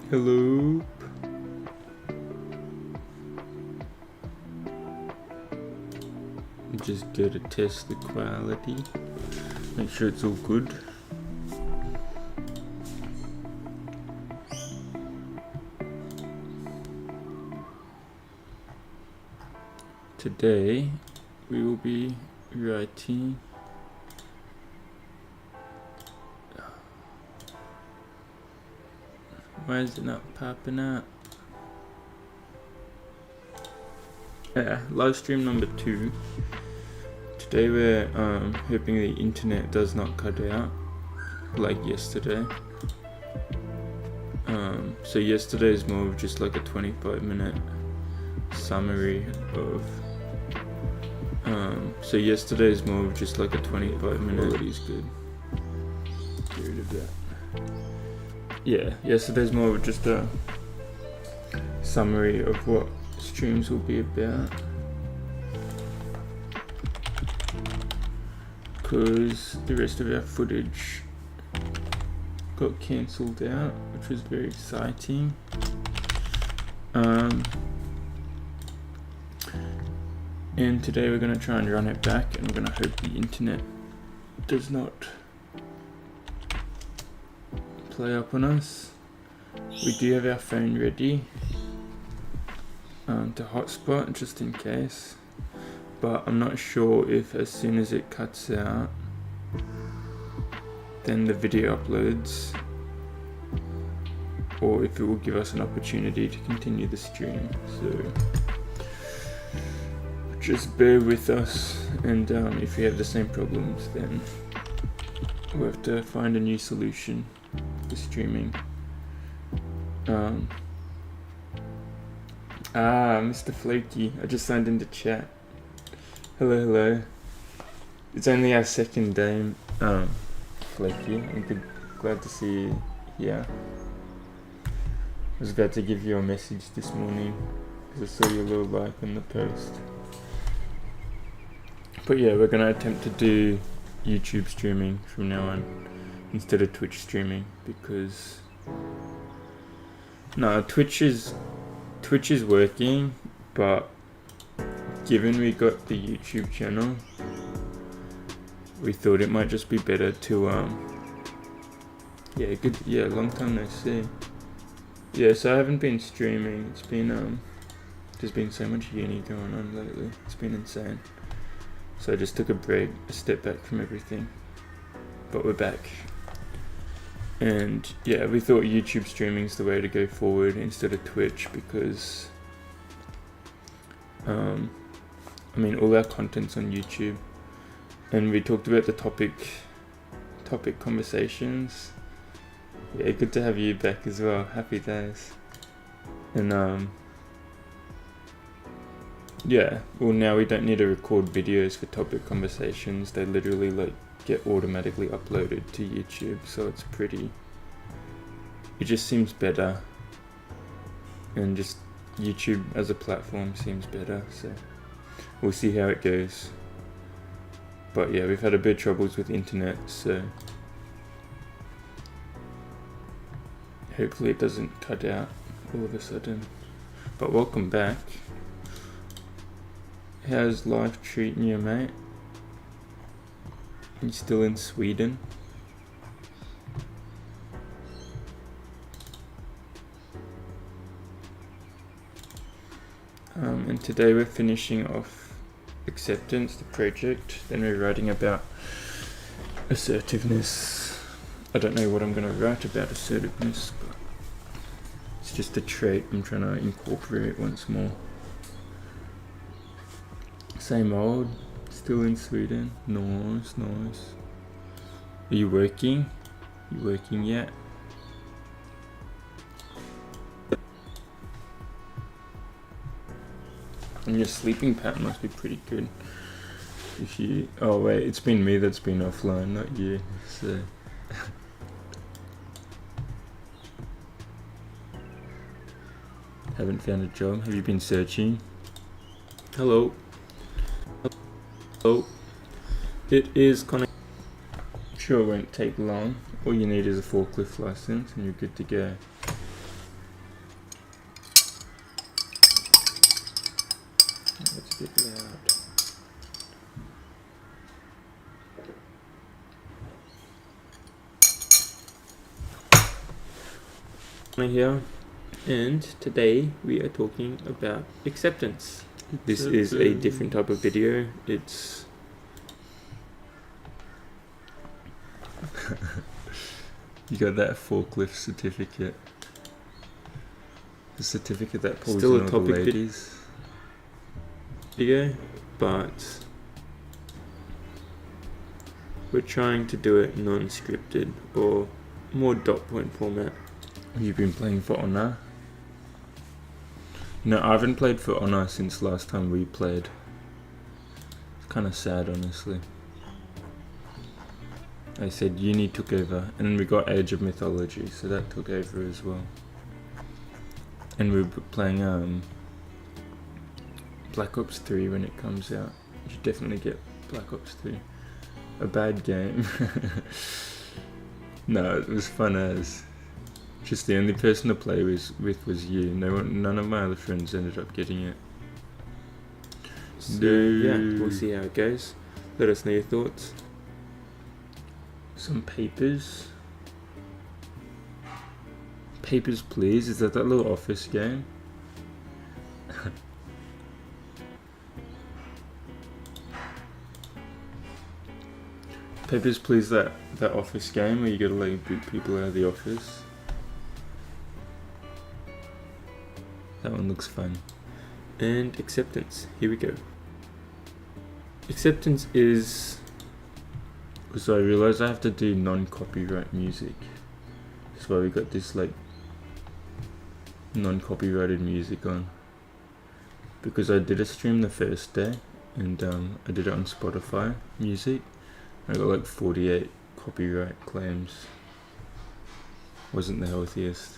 Hello. Just go to test the quality. Make sure it's all good. Today we will be writing why is it not popping up? Yeah, live stream number 2. Today we're hoping the internet does not cut out like yesterday. So yesterday is more of just like a 25-minute summary of quality is good. Get rid of that. Yeah, yesterday's more of just a summary of what streams will be about, because the rest of our footage got cancelled out, which was very exciting. And today we're going to try and run it back, and we're going to hope the internet does not play up on us. We do have our phone ready to hotspot just in case, but I'm not sure if as soon as it cuts out then the video uploads, or if it will give us an opportunity to continue the stream. So just bear with us, and if we have the same problems, then we'll have to find a new solution for streaming. Mr. Flaky, I just signed into chat. Hello. It's only our second day, Flaky. I'm glad to see you here. I was about to give you a message this morning because I saw your little like on the post. But yeah, we're going to attempt to do YouTube streaming from now on instead of Twitch streaming, because Twitch is working, but given we got the YouTube channel, we thought it might just be better to long time no see. Yeah, so I haven't been streaming. It's been there's been so much uni going on lately. It's been insane. So I just took a break, a step back from everything. But we're back. And yeah, we thought YouTube streaming is the way to go forward instead of Twitch, because all our content's on YouTube, and we talked about the topic conversations. Yeah, good to have you back as well. Happy days. And now we don't need to record videos for topic conversations. They literally get automatically uploaded to YouTube, so it just seems better, and just YouTube as a platform seems better, so we'll see how it goes. But yeah, we've had a bit of troubles with internet, so hopefully it doesn't cut out all of a sudden. But welcome back. How's life treating you, mate? You still in Sweden? And today we're finishing off acceptance, the project. Then we're writing about assertiveness. I don't know what I'm going to write about assertiveness, but it's just a trait I'm trying to incorporate once more. Same old, still in Sweden. Nice. Are you working? You working yet? And your sleeping pattern must be pretty good. Oh wait, it's been me that's been offline, not you. So haven't found a job. Have you been searching? Hello. It is sure it won't take long. All you need is a forklift license and you're good to go. Here, and today we are talking about acceptance. This is a different type of video. It's you got that forklift certificate. The certificate that pulls still in a all the topic ladies. video, but we're trying to do it non-scripted or more dot point format. You've been playing For Honor? No, I haven't played For Honor since last time we played. It's kind of sad, honestly. I said Uni took over, and then we got Age of Mythology, so that took over as well. And we were playing Black Ops 3 when it comes out. You should definitely get Black Ops 3. A bad game. No, it was fun as. Just the only person to play with was you. None of my other friends ended up getting it. So yeah, we'll see how it goes. Let us know your thoughts. Some papers. Papers, please. Is that little office game? Papers, please. That office game where you gotta like boot people out of the office. That one looks fun. And acceptance. Here we go. Acceptance is... So I realized I have to do non-copyright music. That's why we got this like non-copyrighted music on. Because I did a stream the first day and I did it on Spotify music. I got like 48 copyright claims. Wasn't the healthiest.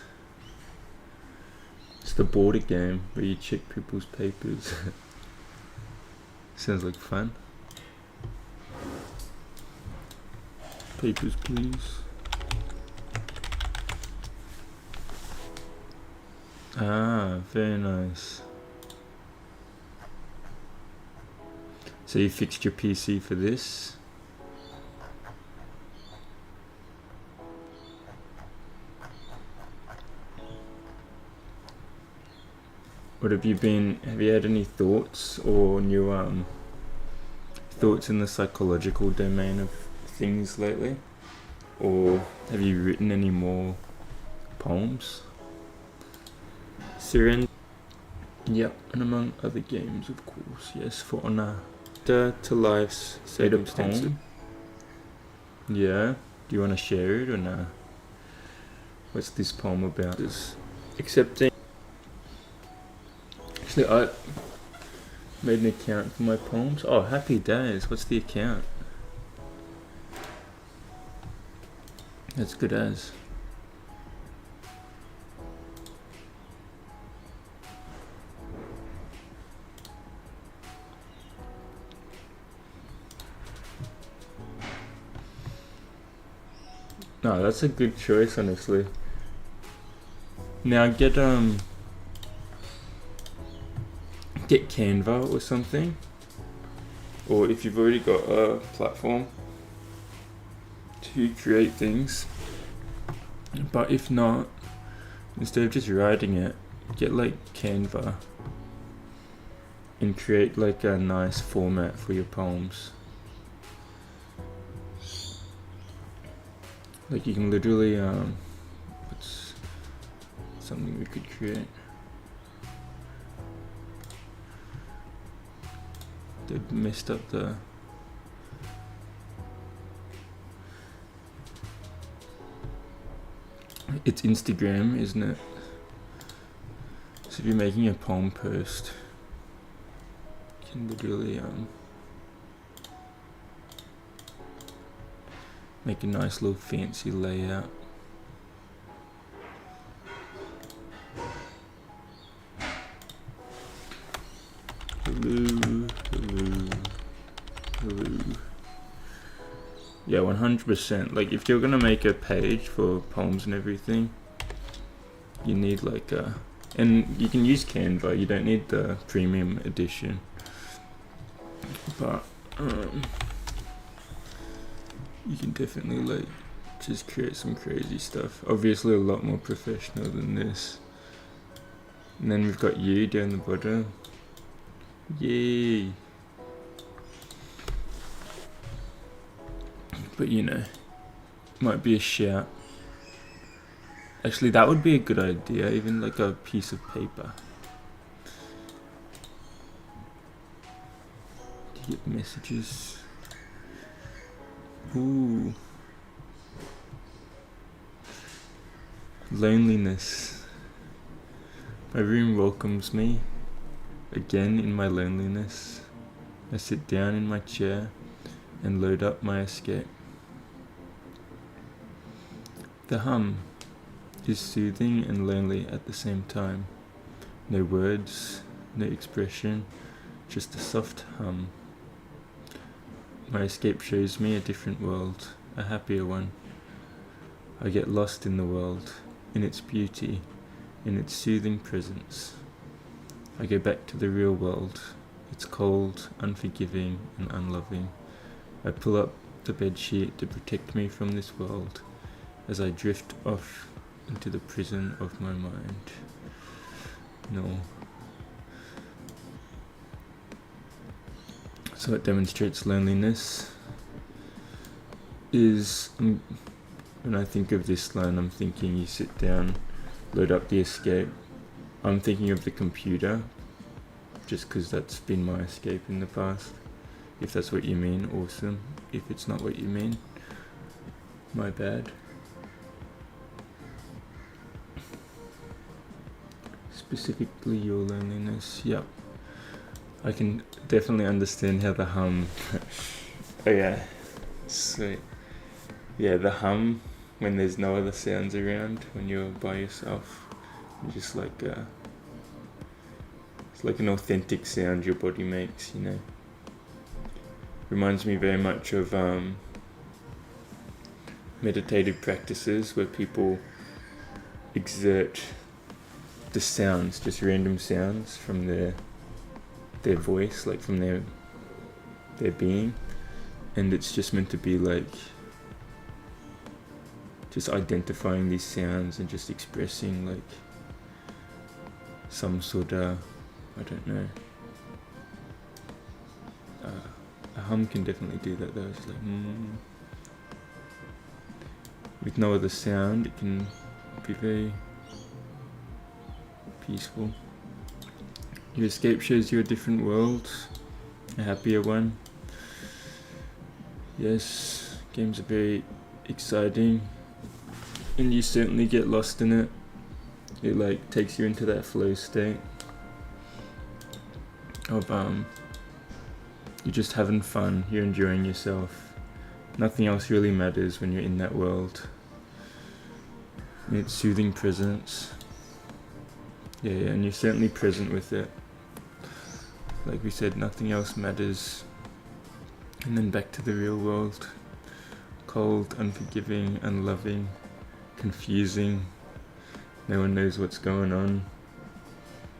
It's the border game where you check people's papers. Sounds like fun. Papers, please. Ah, very nice. So you fixed your PC for this? What have you had any thoughts or new thoughts in the psychological domain of things lately? Or have you written any more poems? Surrender Yep, and among other games, of course. Yes, For Honor. to life's circumstances. Yeah? Do you want to share it or nah? What's this poem about? Accepting. Actually, I made an account for my poems. Oh, happy days. What's the account? That's good as. No, that's a good choice, honestly. Now get Canva or something, or if you've already got a platform to create things. But if not, instead of just writing it, get like Canva and create like a nice format for your poems. Like you can literally what's something we could create. They messed up the it's Instagram, isn't it? So if you're making a poem post, you can literally make a nice little fancy layout. Hello. Yeah, 100%. Like if you're gonna make a page for poems and everything, you need like and you can use Canva, you don't need the premium edition. But you can definitely like just create some crazy stuff. Obviously a lot more professional than this. And then we've got you down the bottom. Yay! But you know, might be a shout. Actually, that would be a good idea, even like a piece of paper. Do you get messages? Ooh. Loneliness. My room welcomes me. Again in my loneliness. I sit down in my chair and load up my escape. The hum is soothing and lonely at the same time. No words, no expression, just a soft hum. My escape shows me a different world, a happier one. I get lost in the world, in its beauty, in its soothing presence. I go back to the real world. It's cold, unforgiving, and unloving. I pull up the bedsheet to protect me from this world as I drift off into the prison of my mind. No. So it demonstrates loneliness is, when I think of this line, I'm thinking you sit down, load up the escape. I'm thinking of the computer, just because that's been my escape in the past. If that's what you mean, awesome. If it's not what you mean, my bad. Specifically your loneliness, yep. I can definitely understand how the hum, oh yeah, sweet. Yeah, the hum, when there's no other sounds around, when you're by yourself, just like, it's like an authentic sound your body makes, you know. Reminds me very much of meditative practices where people exert the sounds, just random sounds from their voice, like from their being, and it's just meant to be like just identifying these sounds and just expressing like some sort of, I don't know, a hum can definitely do that though. It's like with no other sound, it can be very peaceful. Your escape shows you a different world, a happier one. Yes, games are very exciting, and you certainly get lost in it. It like takes you into that flow state of you're just having fun, you're enjoying yourself. Nothing else really matters when you're in that world. And it's soothing presence. Yeah, and you're certainly present with it. Like we said, nothing else matters. And then back to the real world. Cold, unforgiving, unloving, confusing. No one knows what's going on.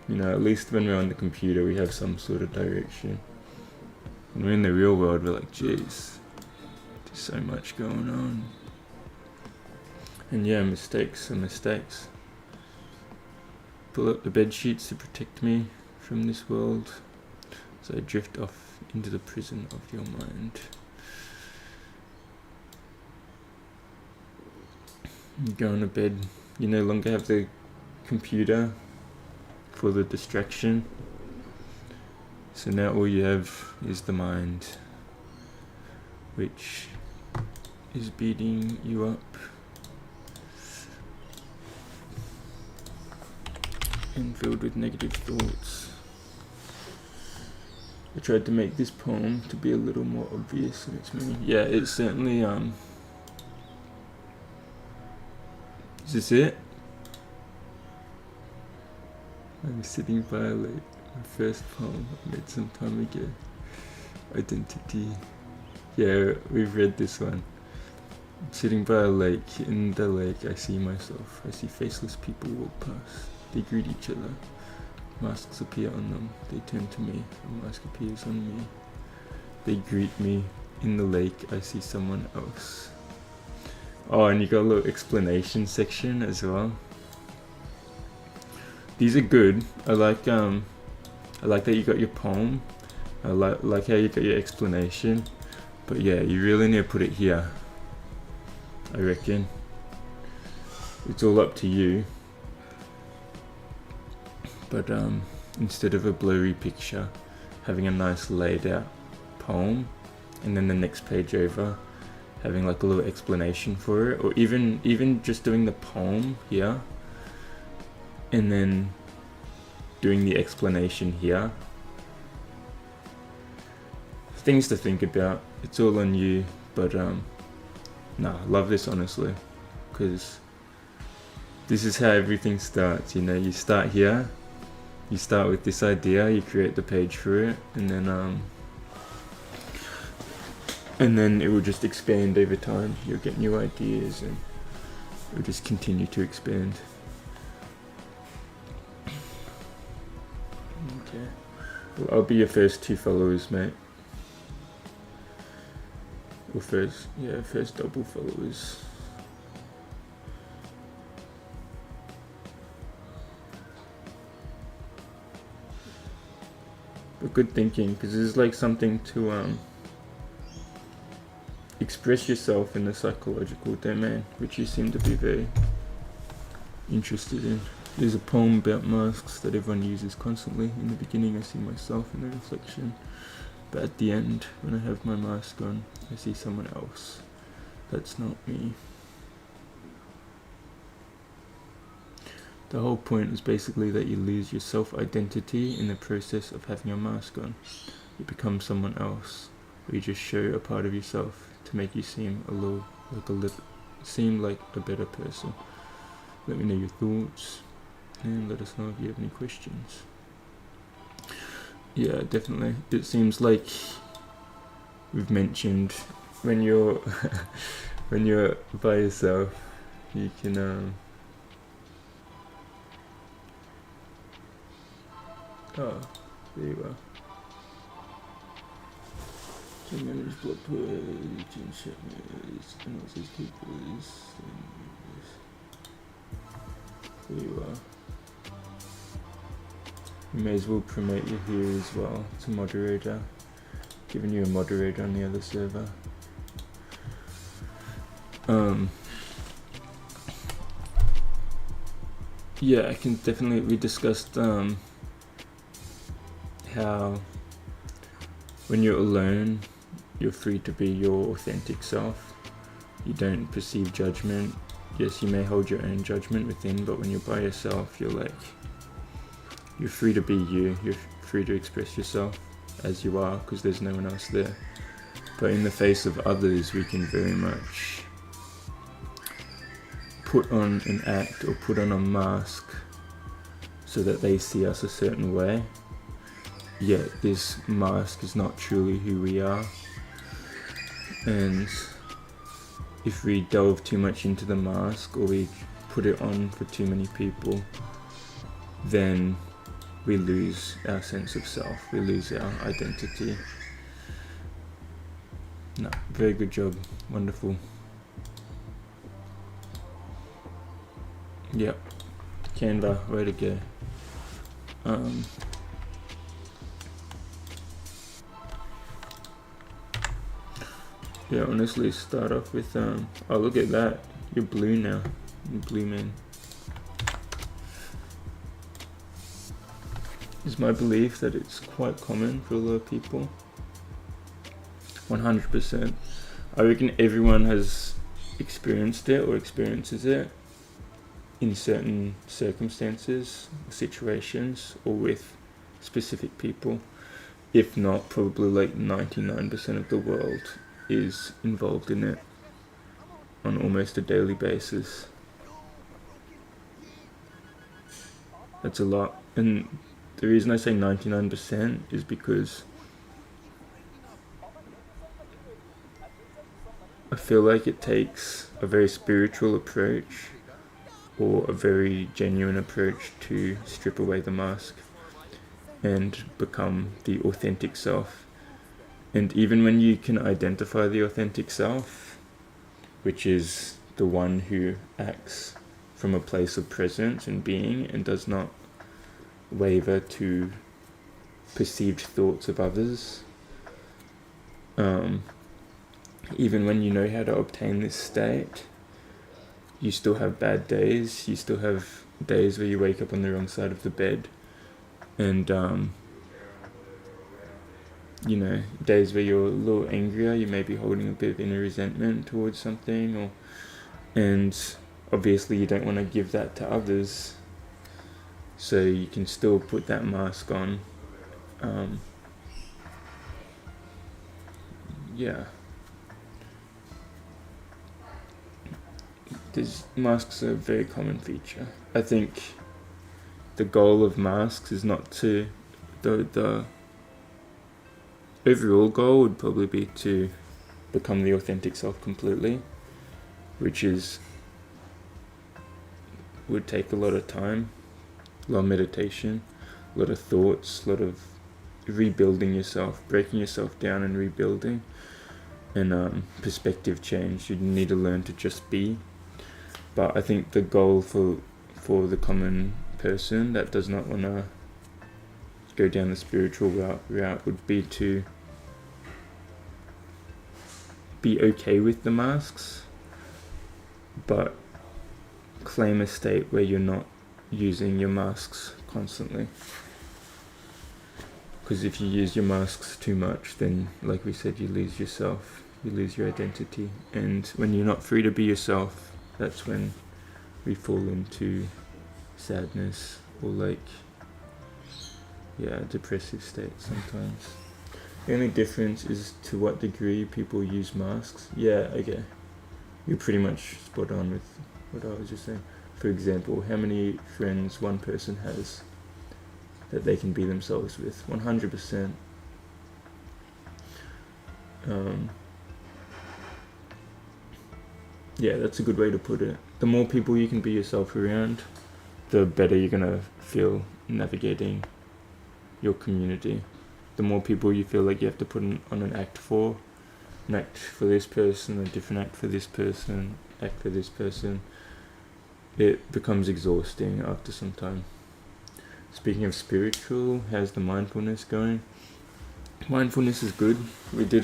You know, at least when we're on the computer, we have some sort of direction. When we're in the real world, we're like, jeez, there's so much going on. And yeah, mistakes are mistakes. Pull up the bed sheets to protect me from this world as I drift off into the prison of your mind. You go on to bed, you no longer have the computer for the distraction. So now all you have is the mind, which is beating you up and filled with negative thoughts. I tried to make this poem to be a little more obvious in its meaning. Yeah, it's certainly, is this it? I'm sitting by a lake. My first poem I made some time ago. Identity. Yeah, we've read this one. I'm sitting by a lake. In the lake I see myself. I see faceless people walk past. They greet each other. Masks appear on them. They turn to me. A mask appears on me. They greet me. In the lake I see someone else. Oh, and you got a little explanation section as well. These are good. I like that you got your poem. I like how you got your explanation. But yeah, you really need to put it here, I reckon. It's all up to you. But instead of a blurry picture, having a nice laid out poem, and then the next page over having like a little explanation for it, or even just doing the poem here and then doing the explanation here. Things to think about. It's all on you, but nah, I love this honestly, because this is how everything starts. You know, you start here, you start with this idea, you create the page for it, and then it will just expand over time. You'll get new ideas and it will just continue to expand. Okay. Well, I'll be your first 2 followers, mate. Or first double followers. But good thinking, because this is like something to express yourself in the psychological domain, which you seem to be very interested in. There's a poem about masks that everyone uses constantly. In the beginning I see myself in the reflection, but at the end, when I have my mask on, I see someone else. That's not me. The whole point is basically that you lose your self-identity in the process of having your mask on. You become someone else, or you just show a part of yourself to make you seem seem like a better person. Let me know your thoughts, and let us know if you have any questions. Yeah, definitely. It seems like we've mentioned when you're when you're by yourself, you can oh, there you are. To manage blood purge and shipments and all these keepers. There you are. You may as well promote you here as well. It's a moderator. Giving you a moderator on the other server. Yeah, I can definitely. We discussed how when you're alone, you're free to be your authentic self. You don't perceive judgment. Yes, you may hold your own judgment within, but when you're by yourself, you're free to be you. You're free to express yourself as you are, because there's no one else there. But in the face of others, we can very much put on an act or put on a mask so that they see us a certain way. Yet this mask is not truly who we are. And if we delve too much into the mask, or we put it on for too many people, then we lose our sense of self, we lose our identity. No, very good job, wonderful. Yep, Canva, way to go. Yeah, honestly, start off with, oh, look at that. You're blue now. You're blue, man. It's my belief that it's quite common for a lot of people. 100%. I reckon everyone has experienced it or experiences it in certain circumstances, situations, or with specific people. If not, probably like 99% of the world is involved in it on almost a daily basis. That's a lot. And the reason I say 99% is because I feel like it takes a very spiritual approach or a very genuine approach to strip away the mask and become the authentic self. And even when you can identify the authentic self, which is the one who acts from a place of presence and being and does not waver to perceived thoughts of others. Even when you know how to obtain this state, you still have bad days. You still have days where you wake up on the wrong side of the bed, and days where you're a little angrier. You may be holding a bit of inner resentment towards something, and obviously you don't want to give that to others. So you can still put that mask on. Masks are a very common feature. I think the goal of masks is not to, the overall goal would probably be to become the authentic self completely, which would take a lot of time, a lot of meditation, a lot of thoughts, a lot of rebuilding yourself, breaking yourself down and rebuilding, and perspective change. You need to learn to just be. But I think the goal for the common person that does not want to go down the spiritual route would be to be okay with the masks, but claim a state where you're not using your masks constantly. Because if you use your masks too much, then, like we said, you lose yourself, you lose your identity. And when you're not free to be yourself, that's when we fall into sadness or depressive states sometimes. The only difference is to what degree people use masks. Yeah, okay. You're pretty much spot on with what I was just saying. For example, how many friends one person has that they can be themselves with? 100%. Yeah, that's a good way to put it. The more people you can be yourself around, the better you're gonna feel navigating your community. The more people you feel like you have to put on an act for this person, a different act for this person, act for this person, it becomes exhausting after some time. Speaking of spiritual, how's the mindfulness going? Mindfulness is good. We did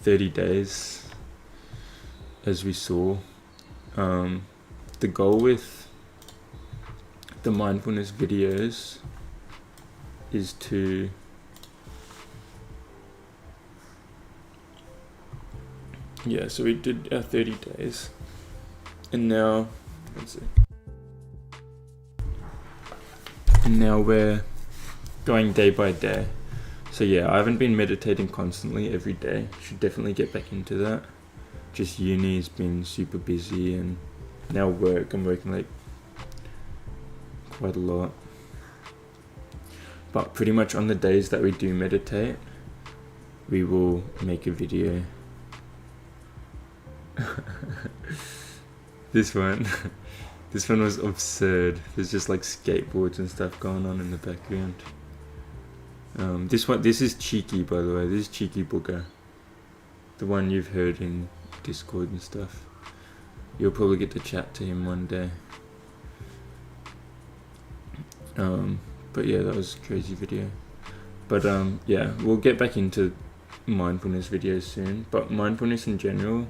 30 days, as we saw. The goal with the mindfulness videos is to so we did our 30 days, and now we're going day by day. So I haven't been meditating constantly every day. Should definitely get back into that. Just uni's been super busy, and now I'm working quite a lot. But pretty much on the days that we do meditate, we will make a video. This one was absurd. There's just skateboards and stuff going on in the background. This is Cheeky, by the way. This is Cheeky Booger, the one you've heard in Discord and stuff. You'll probably get to chat to him one day. But that was a crazy video. But we'll get back into mindfulness videos soon. But mindfulness in general,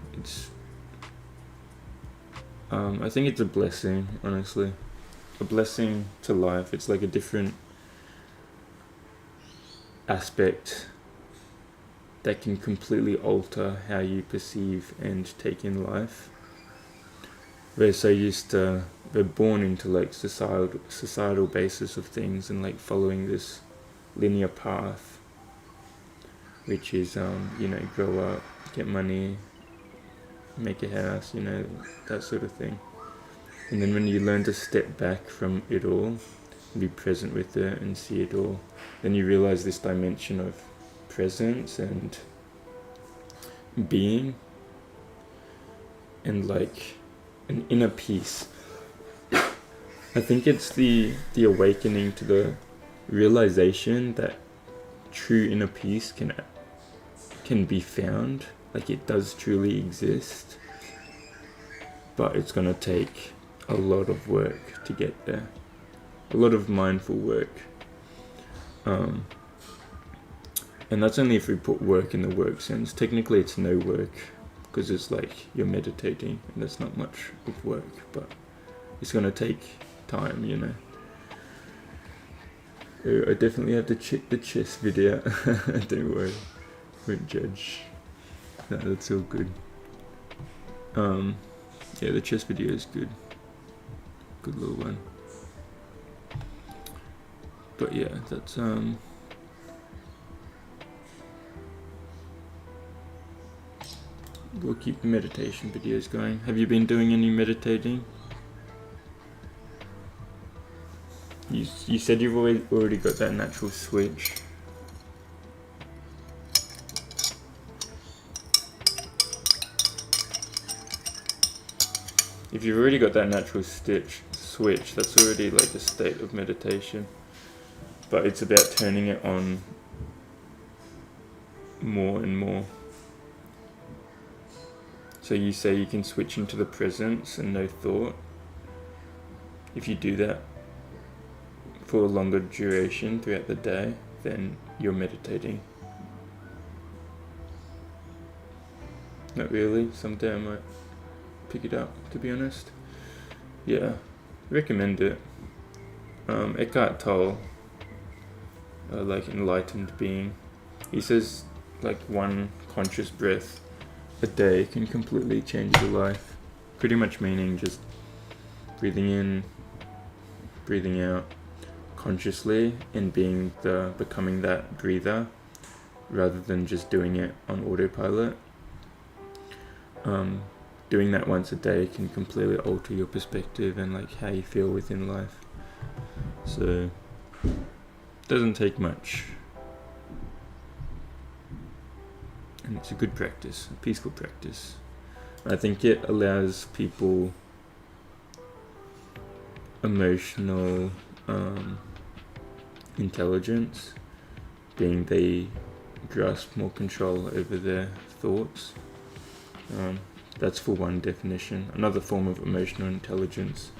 I think it's a blessing, honestly. A blessing to life. It's like a different aspect that can completely alter how you perceive and take in life. We're so used to, we're born into societal basis of things and following this linear path, which is grow up, get money, make a house, that sort of thing. And then when you learn to step back from it all, be present with it and see it all, then you realize this dimension of presence and being and an inner peace. I think it's the awakening to the realization that true inner peace can be found, it does truly exist. but it's gonna take a lot of work to get there, a lot of mindful work. And that's only if we put work in the work sense. Technically it's no work, because it's like you're meditating and that's not much of work, but it's gonna take time, you know. I definitely have to check the chess video. Don't worry, won't judge. No, that's all good. Yeah, the chess video is good. Good little one. But yeah, that's we'll keep the meditation videos going. Have you been doing any meditating? You said you've already got that natural switch. If you've already got that natural switch, that's already like a state of meditation. But it's about turning it on more and more. So you say you can switch into the presence and no thought. If you do that for a longer duration throughout the day, then you're meditating. Not really. Someday I might pick it up, to be honest. Yeah, recommend it. Eckhart Tolle, like enlightened being, he says like one conscious breath a day can completely change your life. Pretty much meaning just breathing in, breathing out consciously, and becoming that breather rather than just doing it on autopilot. Doing that once a day can completely alter your perspective and like how you feel within life. So it doesn't take much, and it's a good practice, a peaceful practice. I think it allows people emotional intelligence, being they grasp more control over their thoughts. That's for one definition. Another form of emotional intelligence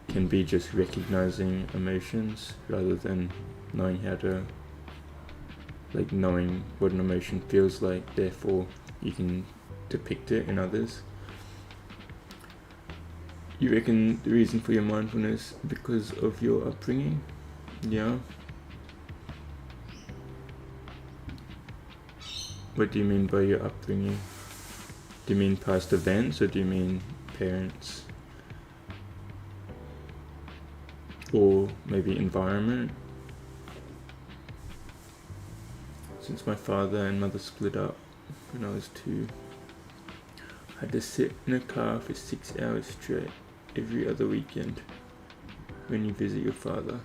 can be just recognizing emotions rather than knowing how to, like knowing what an emotion feels like, therefore you can depict it in others. You reckon the reason for your mindfulness because of your upbringing? Yeah. What do you mean by your upbringing? Do you mean past events, or do you mean parents? Or maybe environment? Since my father and mother split up when I was 2, I had to sit in a car for 6 hours straight every other weekend when you visit your father.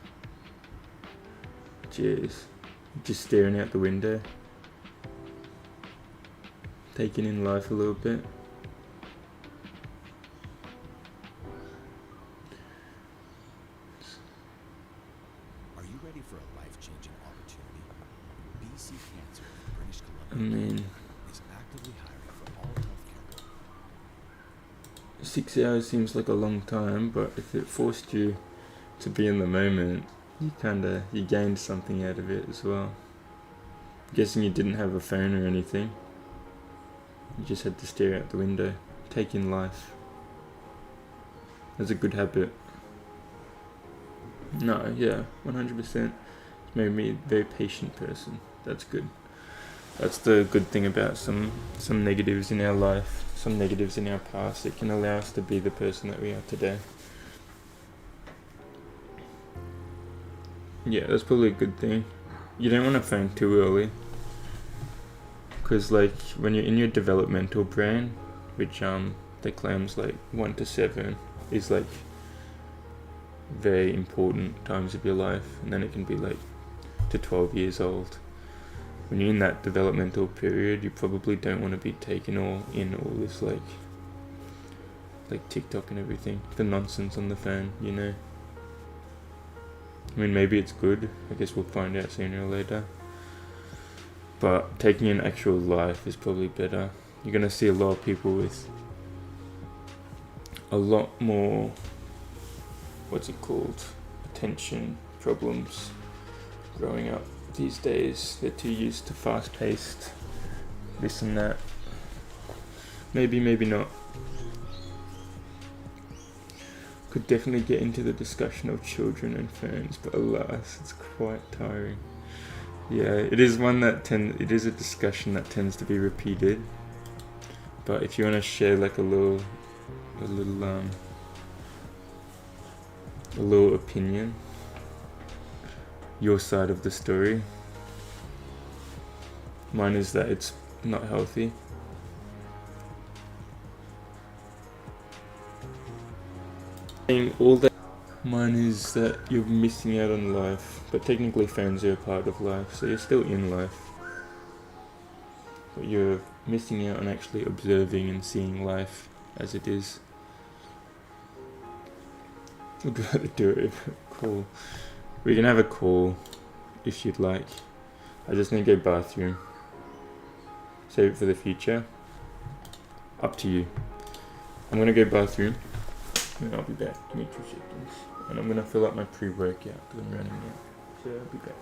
Jeez. Just staring out the window, taking in life a little bit. Are you ready for a life-changing opportunity? BC Cancer in British I Columbia mean, is actively hiring for all healthcare roles. 6 hours seems like a long time, but if it forced you to be in the moment, you gained something out of it as well. I'm guessing you didn't have a phone or anything. You just had to stare out the window, take in life. That's a good habit. No, yeah, 100%. It's made me a very patient person. That's good. That's the good thing about some negatives in our life, some negatives in our past. It can allow us to be the person that we are today. Yeah, that's probably a good thing. You don't want to phone too early, because like when you're in your developmental brain, which they claims like 1 to 7 is like very important times of your life, and then it can be like to 12 years old. When you're in that developmental period, you probably don't want to be taking all this like TikTok and everything, the nonsense on the phone, you know. I mean, maybe it's good. I guess we'll find out sooner or later. But taking in actual life is probably better. You're gonna see a lot of people with a lot more, what's it called, attention problems growing up these days. They're too used to fast-paced this and that. Maybe not. Could definitely get into the discussion of children and phones, but alas, it's quite tiring. Yeah, it is one that it is a discussion that tends to be repeated. But if you want to share like a little opinion, your side of the story. Mine is that it's not healthy. All that. Mine is that you're missing out on life, but technically phones are a part of life, so you're still in life. But you're missing out on actually observing and seeing life as it is. We'll do it. Cool. We can have a call if you'd like. I just need to go bathroom. Save it for the future. Up to you. I'm gonna go bathroom and I'll be back. Give me 2 seconds. And I'm gonna fill up my pre-workout because I'm running out. So I'll be back.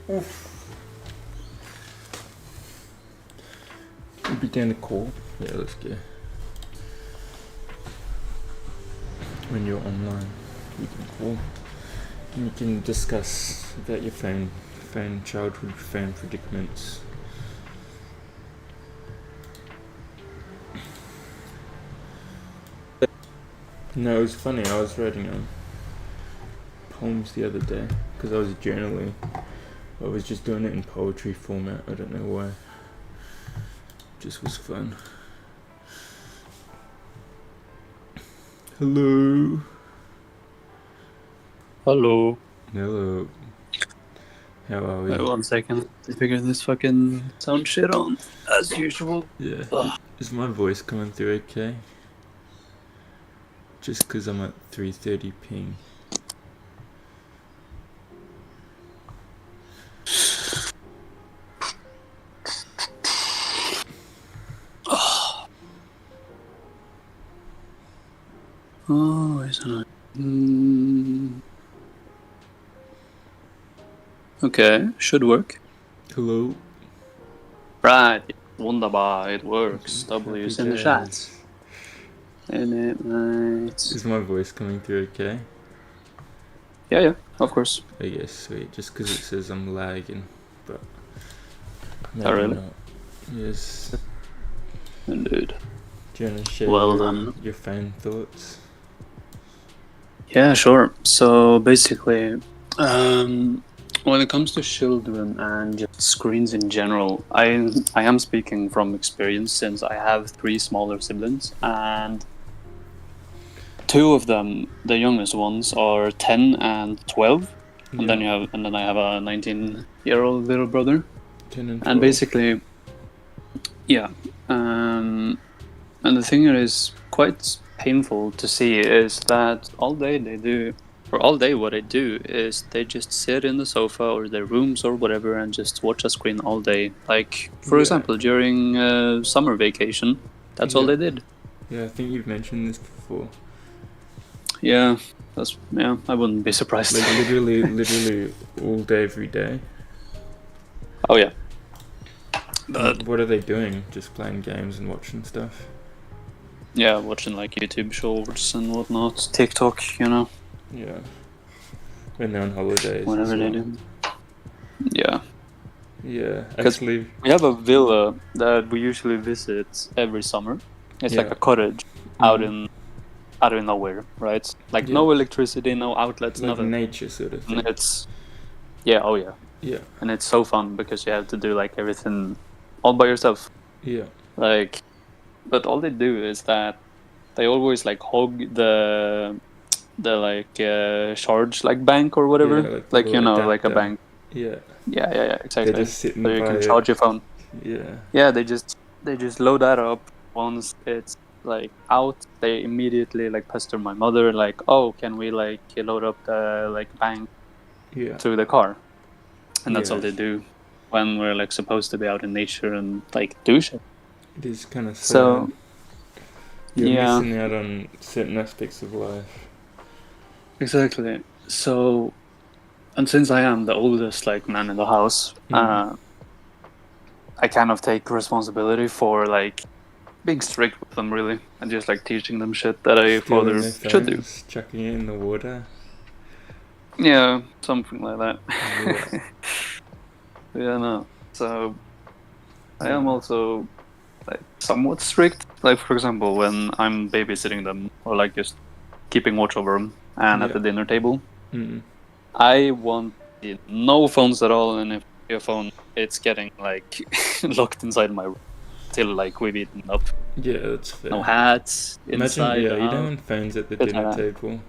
Oof. You began to call. Yeah, let's go. When you're online, you can call. And you can discuss about your childhood phone predicaments. No, it was funny. I was writing poems the other day because I was journaling. I was just doing it in poetry format. I don't know why. Just was fun. Hello. Hello. Hello. How are we? Wait 1 second. To figure this fucking sound shit on as usual. Yeah. Ugh. Is my voice coming through okay? Just because I'm at 330 ping. Oh, isn't it? Okay, should work. Hello. Right. Wunderbar. It works. Happy W's in the days. chat. In it, mate. Is my voice coming through okay? Yeah, of course. I guess, sweet. Just because it says I'm lagging, but maybe Oh, really? not. Yes. Indeed. Do you want to share Well then. your fan thoughts? Yeah, sure. So basically, when it comes to children and just screens in general, I am speaking from experience since I have 3 smaller siblings, and 2 of them, the youngest ones, are 10 and 12, and then I have a 19-year-old little brother. 10 and 12. And basically, yeah. And the thing that is quite painful to see is that all day what they do is they just sit in the sofa or their rooms or whatever and just watch a screen all day. Like, for Yeah. example, during summer vacation, that's all they did. Yeah, I think you've mentioned this before. Yeah, I wouldn't be surprised. Like literally all day, every day. Oh yeah. But What are they doing? Just playing games and watching stuff? yeah, watching like YouTube shorts and whatnot, TikTok, you know. Yeah. When they're on holidays. Whatever as they well. do. Yeah. Yeah, 'Cause actually. we have a villa that we usually visit every summer. It's like Yeah. a cottage out in nowhere, right? Like no electricity, no outlets, Like nothing. nature sort of thing. And it's oh yeah. Yeah. And it's so fun because you have to do like everything all by yourself. Yeah. Like, but all they do is that they always like hog the charge like bank or whatever, Yeah, like you know, like a adapter. bank. Yeah. Yeah, exactly. They're just sitting so you by can it. charge your phone. Yeah. Yeah, they just load that up. Once it's like out, they immediately like pester my mother, like, oh, can we like load up the like bank Yeah. to the car? And that's all Yeah. they do when we're like supposed to be out in nature and like do shit. It is kind of sad. So You're yeah, missing out on certain aspects of life. exactly. So, and since I am the oldest like man in the house, I kind of take responsibility for like being strict with them, really, and just like teaching them shit that a father Stealing their should do. phones, chucking it in the water. Yeah, something like that. Yeah. Yeah, no. So I am also like somewhat strict. Like for example, when I'm babysitting them or like just keeping watch over them and at the dinner table, I want no phones at all. And if your phone, it's getting like locked inside my room till like we've eaten up. Yeah, that's fair. No hats inside. Imagine, you don't want phones at the dinner table.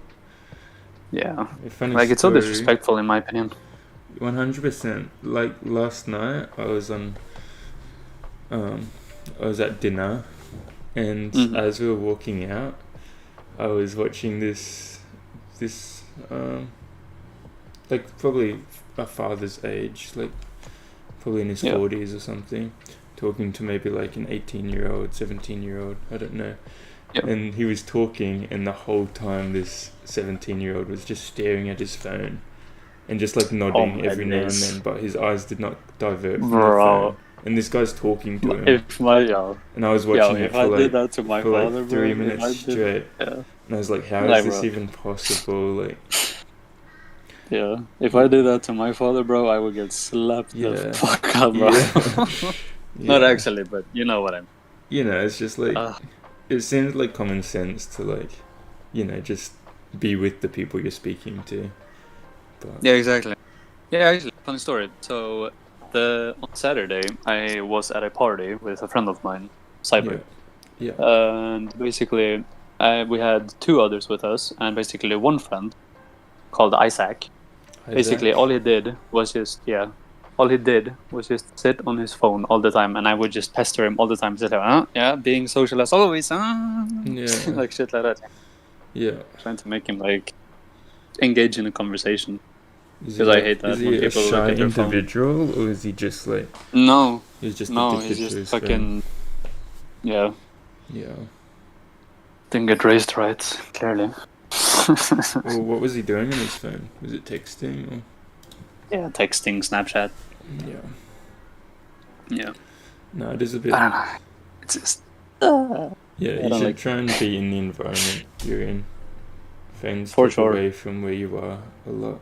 Yeah, Funny like it's so story. disrespectful in my opinion. 100%. Like last night, I was on. I was at dinner, and as we were walking out, I was watching this, like probably a father's age, like probably in his 40s or something, talking to maybe like an 18-year-old, 17-year-old, I don't know. Yep. And he was talking, and the whole time this 17-year-old was just staring at his phone and just like nodding every now and then, but his eyes did not divert from the phone. And this guy's talking to him. And I was watching it for like, that to my father, 3 minutes straight. And I was like, how is this even possible? Like, yeah, if I did that to my father, bro, I would get slapped the fuck up, bro. Not actually, but you know what I mean. You know, it's just like, it seems like common sense to like, you know, just be with the people you're speaking to. But yeah, exactly. Yeah, actually, funny story. So, on Saturday, I was at a party with a friend of mine, Cyber. Yeah. And basically, we had 2 others with us, and basically one friend called Isaac. Basically, all he did was just sit on his phone all the time, and I would just pester him all the time. Just like, being social as always, like shit like that. Yeah. Trying to make him like engage in a conversation. Because I hate that. Is he when a people shy look at their phone. individual, or is he just like? No. He's just he's just his fucking. phone. Yeah. Yeah. Didn't get raised right, clearly. Well, what was he doing on his phone? Was it texting or? Yeah, texting, Snapchat. Yeah. Yeah. No, it is a bit. I don't know. It's just Yeah, I you don't should like- try and be in the environment you're in. Phones For take sure. away from where you are a lot,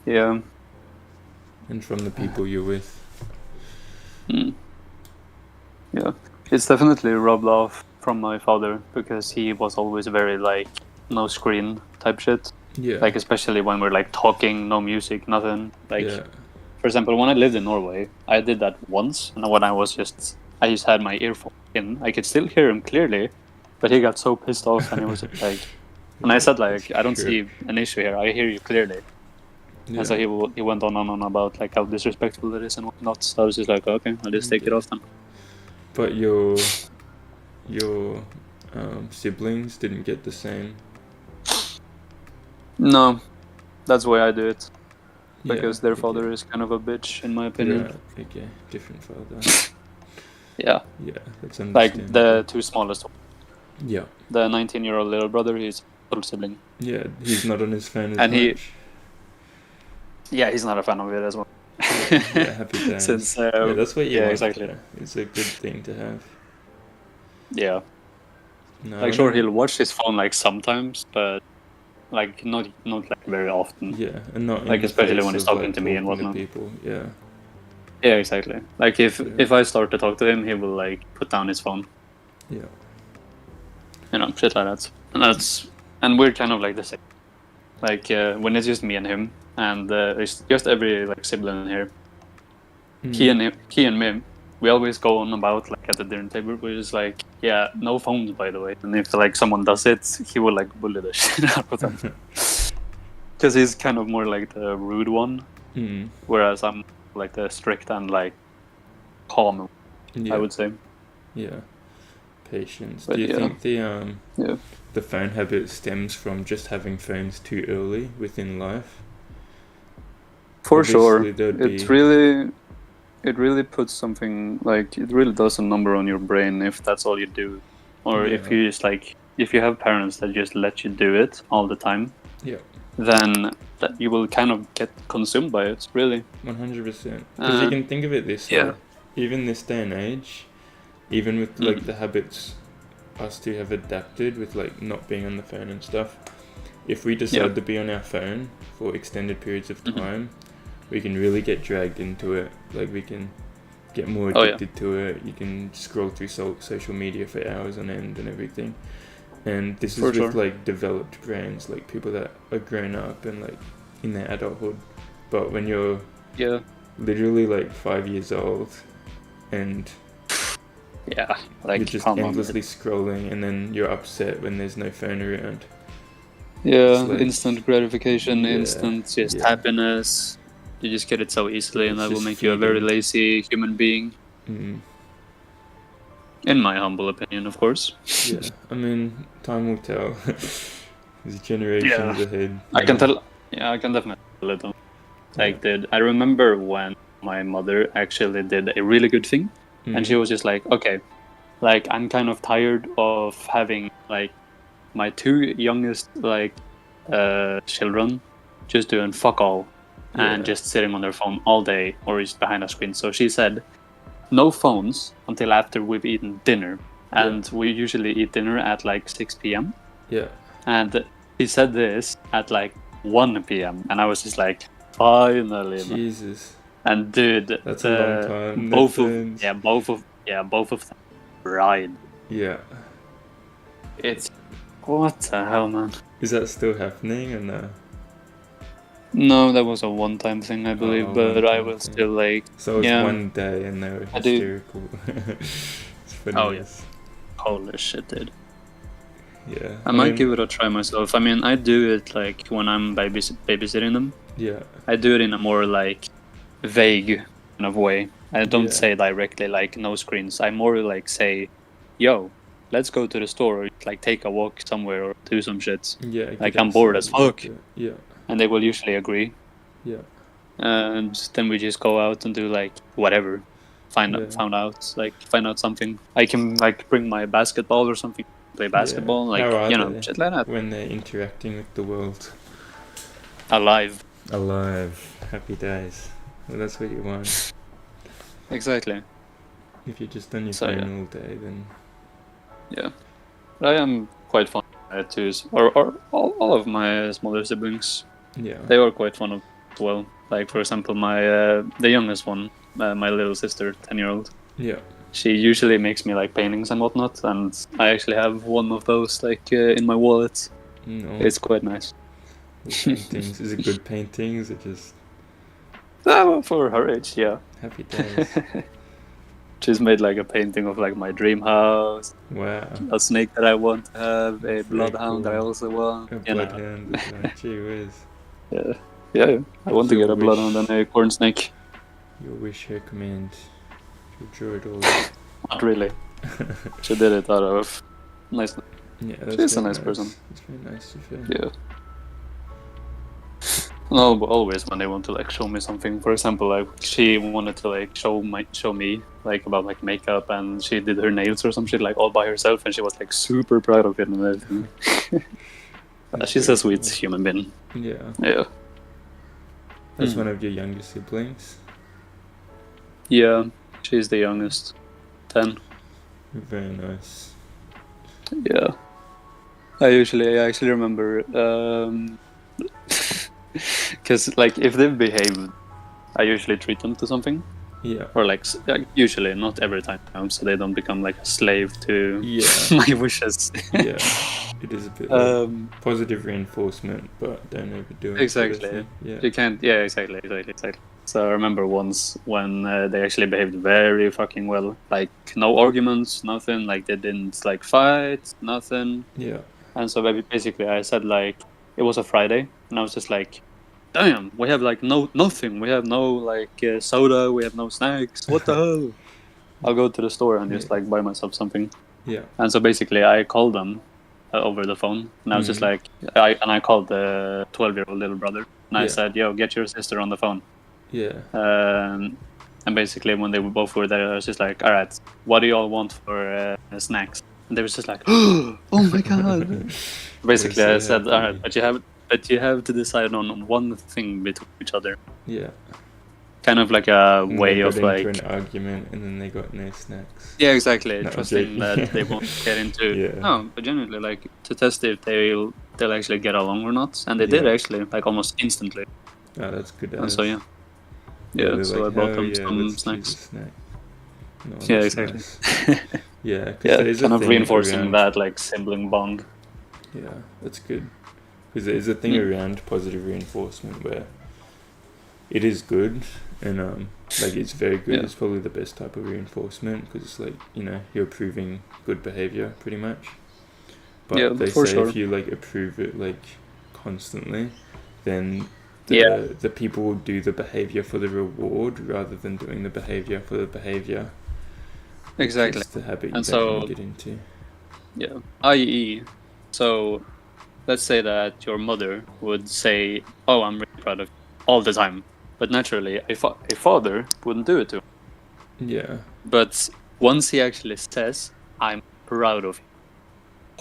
yeah. and from the people you're with. Mm. Yeah, it's definitely rubbed off from my father because he was always very like no screen type shit. Yeah. Like especially when we're like talking, no music, nothing. Like yeah. for example, when I lived in Norway, I did that once, and when I just had my earphone in, I could still hear him clearly, but he got so pissed off, and he was just like, and I said like, I don't Sure. see an issue here. I hear you clearly. Yeah. And so he went on about like how disrespectful it is and whatnot. So I was just like, okay, I'll just take it off then. But your siblings didn't get the same. No, that's why I do it. Yeah, Because their okay. father is kind of a bitch, in my opinion. Yeah, okay, different father. Yeah, Yeah, that's like understandable. the two smallest. Yeah, The 19-year-old little brother, he's a little sibling. yeah, he's not on his phone as And he- much. Yeah, he's not a fan of it as well. Yeah, happy days. Since yeah, that's what you want. exactly. though. It's a good thing to have. Yeah, No, like sure he'll watch his phone like sometimes, but like not like very often. Yeah, and not in Like, the especially face when he's of, talking like, to me and talking to whatnot. people. Yeah, Yeah, exactly. Like if Yeah. I start to talk to him, he will like put down his phone. yeah, You know, shit like that. And we're kind of like the same. Like when it's just me and him, and it's just every like sibling here. Mm. He and me, we always go on about like at the dinner table. We're just like, yeah, no phones, by the way. And if like someone does it, he will like bully the shit out of them. Because he's kind of more like the rude one, Mm. whereas I'm like the strict and like calm. Yeah. I would say. Yeah, patience. But Do you yeah. think Yeah. the phone habit stems from just having phones too early within life? For sure, Obviously, there'd it really puts something like it really does a number on your brain if that's all you do, or if Yeah. you just like if you have parents that just let you do it all the time, Yeah, then that you will kind of get consumed by it. Really, 100%. Because you can think of it this yeah. way. Even this day and age, even with like the habits us two have adapted with like not being on the phone and stuff, if we decide to be on our phone for extended periods of time, we can really get dragged into it. Like we can get more addicted to it. You can scroll through social media for hours on end and everything. And this is with like developed brains, like people that are grown up and like in their adulthood. But when you're literally like 5 years old and like you're just endlessly scrolling, and then you're upset when there's no phone around. Like, instant gratification, yeah, instant just happiness. You just get it so easily, and that will just make you a very feeding. lazy human being. Mm. In my humble opinion, of course. Yeah, I mean, time will tell. There's generations ahead. I can tell. Yeah, I can definitely tell it. Like, dude, I remember when my mother actually did a really good thing, and she was just like, okay, like I'm kind of tired of having like my two youngest like children just doing fuck all and just sitting on their phone all day or just behind a screen. So she said, no phones until after we've eaten dinner, and we usually eat dinner at like 6 p.m. Yeah. And he said this at like 1 p.m. and I was just like, finally, man. Jesus. And dude, That's a long time. both of them ride. Yeah. It's what the hell, man. Is that still happening or no? No, that was a one-time thing, I believe, but I was still like, So it was one day and they were hysterical. It's funny. Oh yeah. Holy shit, dude. Yeah. I might give it a try myself. I mean, I do it like when I'm babysitting them. Yeah. I do it in a more like vague kind of way. I don't say directly like no screens. I more like say, yo, let's go to the store or like take a walk somewhere or do some shit. Yeah. Like I'm bored as fuck. Yeah. And they will usually agree. Yeah. And then we just go out and do like whatever. Find out something. I can like bring my basketball or something. Play basketball, like you know, shit like that. When they're interacting with the world. Alive. Happy days. Well, that's what you want. Exactly. If you're just on your So, phone yeah. all day, then Yeah, but I am quite fond of it too. Or all of my smaller siblings, yeah, they are quite fond of it as well. Like for example, my the youngest one, my little sister, 10-year-old. yeah. She usually makes me like paintings and whatnot, and I actually have one of those like in my wallet. No, It's quite nice. what paintings. Is it good paintings? Or just Well, for her age, yeah. happy days? She's made like a painting of like my dream house, Wow, a snake that I want to have, a that's very bloodhound that I cool. also want. A You know, bloodhound as well. Gee whiz. yeah, yeah. I want to Your get a bloodhound wish. and a corn snake. Your wish, her command. She'll draw it all up. Not really. She did it out of nice. Yeah, that's She's a very nice person. It's very nice to feel. Yeah. No, but always when they want to like show me something. For example, like she wanted to like show me like about like makeup, and she did her nails or some shit like all by herself, and she was like super proud of it and everything. That's She's very a sweet cool. human being. Yeah. Yeah. That's Hmm. one of your younger siblings. Yeah, she's the youngest. 10. Very nice. Yeah. I actually remember because like if they've behaved, I usually treat them to something, Yeah. or like usually, not every time, so they don't become like a slave to Yeah. my wishes. Yeah. It is a bit like um, positive reinforcement, but don't overdo it. sort of exactly. thing. Yeah. You can't. Yeah, exactly. So I remember once when they actually behaved very fucking well. Like no arguments, nothing. Like they didn't like fight, nothing. Yeah. And so basically, I said like it was a Friday, and I was just like, "Damn, we have like nothing. We have no like soda. We have no snacks. What the hell?" I'll go to the store and just Yeah. like buy myself something. Yeah. And so basically, I called them over the phone, and I was just Mhm. like, I called the 12-year-old little brother, and I Yeah. said, "Yo, get your sister on the phone." Yeah. And basically, when they both were there, I was just like, "All right, what do you all want for snacks?" And they was just like, "Oh my god!" Basically, so I said, "All right, happy. but you have to decide on one thing between each other." Yeah. Kind of like a And way they got of into like, an argument, and then they got no snacks. yeah, exactly, No, I'm trusting joking. that they won't get into. Yeah. No, but genuinely, like to test if they'll actually get along or not, and they did Yeah. actually, like almost instantly. Oh, that's good. And so yeah, They're so I like, bought oh them yeah, some let's choose a snacks. snack. No, Yeah, that's exactly. nice. Yeah, because Yeah, there is a kind of thing reinforcing around, that like sibling bond. Yeah, that's good. Because there is a thing Mm. around positive reinforcement where it is good, and like it's very good. Yeah. It's probably the best type of reinforcement because it's like, you know, you're approving good behavior pretty much. But Yeah, they for say sure. if you like approve it like constantly, then Yeah. the people will do the behavior for the reward rather than doing the behavior for the behavior. Exactly. It's the habit you And don't want so, to get into. yeah, i.e., so let's say that your mother would say, "Oh, I'm really proud of you," all the time, but naturally, a father wouldn't do it to him. Yeah. But once he actually says, "I'm proud of you,"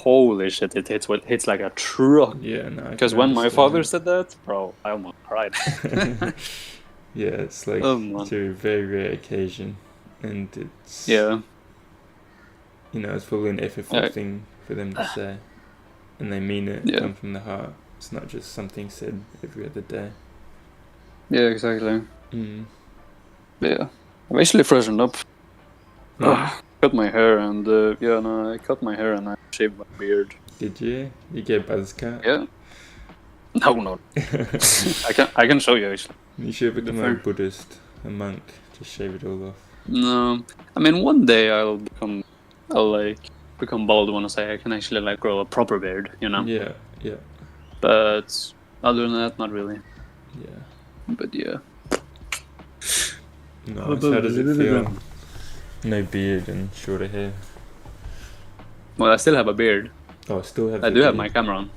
holy shit, it hits like a truck. Yeah, no. Because when my father said that, bro, I almost cried. Yeah, it's like Oh, man. to a very rare occasion, and it's Yeah, you know, it's probably an effortful Yeah. thing for them to say, and they mean it. Yeah. Come from the heart. It's not just something said every other day. yeah, exactly. Mm. Yeah, I'm actually freshened up. Cut my hair and I cut my hair and I shaved my beard. Did you? You get buzz cut? Yeah. No. I can show you actually. You should become a fair. Buddhist, a monk. Just shave it all off. No, I mean one day I'll become bald once I can actually like grow a proper beard, you know. Yeah, yeah, But other than that, not really. yeah. But yeah. Nice. How does it feel? No beard and shorter hair. Well, I still have a beard. Oh, I still have. I the do have beard. my camera on.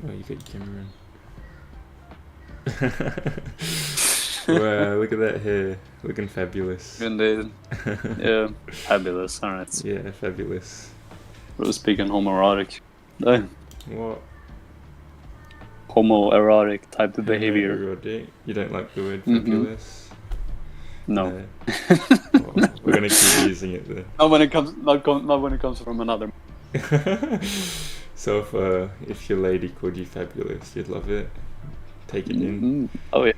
Oh, you got Cameron. Wow, look at that hair. Looking fabulous. Indeed. Yeah, fabulous. All right. Yeah, fabulous. We're speaking homoerotic. What? Homoerotic type of behavior. Erotic. You don't like the word Mhm. fabulous? No. Oh, we're gonna keep using it then. Not when it comes. Not when it comes from another. So if your lady called you fabulous, you'd love it. Take it in. Mm-hmm. Oh yeah.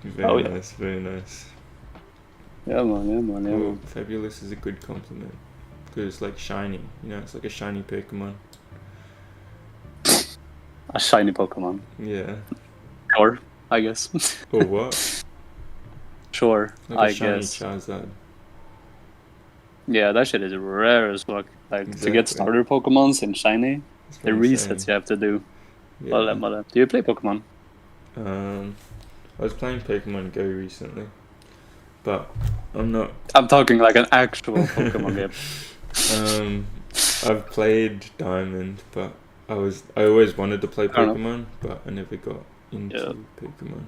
Very yeah. nice, very nice. Yeah, man. Well, fabulous is a good compliment because it's like shiny. You know, it's like a shiny Pokemon. A shiny Pokemon. Yeah. Sure, I guess. Or what? Sure, Like I a shiny guess. Charizard. Yeah, that shit is rare as fuck. Like to get Exactly. starter Pokemons in shiny, It's the what I'm resets saying. you have to do. Yeah. Mother. Do you play Pokemon? I was playing Pokemon Go recently, but I'm not. I'm talking like an actual Pokemon game. I've played Diamond, but I always wanted to play I don't Pokemon, but I never got into Yeah. Pokemon.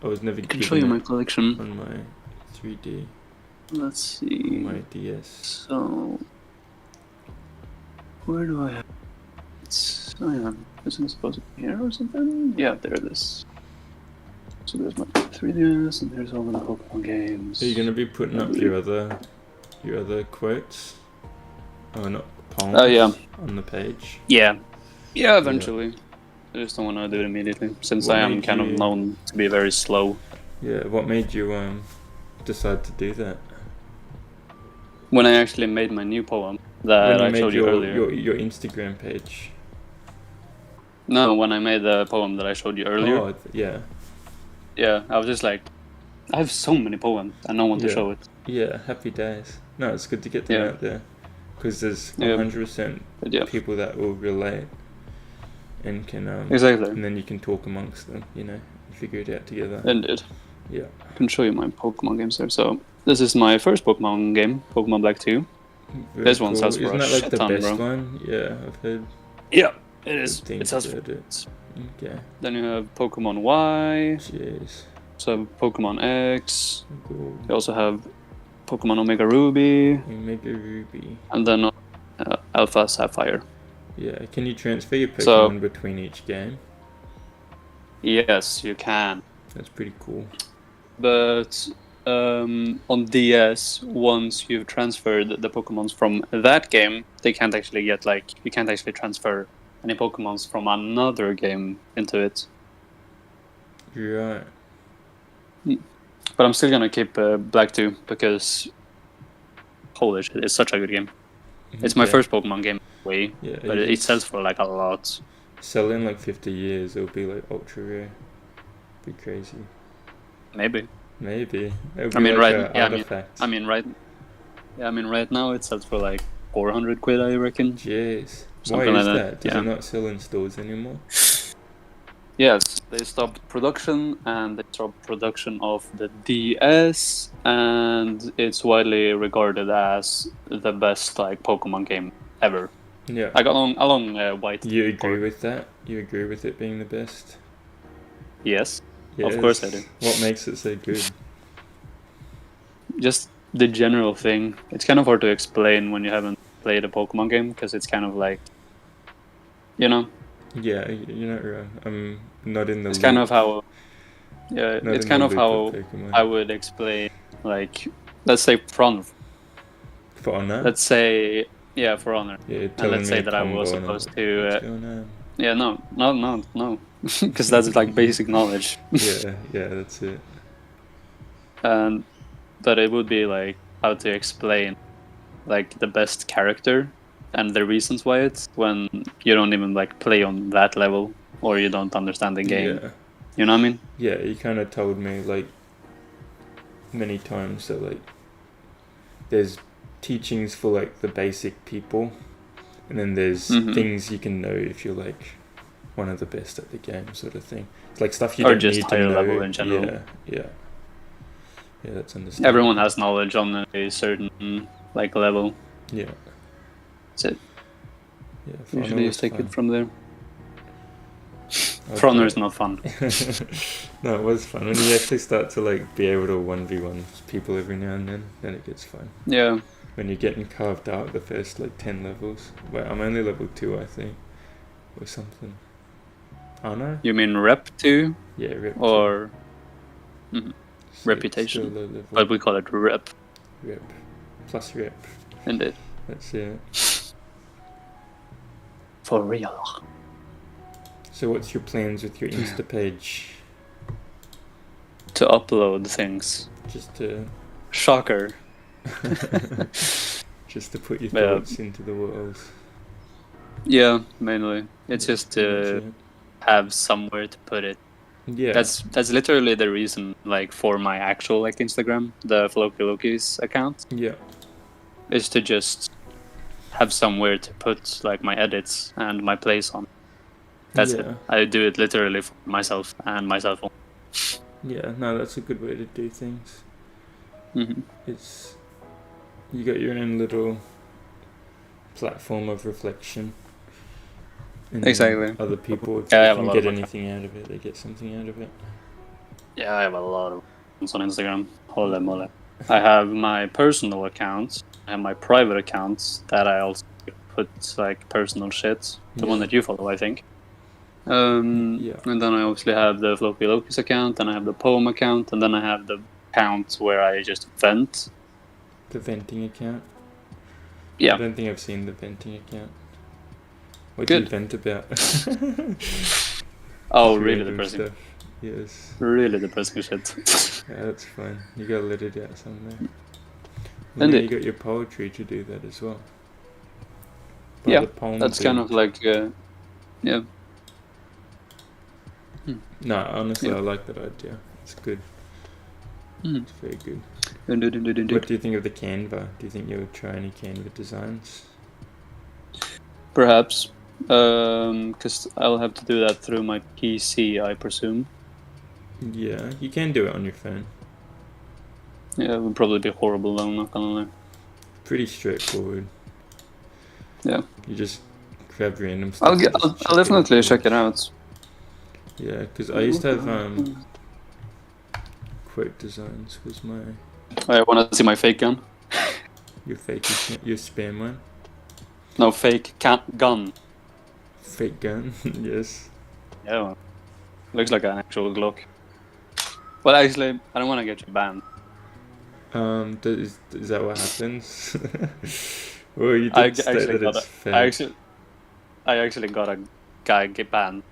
I was never I can given show you it my collection. on my 3D, Let's on see. my DS. So, where do I have? Oh yeah, isn't it supposed to be here or something? Yeah, there it is. So there's my 3DS, and there's all the Pokemon games. Are you gonna be putting up your other quotes? Oh, not poems. Oh, yeah. On the page. Yeah, eventually. I just don't want to do it immediately, since What I am made kind of you- known to be very slow. Yeah. What made you decide to do that? When I actually made my new poem that I showed you earlier. your Instagram page. No, when I made the poem that I showed you earlier. Oh, yeah. Yeah, I was just like, I have so many poems, and no one to Yeah. show it. Yeah, happy days. No, it's good to get them Yeah. out there, because there's Yeah. 100% But yeah, people that will relate, and can exactly. and then you can talk amongst them, you know, and figure it out together. Indeed. Yeah. I can show you my Pokemon games there. So this is my first Pokemon game, Pokemon Black 2. Very This one sells for Isn't a that like shit the ton, best bro. one? Yeah, I've heard Yeah, it good is. things It sells for. about it. Okay. Then you have Pokemon Y, Jeez. so Pokemon X. Cool. You also have Pokemon Omega Ruby, Omega Ruby. and then Alpha Sapphire. Yeah. Can you transfer your Pokemon So- between each game? Yes, you can. That's pretty cool. But on DS, once you've transferred the Pokemons from that game, they can't actually get you can't actually transfer any Pokemons from another game into it. You're right. But I'm still gonna keep Black 2 because holy shit, it's such a good game. It's my Okay. first Pokemon game, way, Yeah. but if it it's sells for like a lot. sell in like 50 years, it'll be like ultra rare. Be crazy. Maybe. Maybe. It'll be I mean, like right? a Yeah, artifact. I mean, right. Yeah, I mean, right now it sells for like 400 quid, I reckon. Jeez. Something Why like is that, that? Does yeah. it not sell in stores anymore? Yes, they stopped production and they stopped production of the DS, and it's widely regarded as the best Pokemon game ever. Yeah. Like along White. You agree Or- with that? You agree with it being the best? Yes, Of course I do. What makes it so good? just the general thing. It's kind of hard to explain when you haven't played a Pokemon game because it's kind of like, you know, Yeah, you're not wrong. I'm not in the it's kind loop. of how. Yeah, Not it's in kind the of loop how Pokemon. I would explain let's say For Honor. For Honor? Let's say For Honor. Yeah, you're And telling let's me say a that I was combo and I'm supposed like, to. what's going on? Yeah, no, because that's like basic knowledge. Yeah, that's it. And but it would be like how to explain like the best character and the reasons why it's when you don't even like play on that level or you don't understand the game. Yeah. You know what I mean? Yeah, you kind of told me like many times that like there's teachings for like the basic people, and then there's Mhm. things you can know if you're like one of the best at the game, sort of thing. It's like stuff you Or don't just need to higher know. level in general. Yeah, that's understandable. Everyone has knowledge on a certain like level. Yeah. That's it. Yeah. For Usually Honor you was take fun. it from there. I'd For Honor play is not fun. No, it was fun when you actually start to like be able to 1v1 people every now and then it gets fun. Yeah. When you're getting carved out the first like 10 levels. Wait, I'm only level 2 I think, or something. Oh no? You mean Rep 2 Yeah, rip. or? Mhm. reputation. Still low level. But we call it rep. Rep. Plus rep. Indeed. That's it. For real. So what's your plans with your Insta page? To upload things. Just to Shocker. just to put your Yeah. thoughts into the world. Yeah, mainly. It's just to That's it. have somewhere to put it. Yeah. That's literally the reason, like, for my actual like Instagram, the Floki Lokis account, yeah. is to just have somewhere to put like my edits and my plays on. That's it. Yeah. I do it literally for myself and myself. Yeah, no, that's a good way to do things. Mm-hmm. It's you got your own little platform of reflection. And then Exactly. other people, if Yeah, I they have a can lot get of anything out of it, they get something out of it. Yeah, I have a lot of ones on Instagram. Holy moly. I have my personal accounts. I have my private accounts that I also put like personal shit. The one Yeah. that you follow, I think. Yeah. And then I obviously have the Floki Lokis account, and I have the poem account, and then I have the account where I just vent. The venting account. I Yeah. don't think I've seen the venting account. What do you Good. vent about? Oh, Just really random depressing. stuff. Yes. Really depressing shit. Yeah, that's fun. You gotta let it out somewhere. And Indeed. then you got your poetry to do that as well. By Yeah, the poem That's kind of vent. like, yeah. No, honestly, Yeah. I like that idea. It's good. Mm. It's very good. Indeed. What do you think of the Canva? Do you think you'll try any Canva designs? Perhaps. Because I'll have to do that through my PC, I presume. Yeah, you can do it on your phone. Yeah, it would probably be horrible though, I'm not gonna lie. Pretty straightforward. Yeah. You just grab random stuff. I'll and just I'll chuck definitely in. check it out. Yeah, because I used to have quote designs was my I want to see my fake gun. your fake your spam one. No, fake gun. Fake gun. Yes. Yeah, well, looks like an actual Glock. Well, actually, I don't want to get you banned. Is that what happens? Well, you I did state actually that got it's a, fake. I actually got a guy get banned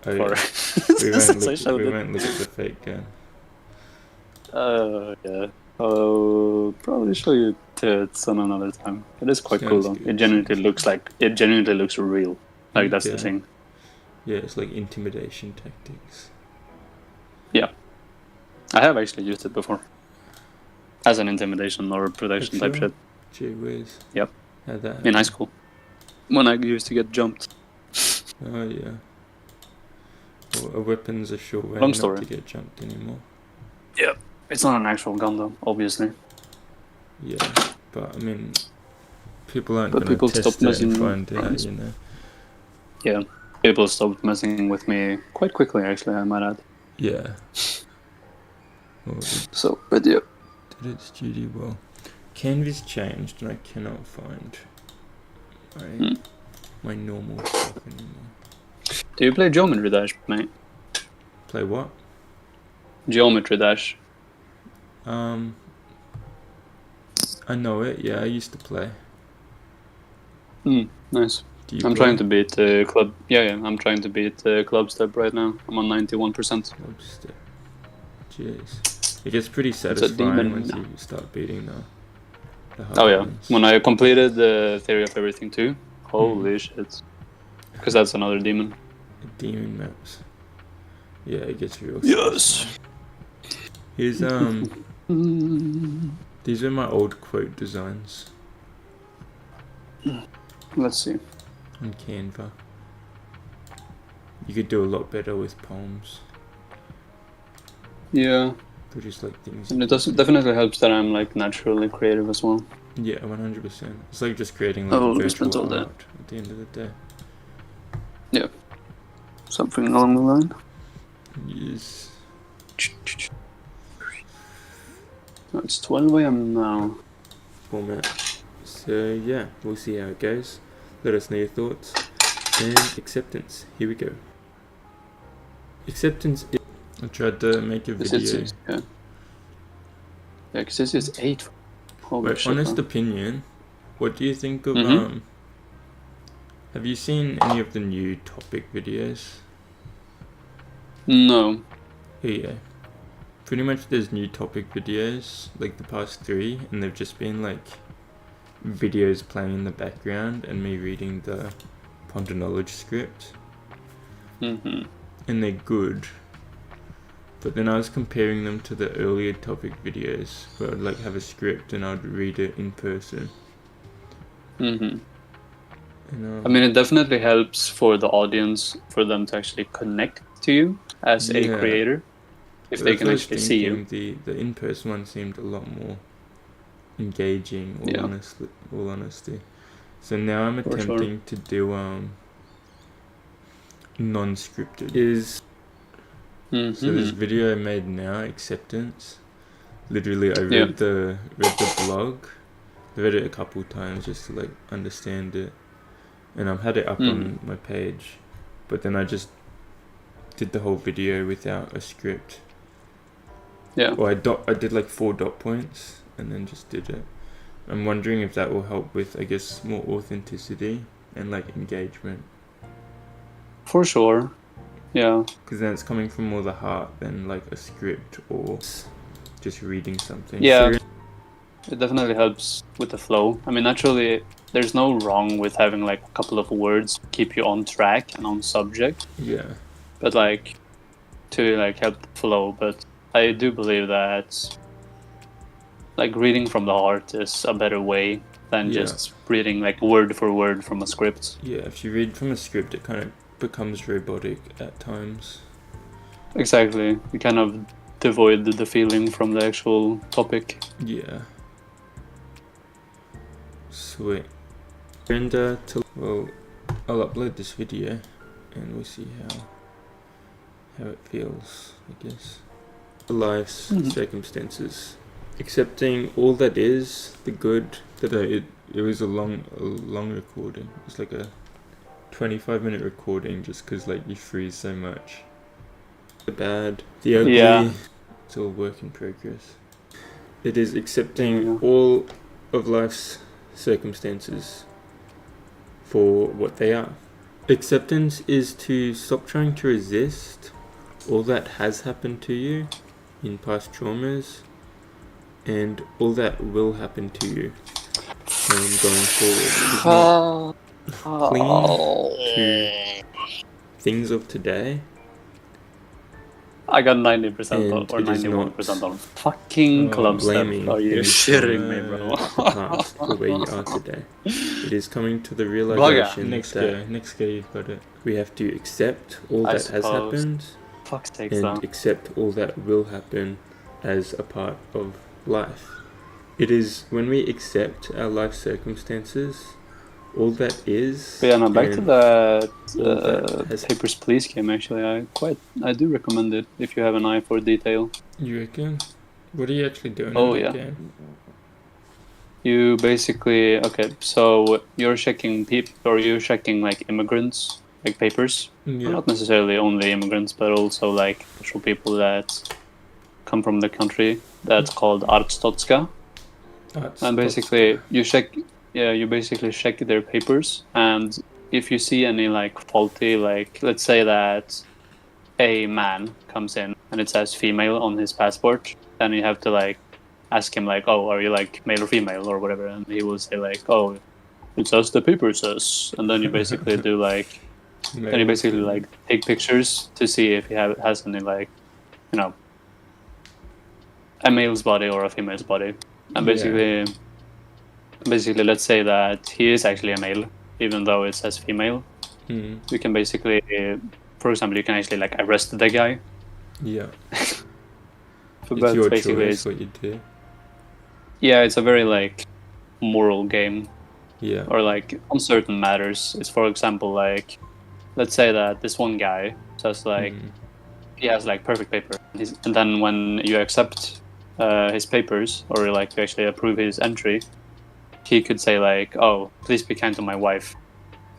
Oh, for yeah. since I showed We it. won't look at the fake gun. Yeah. I'll probably show you tits on another time. It is quite cool Sounds though. good, It genuinely looks real. Like that's the Okay. thing. Yeah, it's like intimidation tactics. I have actually used it before. As an intimidation or protection type Actually? shit. Gee whiz. Yep. How'd that In happen? high school. When I used to get jumped. Oh yeah. Well, a weapon's a sure way Long not story. to get jumped anymore. It's not an actual gun though, obviously. Yeah, but I mean, people aren't But going to people test stopped it messing and find out, around. you know. Yeah. People stopped messing with me quite quickly actually, I might add. Yeah. Well, it So, but yeah. did its duty well. Canva's changed and I cannot find Hmm. my normal stuff anymore. Do you play Geometry Dash, mate? Play what? Geometry Dash. I know it. Yeah, I used to play. Nice. Do you I'm play? trying to beat Club. Yeah, I'm trying to beat Club Step right now. I'm on 91%. Club step. Jeez. It gets pretty satisfying demon. once you start beating the hard Oh yeah, ones. when I completed the Theory of Everything too. Holy shit. Because that's another demon. Demon maps. Yeah, it gets real. Yes. satisfying. Here's these are my old quote designs Let's see. on Canva. You could do a lot better with poems. Yeah, They're just like things. and you it definitely helps that I'm like naturally creative as well. Yeah, 100%. It's like just creating like Oh, we virtual spent all day. art at the end of the day. Something along the line. Yes. Oh, it's 12 a.m. now. Format. So yeah, we'll see how it goes. Let us know your thoughts. And acceptance. Here we go. Acceptance is... I tried to make a This video is, yeah. Yeah, because this is 8. Holy Wait, shit. honest Man. opinion, what do you think of Mhm. have you seen any of the new topic videos? No. Yeah. Pretty much there's new topic videos, like the past 3, and they've just been like videos playing in the background and me reading the Ponderknowledge script. Mm-hmm. And they're good. But then I was comparing them to the earlier topic videos where I'd like have a script and I'd read it in person. Mm-hmm. And, I mean, it definitely helps for the audience, for them to actually connect to you as a yeah. creator, if So they that's can what I was actually see you. thinking. The in-person one seemed a lot more engaging, Yeah. all honesty. So now I'm For sure. attempting to do non-scripted. Is Mm-hmm. so this video I made now, acceptance. Literally, I read the blog. I read it a couple times just to like understand it, and I've had it up on my page. But then I just did the whole video without a script. Yeah. Or I did like 4 dot points and then just did it. I'm wondering if that will help with, I guess, more authenticity and like engagement. For sure. Yeah. Because then it's coming from more the heart than like a script or just reading something. Yeah. It definitely helps with the flow. I mean, naturally, there's no wrong with having like a couple of words to keep you on track and on subject. Yeah. But like to like help the flow. But I do believe that like reading from the heart is a better way than just reading like word for word from a script. Yeah, if you read from a script, it kind of becomes robotic at times. Exactly. You kind of devoid the feeling from the actual topic. Yeah. Sweet. And well, I'll upload this video and we'll see how it feels, I guess. Life's circumstances. Accepting all that is, the good, that it was a long recording. It's like a 25-minute recording just because like you freeze so much. The bad, the ugly, it's all work in progress. It is accepting all of life's circumstances for what they are. Acceptance is to stop trying to resist all that has happened to you in past traumas and all that will happen to you going forward. Cling to things of today. I got 90% And or it is 91% on fucking club stuff. blaming Are you things shitting from, me, bro? the past for where you are today. It is coming to the realization that next guy you've got it. We have to accept all that has happened Fuck's sake, and accept all that will happen as a part of life. It is when we accept our life circumstances, all that is. But yeah, now back to that has Papers, Please game. Actually, I do recommend it if you have an eye for detail. You reckon? What are you actually doing Oh, in that yeah. game? You basically so you're checking you're checking like immigrants, like papers. Yeah. Not necessarily only immigrants, but also like actual people that come from the country. That's called Artstotska. And basically you basically check their papers, and if you see any like faulty, like let's say that a man comes in and it says female on his passport, then you have to like ask him like, oh, are you like male or female or whatever, and he will say like, oh, it says the paper says, and then you basically do like then you basically like take pictures to see if he has any like, you know, a male's body or a female's body. And basically let's say that he is actually a male, even though it says female. You can basically, for example, you can actually like arrest the guy. Yeah. It's your choice what you do. Yeah, it's a very like moral game. Yeah. Or like on certain matters. It's, for example, like let's say that this one guy says like he has like perfect paper, and then when you accept his papers or like you actually approve his entry, he could say like, oh, please be kind to my wife,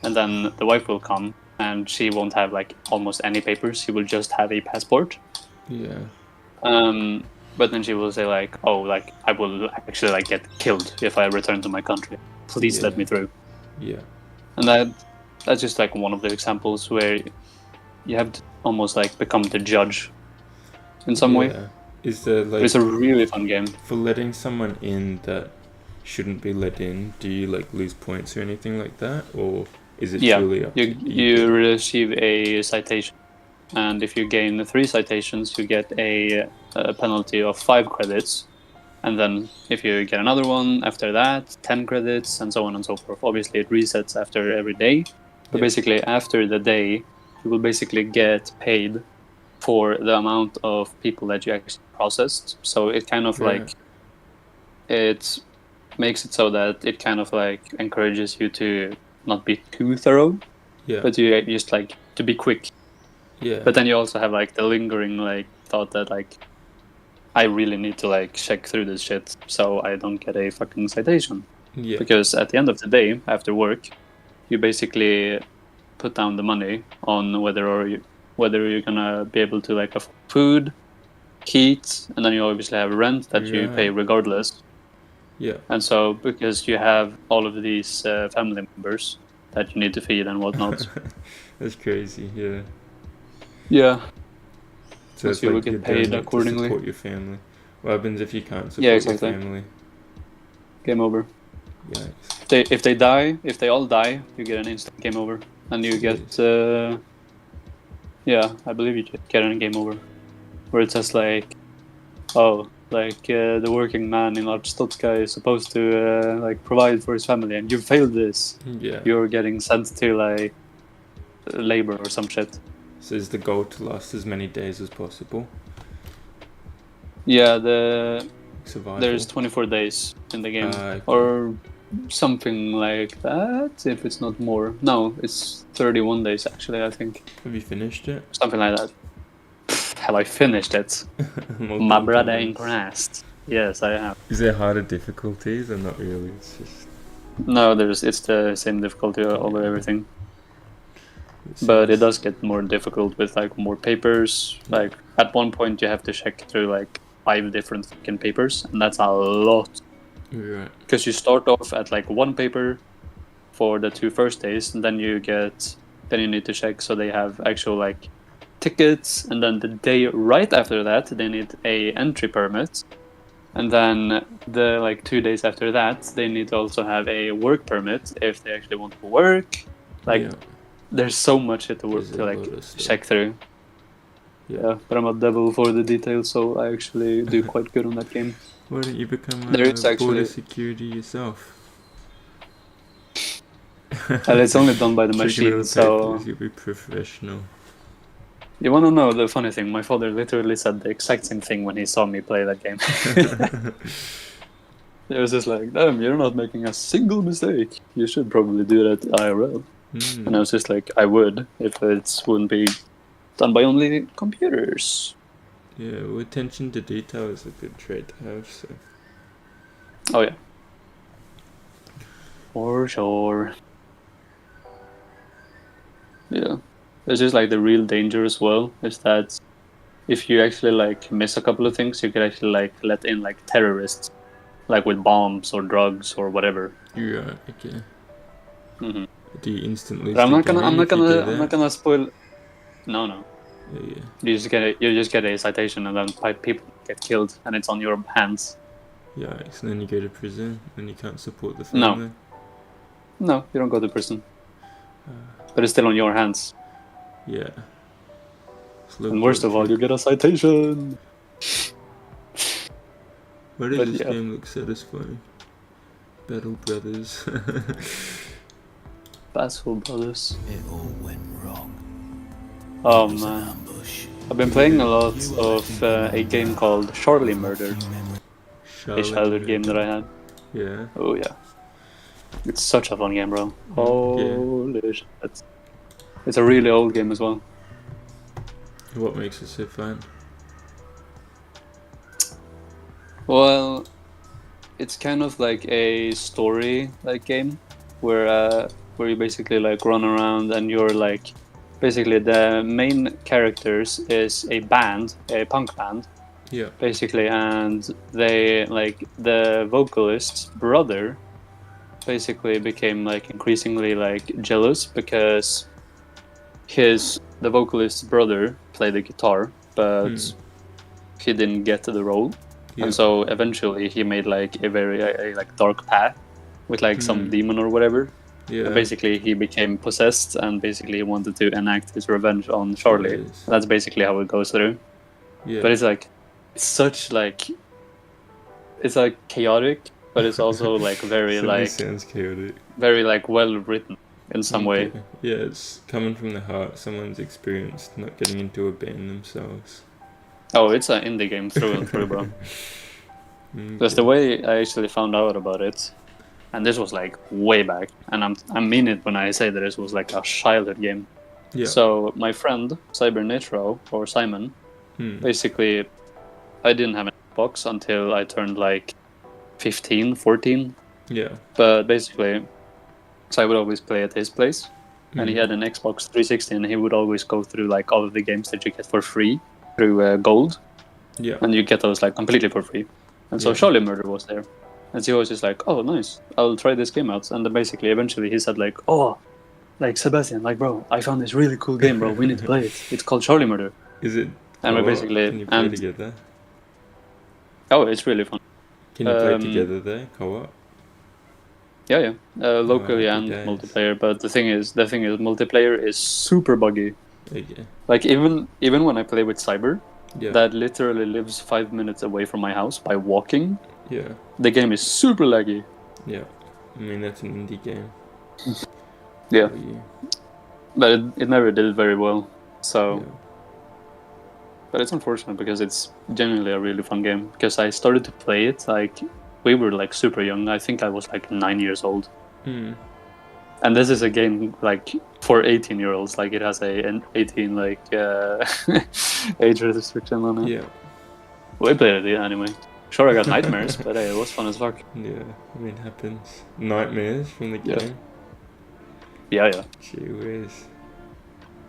and then the wife will come and she won't have like almost any papers. She will just have a passport. Yeah. but then she will say like, oh, like I will actually like get killed if I return to my country. Please let Yeah. me through. Yeah. And that's just like one of the examples where you have to almost like become the judge in some way. Yeah. Is there But like it's a really fun game. for letting someone in that shouldn't be let in? Do you like lose points or anything like that, or is it Yeah, truly up to you receive a citation, and if you gain 3 citations, you get a penalty of 5 credits. And then if you get another one after that, 10 credits, and so on and so forth. Obviously, it resets after every day. But Yeah. basically, after the day, you will basically get paid for the amount of people that you actually processed. So it kind of Right. like, it makes it so that it kind of like encourages you to not be too thorough, Yeah. but you just like to be quick. Yeah. But then you also have like the lingering like thought that like, I really need to like check through this shit so I don't get a fucking citation. Yeah. Because at the end of the day, after work, you basically put down the money on whether you're gonna be able to like afford food, heat, and then you obviously have rent that you pay Right. regardless. Yeah. And so because you have all of these family members that you need to feed and whatnot. That's crazy. Yeah. Yeah. So it's you will like you're get paid doing it to accordingly. support your family. What happens if you can't support Yeah, your exactly. family? Game over. Yikes. If they die, if they all die, you get an instant game over, and you get yeah, I believe you get a game over, where it says like, oh, like the working man in Arstotzka is supposed to like provide for his family, and you failed this. Yeah. You're getting sent to like labor or some shit. So is the goal to last as many days as possible? Yeah, Survival. there's 24 days in the game, Okay. or something like that. If it's not more, no, it's 31 days actually. I think Have you finished it? something like that. Have I finished it? My Multiple brother in times. Christ. Yes, I have. Is there harder difficulties or not really? It's just. No, it's the same difficulty over everything. It But it seems- does get more difficult with like more papers. Like at one point you have to check through like 5 different fucking papers, and that's a lot. Right. Because you start off at like 1 paper for the 2 first days, and then you need to check so they have actual like tickets, and then the day right after that they need a entry permit, and then the like 2 days after that they need to also have a work permit if they actually want to work. Like Yeah. there's so much shit to work There's to a like lot of stuff. check through. Yeah, but I'm a devil for the details, so I actually do quite good on that game. Why don't you become There is border actually, security yourself? and it's only done by the Checking all machine. the So papers, you'll be professional. you want to know the funny thing? My father literally said the exact same thing when he saw me play that game. It was just like, damn, you're not making a single mistake. You should probably do that IRL. And I was just like, I would, if it wouldn't be done by only computers. Yeah, well, attention to detail is a good trait to have, so. Oh, yeah. For sure. Yeah. It's just like the real danger as well, is that if you actually like miss a couple of things, you could actually like let in like terrorists, like with bombs or drugs or whatever. Yeah, okay. Mm-hmm. Do you instantly? But I'm not gonna spoil. No. Yeah. You just get a citation, and then 5 people get killed, and it's on your hands. Yeah, so then you go to prison and you can't support the No. family. No, you don't go to prison, but it's still on your hands. Yeah. And worst of all, you get a citation. Why does but this yeah. game look satisfying? Battle Brothers. Battle Brothers. It all went wrong. Oh It was an man, ambush. I've been playing a lot of a game called Charlie Murdered, a childhood game that I had. Yeah. Oh yeah, it's such a fun game, bro. Holy shit! It's a really old game as well. What makes it so fun? Well, it's kind of like a story like game where you basically like run around and you're like basically the main characters is a band, a punk band, Yeah. basically, and they like the vocalist's brother basically became like increasingly like jealous because the vocalist's brother played the guitar, but he didn't get the role, Yeah. and so eventually he made like a very like dark path with like some demon or whatever. Yeah. And basically, he became possessed, and basically he wanted to enact his revenge on Charlie. Jeez. That's basically how it goes through. Yeah. But it's like, it's such like, it's like chaotic, but it's also like very Certainly like, sounds chaotic. very like well written in some way. Okay. Yeah, it's coming from the heart. Someone's experienced not getting into a band themselves. Oh, it's an indie game through and through, bro. Because the way I actually found out about it, and this was like way back, and I mean it when I say that this was like a childhood game. Yeah. So my friend Cybernetro or Simon, basically, I didn't have an Xbox until I turned like 15, 14. Yeah. But basically, so I would always play at his place, and he had an Xbox 360, and he would always go through like all of the games that you get for free through Gold, Yeah. and you get those like completely for free. And so Yeah. Charlie Murder was there. And he was just like, oh, nice, I'll try this game out. And then basically, eventually, he said like, oh, like, Sebastian, like, bro, I found this really cool game, bro. We need to play it. It's called Charlie Murder. Is it? And we co-op? basically... Can you play together? Oh, it's really fun. Can you play together there? Co-op? Yeah. Locally happy and days. multiplayer. But the thing is, multiplayer is super buggy. Okay. Like, even when I play with Cyber, Yeah. that literally lives 5 minutes away from my house by walking, Yeah. the game is super laggy. Yeah. I mean, that's an indie game. Yeah. for you. But it never did very well. So... Yeah. But it's unfortunate because it's genuinely a really fun game. Because I started to play it, like, we were like super young. I think I was like 9 years old. And this is a game like for 18-year-olds. Like, it has an 18 like age restriction on it. Yeah. We played it anyway. Sure, I got nightmares, but hey, it was fun as fuck. Yeah. I mean, it happens. Nightmares from the Yeah. game. Yeah. Gee whiz.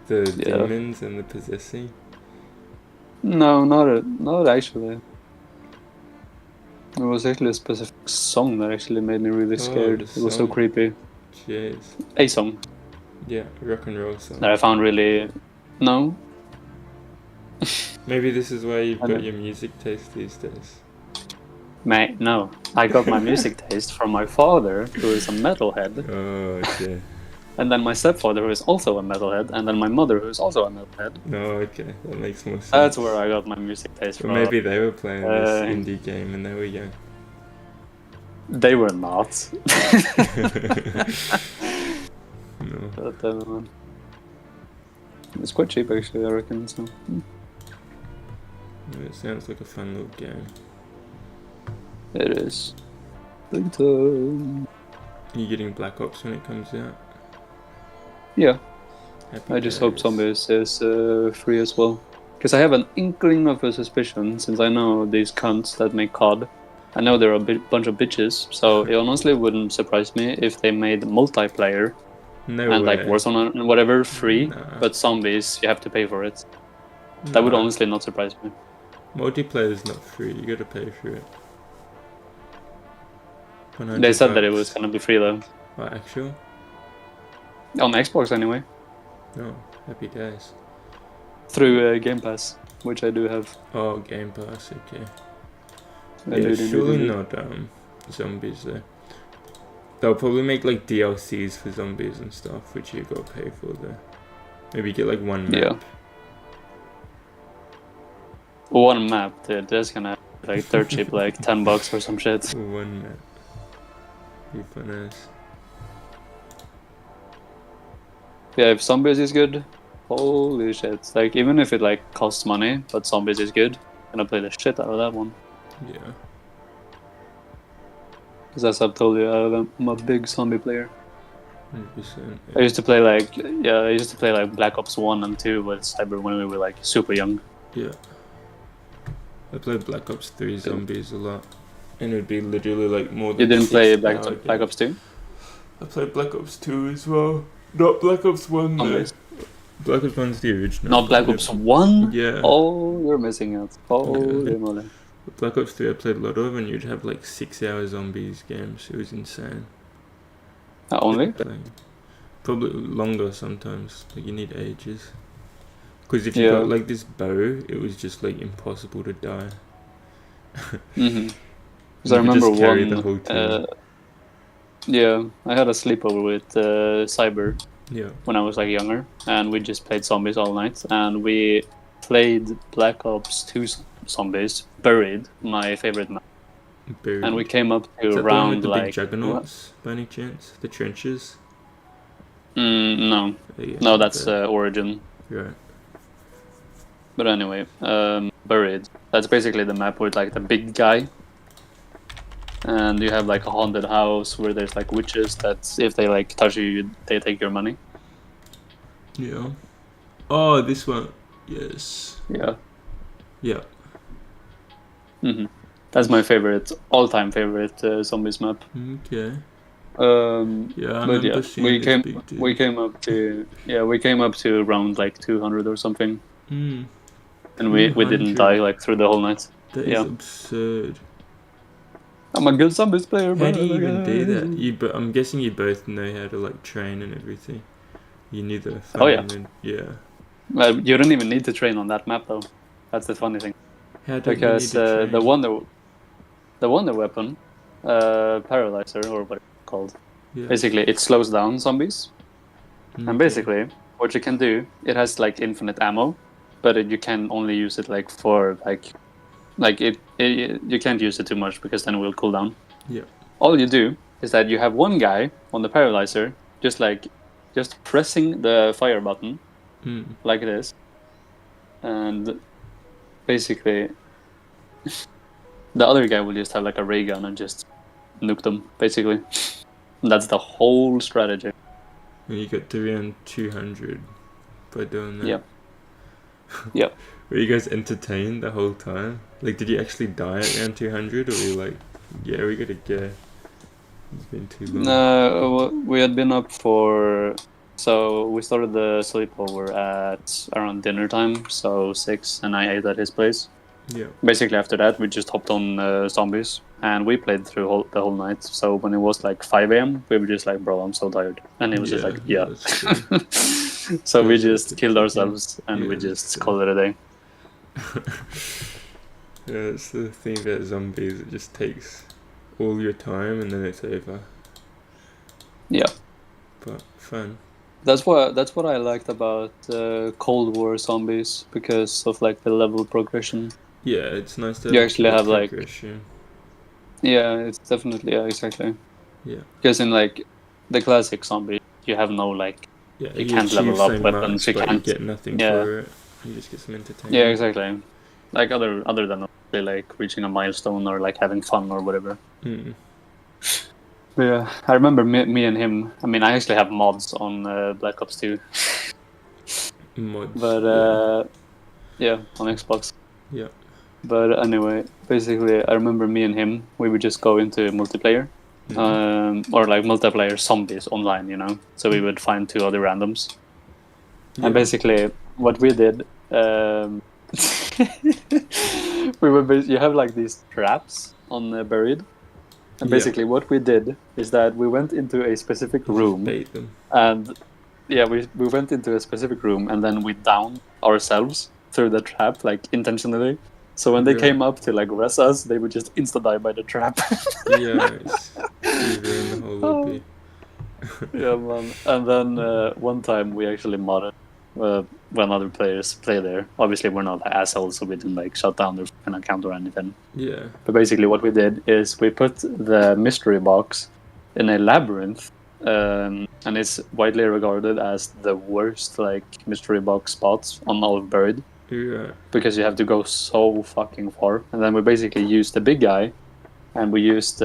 The Yeah. demons and the possessing. No, not actually. It was actually a specific song that actually made me really scared. the It was so song. creepy. Jeez. A song Yeah, rock and roll song. that I found really... No? Maybe this is why you've I got don't- your music taste these days. Mate, no. I got my music taste from my father, who is a metalhead. Oh, okay. And then my stepfather, who is also a metalhead. And then my mother, who is also a metalhead. No, okay. That makes more sense. That's where I got my music taste But from. maybe they were playing this Uh, indie game and they were young. They were not. No. But, it's quite cheap, actually, I reckon. So. It sounds like a fun little game. It is. Big time. Are you getting Black Ops when it comes out? Yeah. Happy I just hope days. Zombies is free as well. Because I have an inkling of a suspicion, since I know these cunts that make COD. I know they're a bunch of bitches, so it honestly wouldn't surprise me if they made multiplayer No and way. like Warzone and whatever free, Nah. but Zombies, you have to pay for it. That would Nah. honestly not surprise me. Multiplayer is not free. You gotta pay for it. They said that it $100. was gonna be free though. What, actual? On Xbox anyway. No. Happy days. Through Game Pass, which I do have. Oh, Game Pass. Okay. I Yeah, do. surely not zombies though. They'll probably make like DLCs for zombies and stuff, which you gotta pay for though. Maybe get like one map. Yeah. One map, dude. That's gonna be like dirt cheap, like $10 or some shit. One map. Be fun as. Yeah, if Zombies is good, holy shit. Like, even if it like costs money, but Zombies is good, I'm gonna play the shit out of that one. Yeah. Because as I've told you, I'm a big zombie player. 100%. I used to play like Black Ops 1 and 2 with Cyber when we were like super young. Yeah. I played Black Ops 3 Zombies a lot. And it would be literally like more than You didn't play 6 Black hour Ops 2? I played Black Ops 2 as well. Not Black Ops 1 though. Zombies. Black Ops 1's the original. Not Black Ops 1? Yeah. Oh, you're missing out. Holy Yeah. moly. Black Ops 3 I played a lot of, and you'd have like 6-hour zombies games. It was insane. Only? Playing. Probably longer sometimes. Like you need ages. Because if you Yeah. got like this bow, it was just like impossible to die. Mm-hmm. Because You I could remember just carry the one. whole team. Yeah, I had a sleepover with Cyber Yeah. when I was like younger, and we just played zombies all night. And we played Black Ops 2 Zombies, Buried, my favorite map. Buried. And we came up to Is that around the one with the big like juggernauts by any chance? The trenches? no, Yeah, no, that's okay. Origin. Right. But anyway, Buried. That's basically the map with like the big guy, and you have like a haunted house where there's like witches that if they like touch you, they take your money. Yeah. Oh, this one. Yes. Yeah. Yeah. That's my favorite, all-time favorite zombies map. Okay. Yeah, I But remember yeah, seeing we this came big dude. we came up to around like 200 or something, Mm, and we didn't 200. die like through the whole night. That Yeah. is absurd. I'm a good zombies player. How do you even do that? I'm guessing you both know how to like train and everything. You knew the Oh, yeah. yeah. You don't even need to train on that map though. That's the funny thing. How do Because you need to train? the wonder weapon, paralyzer or what it's called. Yeah. Basically, it slows down zombies, and Okay. basically, what you can do, it has like infinite ammo, but you can only use it like for like it you can't use it too much because then it will cool down. Yeah. All you do is that you have one guy on the paralyzer, just pressing the fire button like this, and basically the other guy will just have like a ray gun and just nuke them, basically. And that's the whole strategy. And you got to around 200 by doing that. Yep. Yep. Were you guys entertained the whole time? Like, did you actually die at around 200, or were you like, yeah, we gotta go? It's been too long. We had been up for... So we started the sleepover at around dinner time, so 6, and I ate at his place. Yeah. Basically, after that, we just hopped on zombies, and we played through the whole night. So when it was like 5 a.m., we were just like, bro, I'm so tired. And he was just like, yeah. That's true. So we That's just good. killed ourselves, and Yeah, we that's just fair. called it a day. Yeah, that's the thing about zombies. It just takes all your time and then it's over. Yeah. But fun. That's what I liked about Cold War zombies, because of like the level progression. Yeah, it's nice to You actually have, like- progression. Yeah, it's definitely, yeah, exactly. Yeah. Because in like the classic zombie, you have no like, Yeah, You can't achieve level up so weapons, much, you but can't- you get nothing yeah. for it. You just get some entertainment. yeah, exactly. Like other than like reaching a milestone or like having fun or whatever. Mm. But yeah, I remember me and him. I mean, I actually have mods on Black Ops 2, Mods. but yeah, on Xbox. Yeah. But anyway, basically, I remember me and him. We would just go into multiplayer, or like multiplayer zombies online, you know. So we would find 2 other randoms, Yeah. and basically, what we did, we would you have like these traps on Buried, and Yeah. basically what we did is that we went into a specific You just room, bait them. and yeah, we went into a specific room, and then we downed ourselves through the trap, like intentionally. So when they Yeah. came up to like res us, they would just insta die by the trap. Yeah, you ruin the whole lobby. Yeah, man. And then one time we actually modded when other players play there. Obviously, we're not assholes, so we didn't like shut down their fucking account or anything. Yeah. But basically, what we did is we put the mystery box in a labyrinth, and it's widely regarded as the worst like mystery box spots on all of Buried, Yeah. because you have to go so fucking far. And then we basically used the big guy, and we used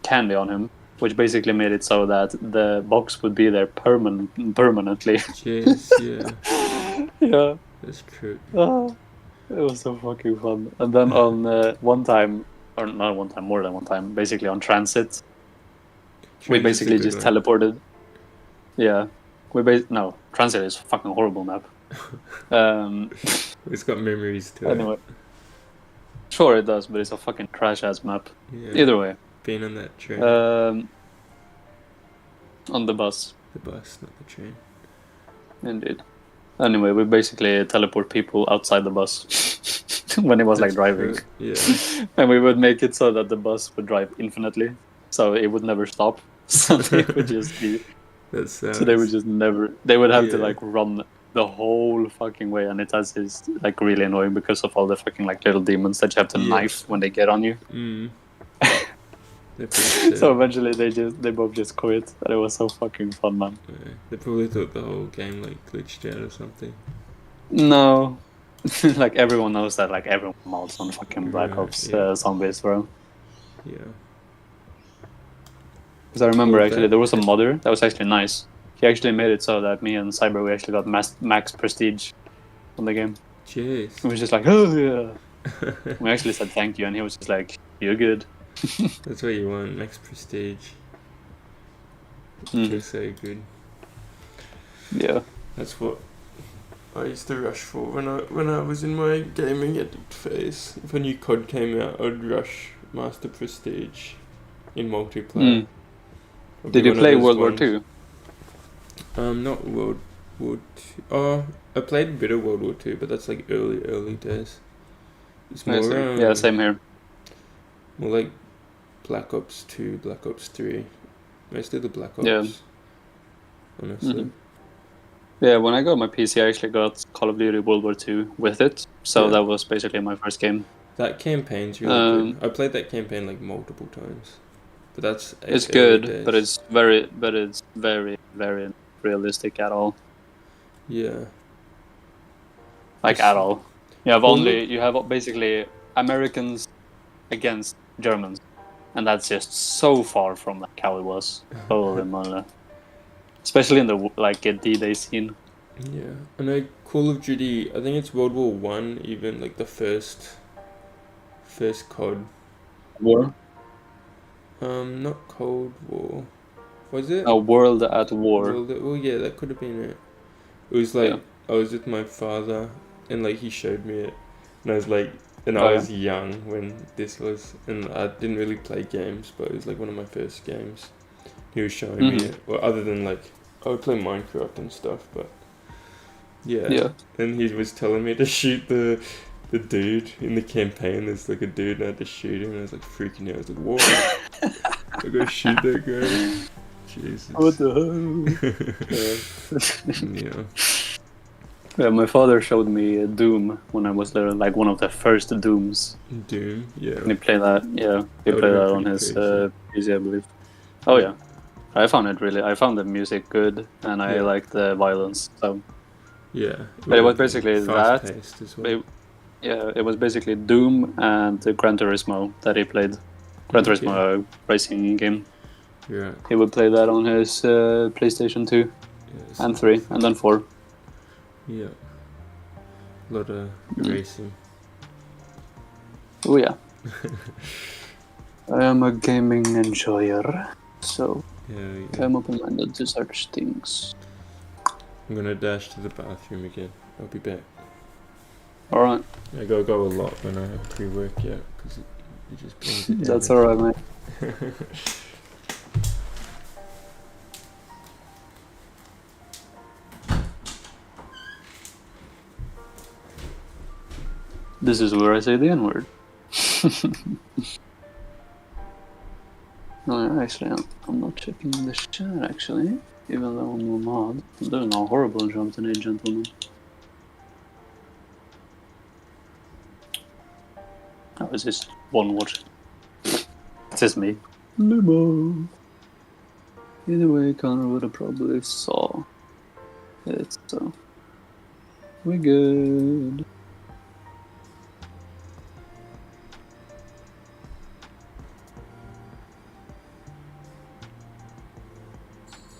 candy on him, which basically made it so that the box would be there permanently. Jeez, yeah. Yeah. That's true. It was so fucking fun. And then on one time, or not one time, more than one time, basically on transit, we Transit's a basically good just one. teleported. Yeah. No, Transit is a fucking horrible map. It's got memories to Anyway. Sure it does, but it's a fucking trash-ass map. it. Yeah. Either way. Being on that train. On the bus. The bus, not the train. Indeed. Anyway, we basically teleport people outside the bus when it was like driving. Yeah. And we would make it so that the bus would drive infinitely. So it would never stop. So they would just be... So they would just never... They would have to like run the whole fucking way, and it is like really annoying because of all the fucking like little demons that you have to knife when they get on you. So eventually they both just quit, and it was so fucking fun, man. Yeah. They probably thought the whole game like glitched out or something. No. Like everyone knows that like everyone mods on fucking Black Ops zombies, bro. Yeah. Because I remember actually there was a modder that was actually nice. He actually made it so that me and Cyber we actually got max prestige on the game. Jeez. It was just like, oh yeah. We actually said thank you, and he was just like, you're good. That's what you want, max prestige. Just so good. Yeah. That's what I used to rush for when I was in my gaming addict phase. If a new COD came out, I'd rush Master Prestige in multiplayer. Did you play World War II? Not World War II. Oh, I played a bit of World War II, but that's like early days. It's more yeah, same here. More like Black Ops 2, Black Ops 3. Mostly the Black Ops. Yeah. Honestly. Yeah, when I got my PC, I actually got Call of Duty World War II with it. So that was basically my first game. That campaign's really good. I played that campaign like multiple times. But that's it's good, but it's very, very realistic at all. Yeah. Like at all. You have basically Americans against Germans, and that's just so far from like how it was. Holy moly. Especially in the like D-Day scene. Yeah, I know Call of Duty. I think it's World War One, even like the first COD. War. Not Cold War. Was it? Oh, World at War. Well, yeah, that could have been it. It was like I was with my father, and like he showed me it, and I was like, and I was young when this was, and I didn't really play games, but it was like one of my first games. He was showing me it. Well, other than like I would play Minecraft and stuff, but yeah. And he was telling me to shoot the dude in the campaign. There's like a dude, and I had to shoot him, and I was like freaking out. I was like, whoa! I gotta shoot that guy. Jesus. What the hell? Yeah, my father showed me Doom when I was there, like one of the first Dooms. Doom, yeah. And he played that, he played that on his PC, I believe. Oh yeah, I found the music good, and I liked the violence. So yeah, but it was basically that. As well. It was basically Doom and Gran Turismo that he played. Gran Turismo racing game. Yeah. He would play that on his PlayStation 2 and 3 and then 4. Yeah. A lot of racing. Oh yeah. I am a gaming enjoyer, so I'm open-minded to such things. I'm gonna dash to the bathroom again. I'll be back. Alright. I gotta go a lot when I have pre-workout because it just brings it down. That's alright, mate. This is where I say the N-word. No, actually, I'm not checking the chat, actually. Even though I'm a mod. I'm doing a horrible job today, gentlemen. Oh, is this one watch? It's just me. Limo. Either way, Connor would have probably saw it, so... we good.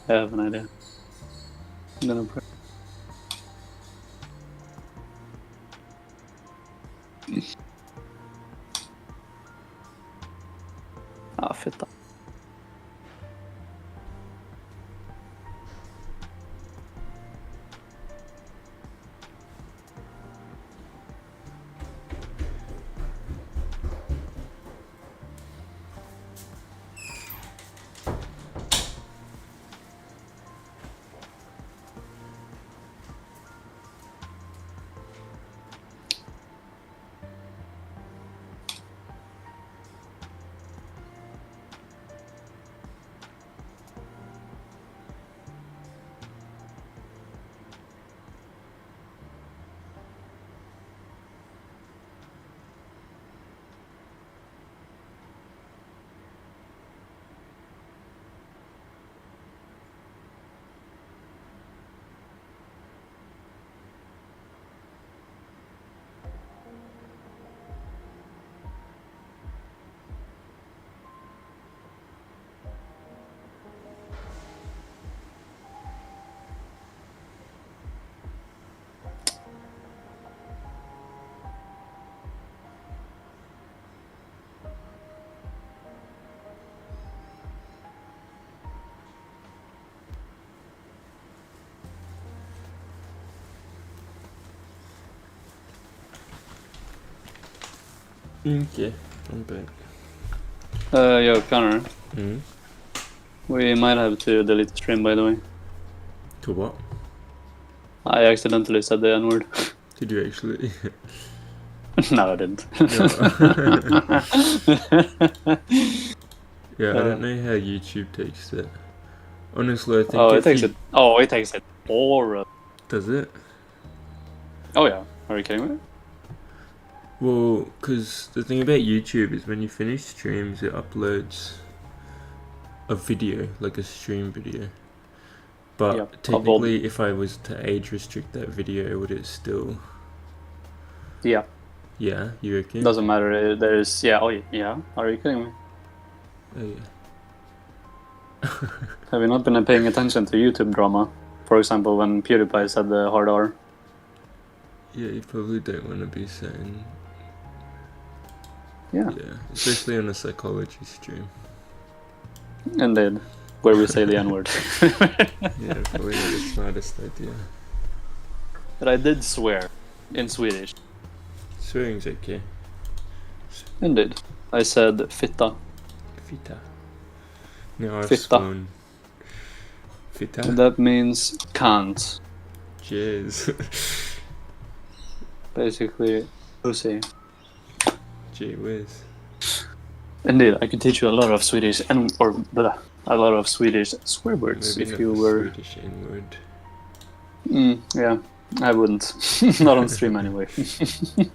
I have an idea. I'm gonna pray. Fitta. Okay, I'm back. Yo, Connor, Hmm? we might have to delete the stream, by the way. To what? I accidentally said the N-word. Did you actually? No, I didn't. Yeah, I don't know how YouTube takes it. Honestly, I think Oh, it if takes you... it. Oh, it takes it. Or Does it? oh yeah. Are you kidding me? Well, because the thing about YouTube is when you finish streams, it uploads a video, like a stream video. But Yeah, technically, if I was to age restrict that video, would it still... Yeah, Yeah, you reckon? doesn't matter. There's yeah. Oh yeah. Are you kidding me? Oh, yeah. Have you not been paying attention to YouTube drama? For example, when PewDiePie said the hard R. Yeah, you probably don't want to be saying... Yeah, Yeah, especially on a psychology stream. indeed. Where we say the N-word. Yeah, probably not the smartest idea. But I did swear in Swedish. Swearing's okay. Indeed. I said fitta. Fita. No, I've Fitta. sworn. Fita? That means can't. Cheers. Basically, pussy. Gee whiz. Indeed, I could teach you a lot of Swedish a lot of Swedish swear words Maybe if not you the were. Swedish N-word. Yeah, I wouldn't. Not on stream anyway.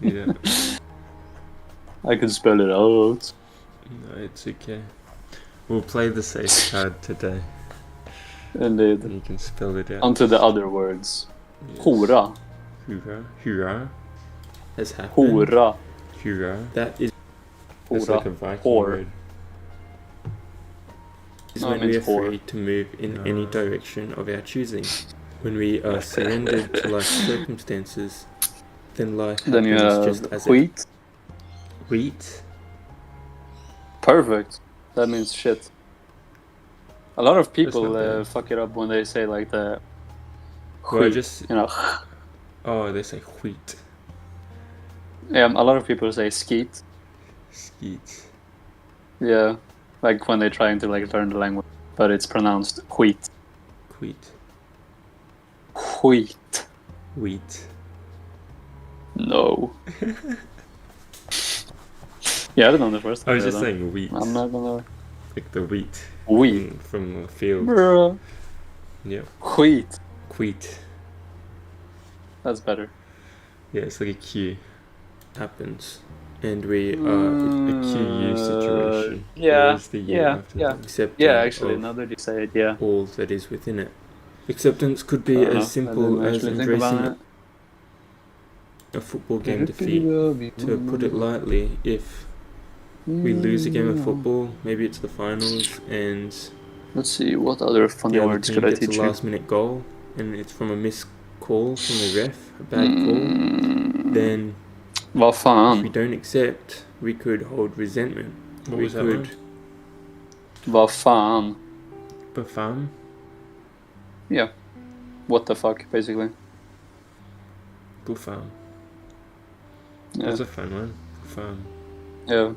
Yeah. I could spell it out. No, it's okay. We'll play the safe card today. Indeed. And you can spell it out. Onto the other words. Yes. Hora. Hurra. Hurra. Has happened. Hora. Hurra. That is... That's Hora. like a Viking Whore. word. Is No, it when we are means whore. free to move in any direction of our choosing. When we are surrendered to life's circumstances, then life Then you happens have just as wheat. Wheat? Perfect. That means shit. A lot of not people bad. fuck it up when they say like the Well, I wheat, just... you know. Oh, they say wheat. Yeah, a lot of people say skeet. Skeet. Yeah, like when they're trying to like learn the language, but it's pronounced wheat. Wheat. Wheat. Wheat. No. Yeah, I don't know the first I was time, just though. saying wheat. I'm not gonna. Like the wheat. Wheat. From the field. Bruh. Yeah. Wheat. Wheat. That's better. Yeah, it's like a queue. Happens. And we are a QU situation. yeah, Whereas the year yeah, after yeah. the acceptance Yeah, actually, of now that you say it, yeah. all that is within it. Acceptance could be I don't know, as I simple didn't as actually think about embracing a football game defeat. To put it lightly, if we lose a game of football, maybe it's the finals, and Let's see, what other funny the other words team could I gets teach a you? last minute goal, and it's from a missed call from the ref, a bad call, then Vad if we fan? don't accept, we could hold resentment. What we was that could one? Vad fan? perform. Yeah. What the fuck, basically. Perform. Yeah. That's a fun one. Perform. Yeah.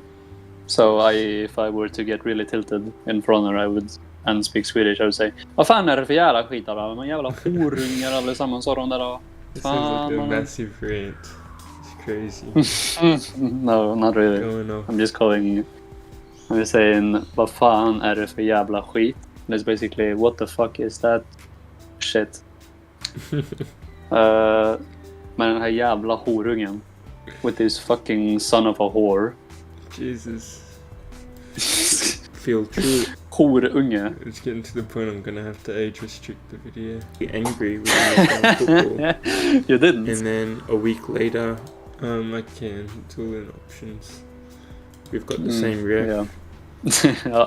So if I were to get really tilted in front I would and speak Swedish, I would say vad fan är det för jävla skit då? Men jävla horungar allesammans sa de där då. It sounds like a Fan. massive rant. It's crazy. No, not really. Going off. I'm just saying vad fan är det för jävla skit? And it's basically what the fuck is that shit? Men den här jävla horungen with this fucking son of a whore. Jesus. Feel true. Horunge. It's getting to the point I'm gonna have to age restrict the video. Be angry with the football. You didn't. And then a week later, I can. It's all in options. We've got the same ref. Yeah.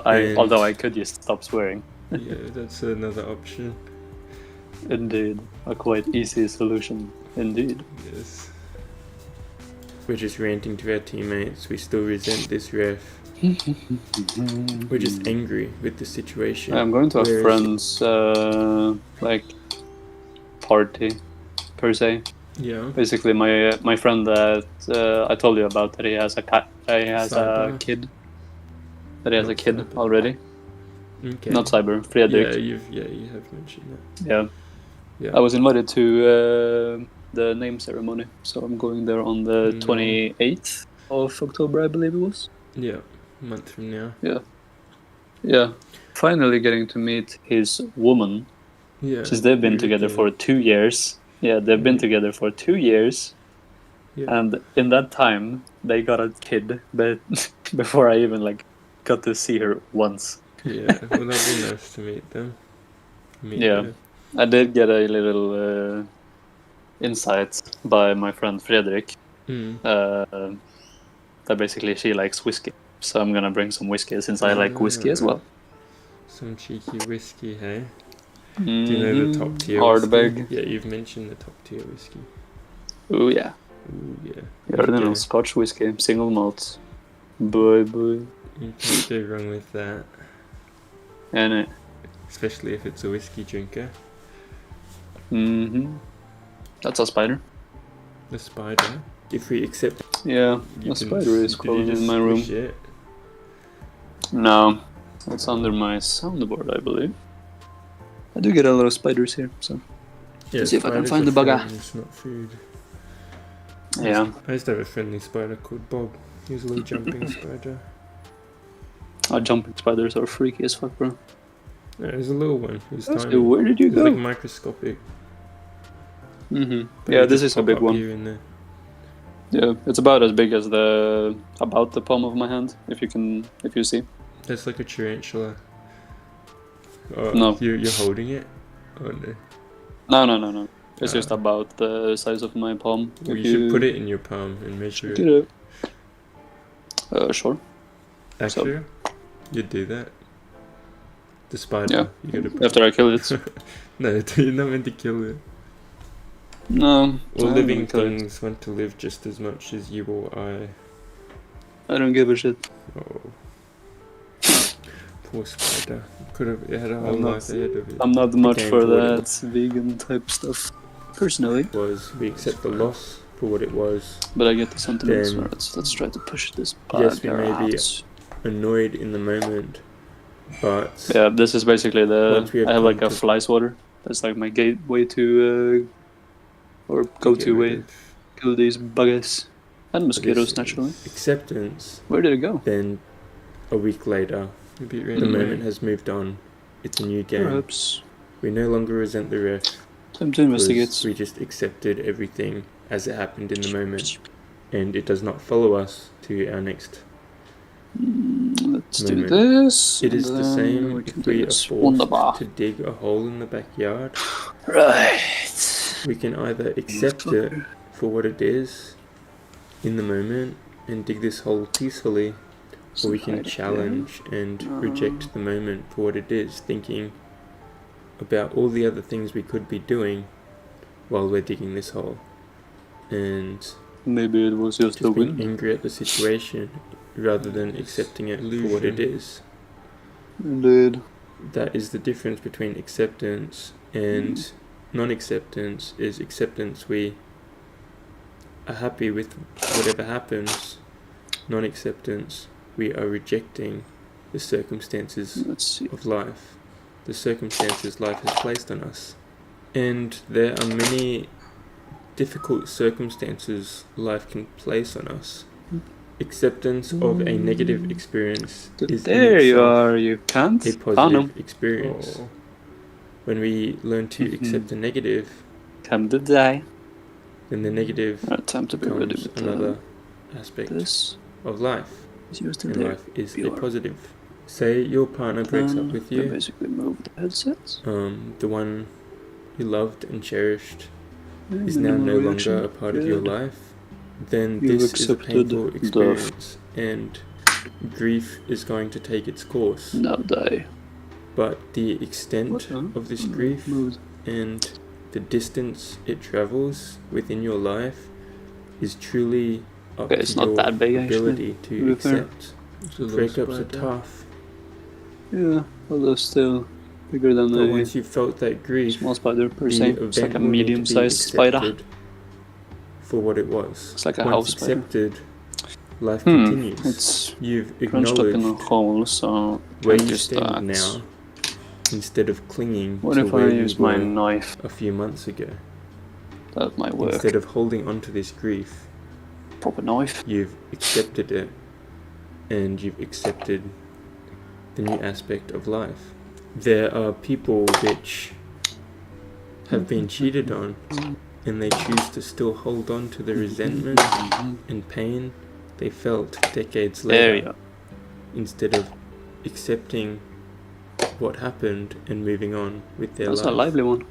And- Although I could just stop swearing. Yeah, that's another option. Indeed. A quite easy solution. Indeed. Yes. We're just ranting to our teammates. We still resent this ref. We're just angry with the situation. I'm going to a Whereas- friend's like party per se. Yeah. Basically, my friend that I told you about that he has he has a Cyber? kid. That he has a Not kid Cyber. already. Okay. Not Cyber, Fredrik. Yeah, you have mentioned that. Yeah. Yeah. I was invited to the name ceremony, so I'm going there on the No. 28th of October, I believe it was. Yeah, a month from now. Yeah. Finally getting to meet his woman, Yeah. since they've been you're together again. for 2 years. Yeah, they've been together for 2 years, Yeah. and in that time they got a kid, but before I even like got to see her once. Yeah. Well, that'd be nice to meet them. Yeah. Her. I did get a little insight by my friend Fredrik. Mm. That basically she likes whiskey, so I'm gonna bring some whiskey since I like whiskey as well. Some cheeky whiskey, hey? Do you know the top tier Ardbeg. whiskey? Yeah, you've mentioned the top tier whiskey. Oh yeah. Ooh, yeah. The original Okay. Scotch whiskey, single malt. Boy. You can't go wrong with that. And Especially if it's a whiskey drinker. that's a spider. The spider. If we accept... Yeah, you a can- spider is did you crawling just in my room. squish it? No, it's under my soundboard, I believe. I do get a lot of spiders here, so Yeah, Let's see if I can spiders find are the bugger. friends, not food. yeah. I used to have a friendly spider called Bob. He was a little jumping spider. Our jumping spiders are freaky as fuck, bro. No, it was a little one. It was So tiny. where did you It was go? like microscopic. But Yeah, it this just is a pop big up one. here and there. Yeah, it's about as big as about the palm of my hand, if you see. That's like a tarantula. Oh, No. You're holding it? Oh no. No. It's just about the size of my palm. Well, If you should put it in your palm and measure check it. it out. Sure. Actually, you'd do that. The spider. Yeah. You gotta put After I kill it. No, you're not meant to kill it. No. All I'm living gonna kill it. things want to live just as much as you or I. I don't give a shit. Oh. Poor spider. It had a whole I'm not- life ahead of it. I'm not much Game for for what it that vegan type stuff, personally. We accept the loss for what it was. But I get the sentiments. Then- Let's try to push this. Yes, we bugger may be out. annoyed in the moment, but Yeah, this is basically Once we have I have like come a to- fly swatter. That's like my gateway to or go-to get rid way of kill these buggers and this mosquitoes naturally. acceptance. Where did it go? Then a week later, A bit the random. moment has moved on. It's a new game. Perhaps We no longer resent the ref. time to investigate. because we just accepted everything as it happened in the moment, and it does not follow us to our next. Let's do moment. this. It and is the then same we can if do we are this. forced Wunderbar. to dig a hole in the backyard. Right. We can either accept it for what it is in the moment and dig this hole peacefully, or we can challenge and reject the moment for what it is, thinking about all the other things we could be doing while we're digging this hole, and Maybe it was just the just being wind. angry at the situation rather than accepting it for what it is. Indeed. That is the difference between acceptance and non-acceptance. Is acceptance, we are happy with whatever happens. Non-acceptance, we are rejecting the circumstances Let's see. of life, the circumstances life has placed on us. And there are many difficult circumstances life can place on us. Acceptance of a negative experience is in There you itself are. You can't. a Found positive him. experience. Oh. When we learn to accept the negative, Time to die. then the negative Time to be ready becomes with another aspect this. of life, Is yours still and there? life is a Pure. positive. Say your partner breaks up with I you, basically moved the headsets. the one you loved and cherished is Minimal now no reaction. longer a part of your Good. life, then You've this is a accepted painful death. experience, and grief is going to take its course. Now die. But the extent What the? of this grief Moved. and the distance it travels within your life is truly up Okay, it's to not your that big, actually, ability to to be fair. accept. It's a little Breakups are spider. tough, Yeah, although still bigger than but a once you've felt that grief, small spider per the se. event It's like a will need to be medium-sized spider. accepted for what it was. It's like a Once house spider. accepted, life continues. It's You've crunched up in a acknowledged hole, so where I'm you just stand now, instead of clinging What to if I where you use my were knife? a few months ago. That might work. Instead of holding on to this grief, Proper knife. you've accepted it, and you've accepted the new aspect of life. There are people which have been cheated on, and they choose to still hold on to the resentment and pain they felt decades There you later, go. instead of accepting what happened and moving on with their That's a life. lively one.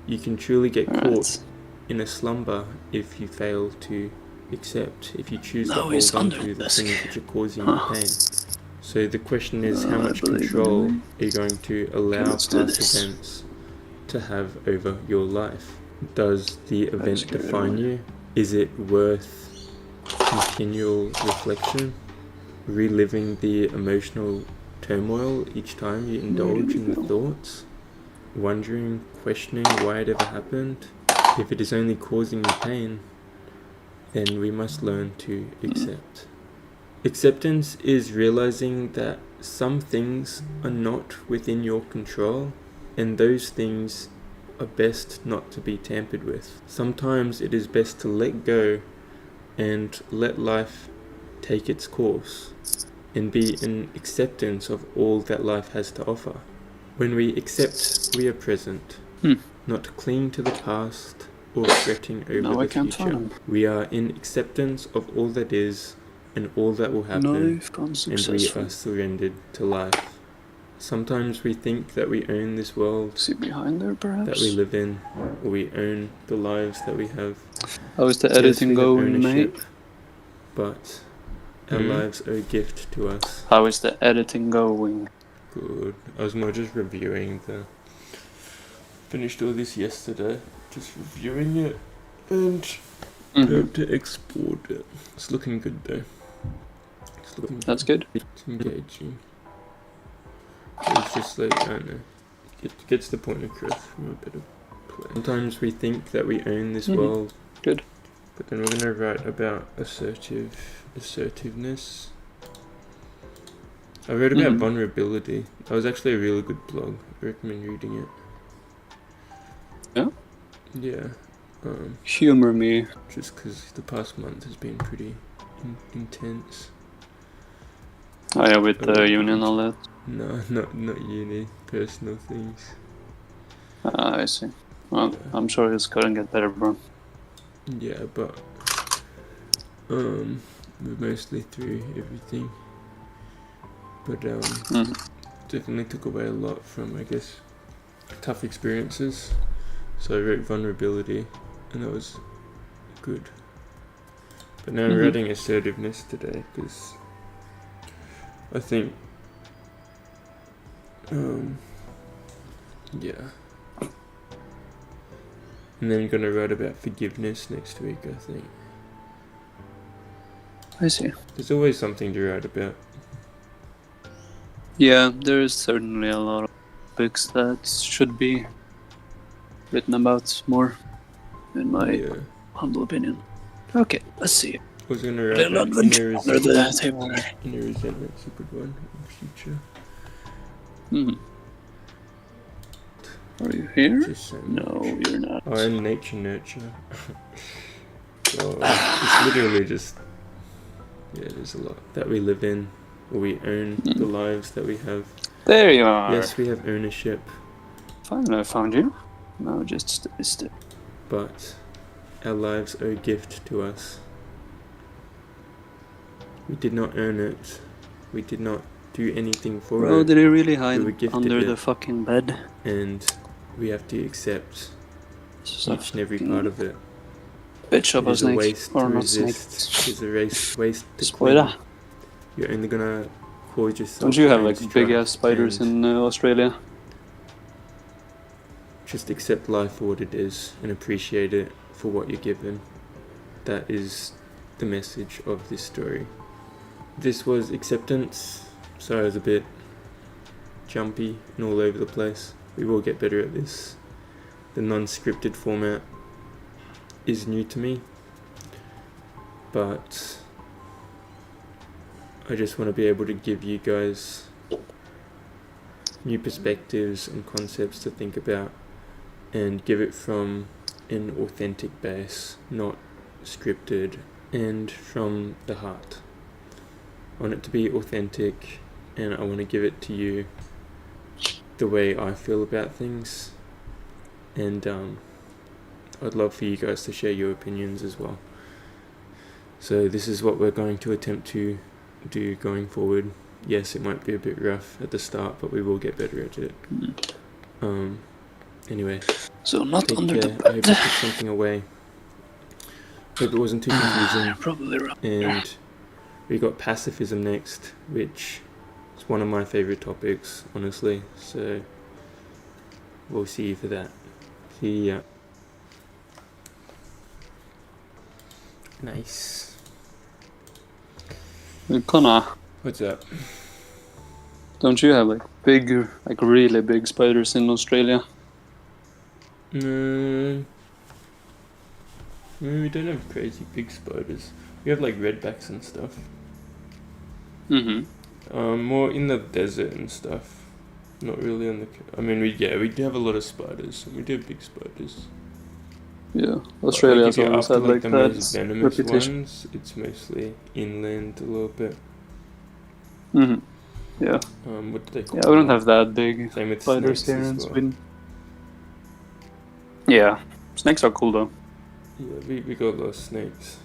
You can truly get caught Alright. in a slumber if you fail to accept, if you choose to No, he's hold on under to the the things desk. which are causing you pain. So the question is, how I much believe control in are you going to allow let's do past this. events to have over your life? Does the event get rid of define it. you? Is it worth continual reflection, reliving the emotional turmoil each time you indulge in the thoughts, wondering, questioning why it ever happened? If it is only causing you pain, then we must learn to accept. Acceptance is realizing that some things are not within your control, and those things are best not to be tampered with. Sometimes it is best to let go and let life take its course, and be in acceptance of all that life has to offer. When we accept, we are present, not cling to the past or fretting over Now I the can't future. find him. We are in acceptance of all that is and all that will happen, Knife and we unsuccessful. are surrendered to life. Sometimes we think that we own this world See behind there, perhaps? that we live in, or we own the lives that we have. How is the Yes, editing we have going, mate? ownership, but our lives are a gift to us. How is the editing going? Good. I was more just reviewing the... Finished all this yesterday, just reviewing it, and hope to export it. It's looking good though. It's looking That's good. It's engaging. It's just like, I don't know, it gets the point across from a bit of play. Sometimes we think that we own this world. Good. But then we're going to write about assertiveness. I wrote about vulnerability. That was actually a really good blog. I recommend reading it. Yeah? Yeah. Humor me. Just because the past month has been pretty intense. Oh yeah, with the uni and all that. No, not uni. Personal things. I see. Well, I'm sure it's gonna get better, bro. Yeah, but we're mostly through everything. But definitely took away a lot from, I guess, tough experiences. So I wrote vulnerability, and that was good. But now I'm writing assertiveness today, because I think, yeah. And then I'm going to write about forgiveness next week, I think. I see. There's always something to write about. Yeah, there is certainly a lot of topics that should be written about more, in my humble opinion. Okay, let's see. I was going to write about inner resentment. Inner resentment's a good one in the future. Are you here? Just so No, much. you're not. Oh, and nature nurture. So it's literally just, yeah, there's a lot that we live in, or we own the lives that we have. There you are. Yes, we have ownership, Finally, I found you. Now just stay still. but our lives are a gift to us. We did not earn it. We did not do anything for Bro, it. did he really hide were gifted under it. the fucking bed? And we have to accept So each and every part of it. bitch of It a is a snake. waste Or to not resist. snake. It is a waste to Spider. cling. You're only gonna cause yourself. Don't you have your own like big ass strife, spiders and in Australia? just accept life for what it is and appreciate it for what you're given. That is the message of this story. This was acceptance. Sorry, I was a bit jumpy and all over the place. We will get better at this. The non-scripted format is new to me, but I just want to be able to give you guys new perspectives and concepts to think about, and give it from an authentic base, not scripted, and from the heart. I want it to be authentic, and I want to give it to you the way I feel about things, and I'd love for you guys to share your opinions as well. So this is what we're going to attempt to do going forward. Yes, it might be a bit rough at the start, but we will get better at it. Anyway, So not take under care. the I hope bed. you took something away. Hope it wasn't too confusing. Probably right. And we got pacifism next, which is one of my favorite topics, honestly. So we'll see you for that. See ya. Nice. Connor, What's up? don't you have like big, like really big spiders in Australia? No, we don't have crazy big spiders. We have like redbacks and stuff. Mm-hmm. More in the desert and stuff. Not really on the. I mean, we do have a lot of spiders. We do have big spiders. Yeah, But, Australia's if you're always after, had like the that most venomous reputation. ones, it's mostly inland a little bit. Mm-hmm. Yeah, What do they call yeah, we don't them? have that big Same with spiders snakes here as in well. Sweden. Yeah, snakes are cool though. Yeah, we got a lot of snakes.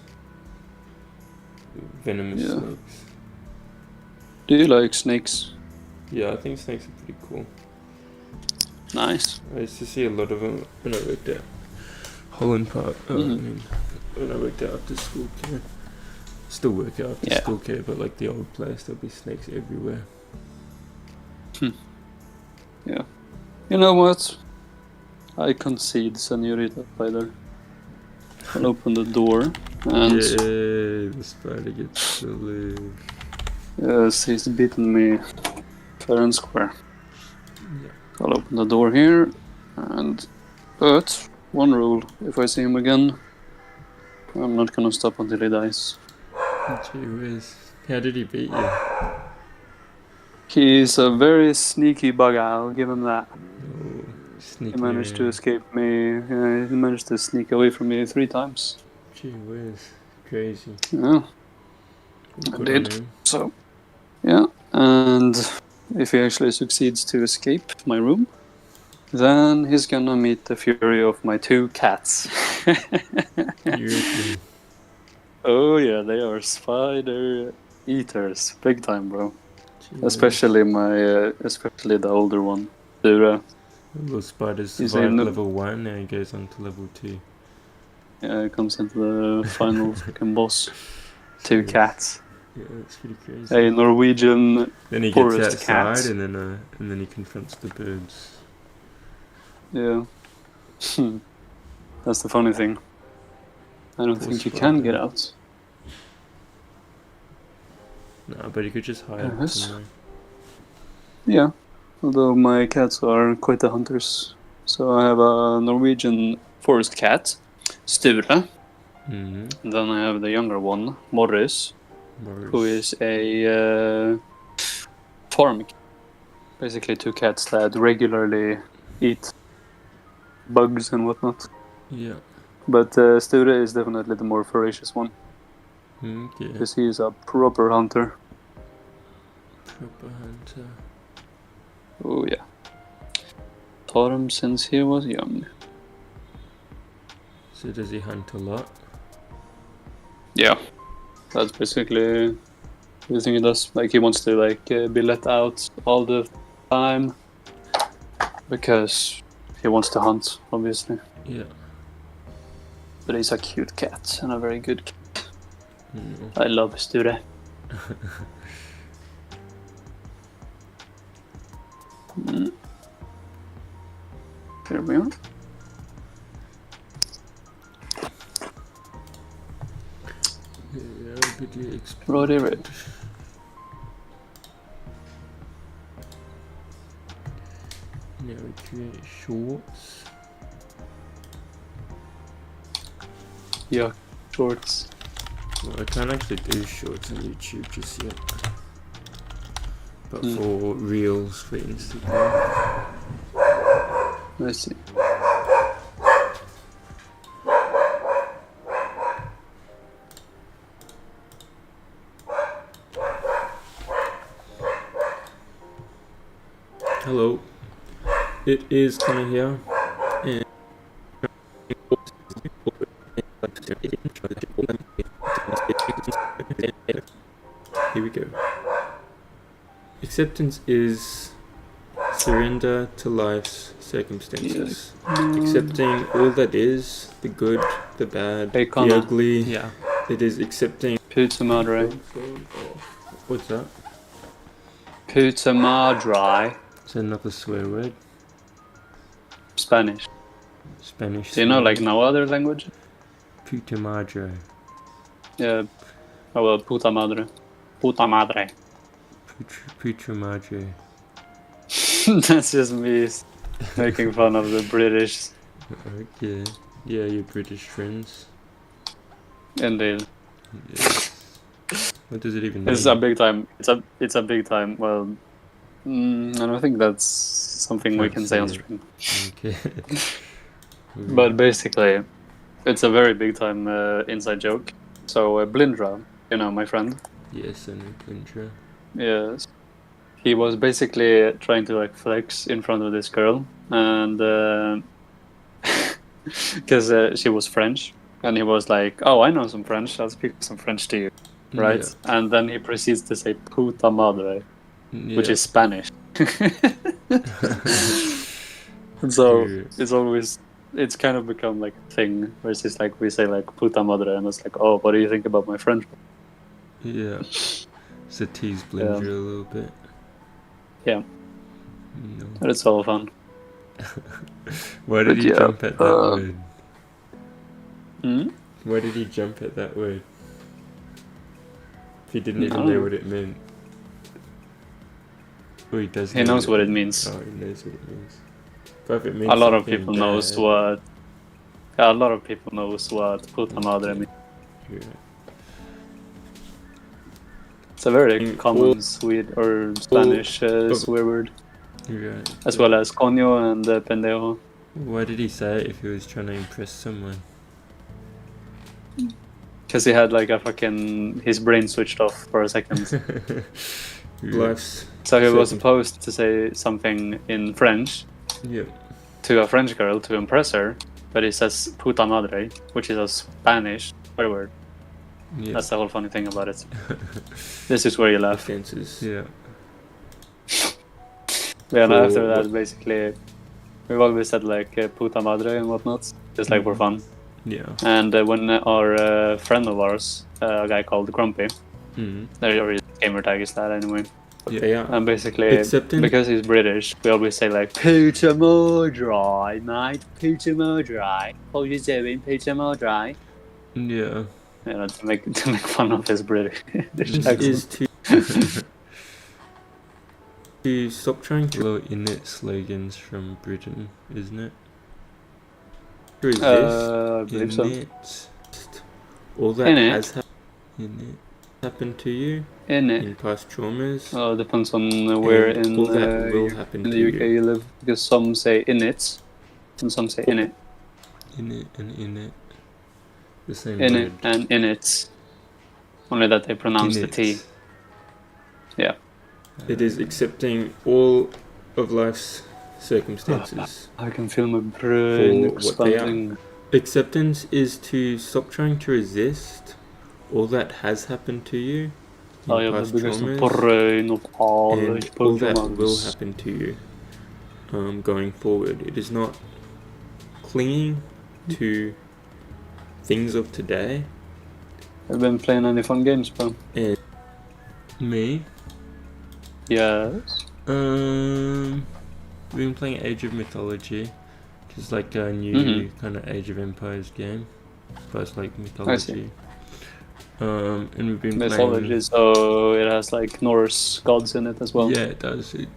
Venomous Yeah. snakes. Do you like snakes? Yeah, I think snakes are pretty cool. Nice. I used to see a lot of them when I worked at Holland Park. I Mhm. mean, when I worked out after school care. Still work out after Yeah. school care, but like the old place, there'll be snakes everywhere. Yeah. You know what? I concede, Senorita Spider. I'll open the door and Yeah, the spider gets to live. yes, he's beaten me fair and square. Yeah. I'll open the door here, but one rule: if I see him again, I'm not gonna stop until he dies. Gee whiz. How did he beat you? He's a very sneaky bug. I'll give him that. Oh, sneaky He managed to man. escape me. He managed to sneak away from me 3 times. Gee whiz. Crazy. Yeah. Good on did. him. So, yeah, and if he actually succeeds to escape my room, then he's gonna meet the fury of my 2 cats. You reckon? Oh yeah, they are spider eaters, big time, bro. Gee whiz. Especially especially the older one, Dura. The little spider He's survived in the- level 1, now he goes on to level 2. Yeah, he comes into the final freaking boss. 2 Jeez. cats. Yeah, that's pretty crazy. A Norwegian. Then he gets forest outside cats. and then he confronts the birds. Yeah. That's the funny thing. I don't Poor think you can spider. get out. No, but he could just hide Yes. somewhere. Yeah, although my cats are quite the hunters. So I have a Norwegian forest cat, Sture, Mm-hmm. and then I have the younger one, Morris, who is a farm cat. Basically 2 cats that regularly eat bugs and whatnot. Yeah. But Sture is definitely the more voracious one, Okay. because he is a proper hunter. Proper hunter. Oh yeah. Torm since he was young. So does he hunt a lot? Yeah, that's basically everything he does. Like he wants to be let out all the time because he wants to hunt, obviously. Yeah. But he's a cute cat and a very good cat. Mm. I love Sture. Here we are. Yeah, rapidly Roddy Red. Now we create shorts. Yeah, shorts. Well, I can't actually do shorts on YouTube just yet. But Hmm. for reels for Instagram. I see. Hello. It is Connor here. And here we go. Acceptance is surrender to life's circumstances. Accepting all that is, the good, the bad, Hey, the Connor. ugly. Yeah. It is accepting. Puta madre. What's that? Puta madre. Is that another swear word? Spanish. Spanish. Do you know swear like word? no other language? Puta madre. Yeah. Oh well, puta madre. Puta madre. Puta madre. That's just me making fun of the British. Okay. Yeah, your British friends. Indeed. Yes. What does it even mean? It's a big time. It's a big time. Well, I don't think that's something we Can't can say on say it. stream. Okay. But basically, it's a very big time inside joke. So Blindra, you know, my friend. Yes, I know Plintra. Yes. He was basically trying to like flex in front of this girl, and because she was French, and he was like, "Oh, I know some French. I'll speak some French to you." Right? Yeah. And then he proceeds to say puta madre, which Yeah. is Spanish. So Yeah. it's kind of become like a thing where it's just like we say like puta madre, and it's like, oh, what do you think about my French? Yeah. So tease Blinger a little bit. Yeah. No. But it's all fun. Why did But he yeah, jump at that word? Hmm? Why did he jump at that word? If he didn't I even don't know know. what it meant. Or he does He know knows what it means. Oh, he knows what it means. But if it means A lot of something people bad, knows what. A lot of people knows what puta madre Okay. means. Yeah. It's a very Mm, common Swede or Spanish swear word, Right. as well as coño and pendejo. Why did he say it if he was trying to impress someone? Because he had like a fucking his brain switched off for a second. Life's So he was certain- supposed to say something in French Yep. to a French girl to impress her, but he says puta madre, which is a Spanish swear word. Yeah. That's the whole funny thing about it. This is where you laugh. Offenses. Yeah. Yeah, and For after that, what? basically, we've always said like puta madre and whatnot, just like for fun. Yeah. And when our friend of ours, a guy called Grumpy, Mm. their gamer tag is that anyway. Yeah. And basically, Accepting- because he's British, we always say like puta madre, mate, puta madre. What are you doing, puta madre? Yeah. You know, to make fun of his British accent. Is to stop trying to follow innate slogans from Britain, isn't it? Or is I believe so. innate? All that Innate? has happened to you In it. in past traumas. Depends on where And in all that will happen in to the UK you. you live, because some say in it, and some say in it. In it and in it. The same In word. it and in it. Only that they pronounce In the T. it. Yeah. It is accepting all of life's circumstances. I can feel my brain For what they are. expanding. Acceptance is to stop trying to resist all that has happened to you in I have past the biggest traumas, brain of all and the all that will Pokemons. happen to you going forward. It is not clinging to things of today. Have you been playing any fun games, bro? And me, Yes. we've been playing Age of Mythology, which is like a new kind of Age of Empires game, but it's like mythology. And we've been Mythology, playing. so it has like Norse gods in it as well. Yeah, it does. It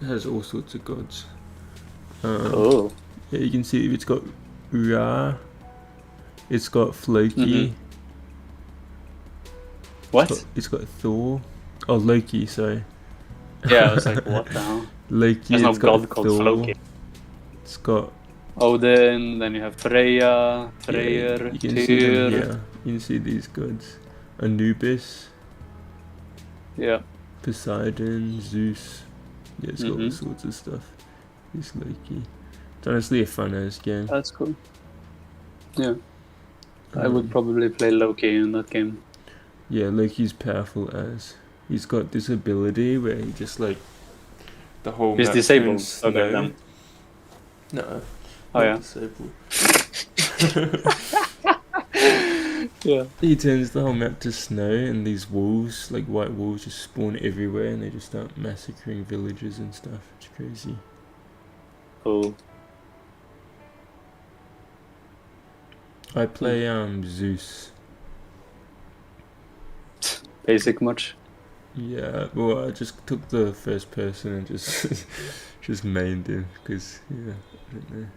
has all sorts of gods. Oh. Yeah, you can see it's got Ra. It's got Floki. What? It's got Thor. Oh, Loki, sorry. Yeah, I was like, what the hell? Loki, There's no it's got god called Thor. Floki. It's got... Odin, then you have Freya, Yeah, Freyr, you can see them Tyr. here. You can see these gods. Anubis, Yeah. Poseidon, Zeus. Yeah, it's got all sorts of stuff. This Loki. It's honestly a fun-ass game. That's cool. Yeah. I would probably play Loki in that game. Yeah, Loki's powerful as. He's got this ability where he just like... The whole He's map disabled. turns Okay, snow. then. No. Oh, not yeah. disabled. Yeah. He turns the whole map to snow, and these wolves, like white wolves, just spawn everywhere, and they just start massacring villages and stuff. It's crazy. Cool. I play Zeus. Basic much? Yeah, well, I just took the first person and just just mained him, because yeah, I don't know.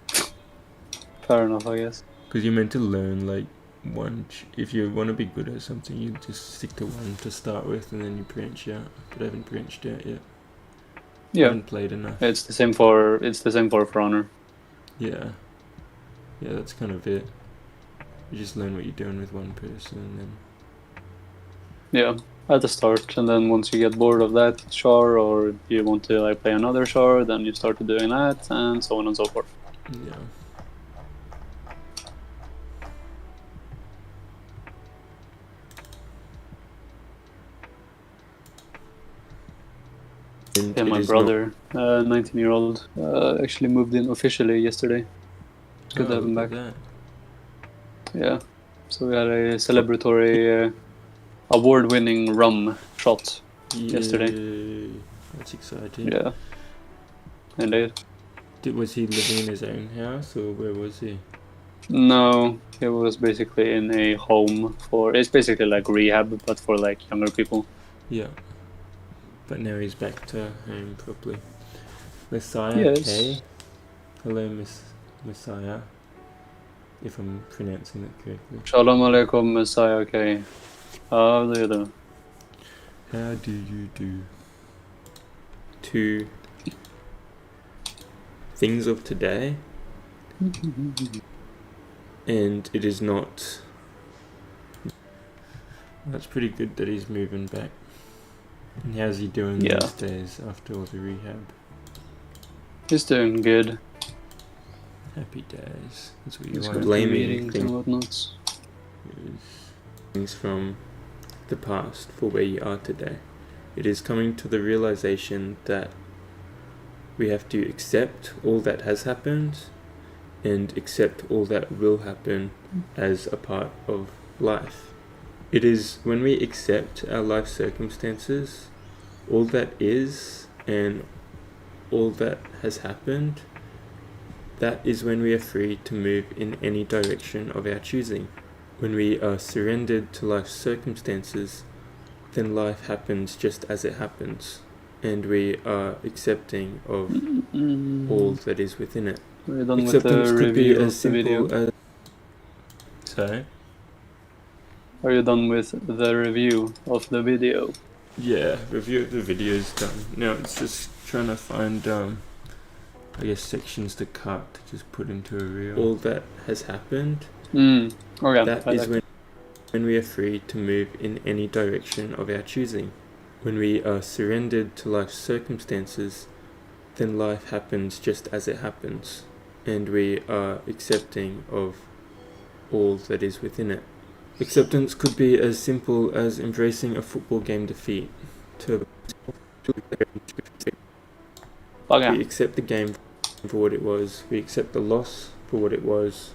Fair enough, I guess. Because you're meant to learn like one. If you want to be good at something, you just stick to one to start with, and then you branch out. But I haven't branched out yet. I Yeah. haven't played enough. It's the same for For Honor. Yeah. Yeah, that's kind of it. You just learn what you're doing with one person, and then Yeah. At the start, and then once you get bored of that char, or you want to like play another char, then you start doing that, and so on and so forth. yeah. And Yeah, it my is brother, 19-year-old, actually moved in officially yesterday. It's good to have him look back. at Yeah. So we had a celebratory, award-winning rum shot. that. Yesterday. Yay. That's exciting. Yeah. Indeed. Was he living in his own house, or where was he? No, he was basically in a home for. It's basically like rehab, but for like younger people. Yeah. But now he's back to home properly. Messiah Yes. K. Hello, Messiah. If I'm pronouncing that correctly. Shalom alaikum, Messiah. Okay. How do you do? How do you do? To things of today, and it is not. That's pretty good that he's moving back. And how's he doing Yeah. these days after all the rehab? He's doing good. Happy days. That's what you He's want. got Blaming meetings and whatnot. things from the past for where you are today. It is coming to the realization that we have to accept all that has happened and accept all that will happen as a part of life. It is when we accept our life circumstances, all that is and all that has happened, that is when we are free to move in any direction of our choosing. When we are surrendered to life's circumstances, then life happens just as it happens, and we are accepting of all that is within it. We're done with Acceptance the could be review as of the video. simple as... Sorry? Are you done with the review of the video? Yeah, review of the video is done. Now it's just trying to find, I guess, sections to cut to just put into a reel. All that has happened, Okay. that is when we are free to move in any direction of our choosing. When we are surrendered to life's circumstances, then life happens just as it happens, and we are accepting of all that is within it. Acceptance could be as simple as embracing a football game defeat. We accept the game for what it was, we accept the loss for what it was,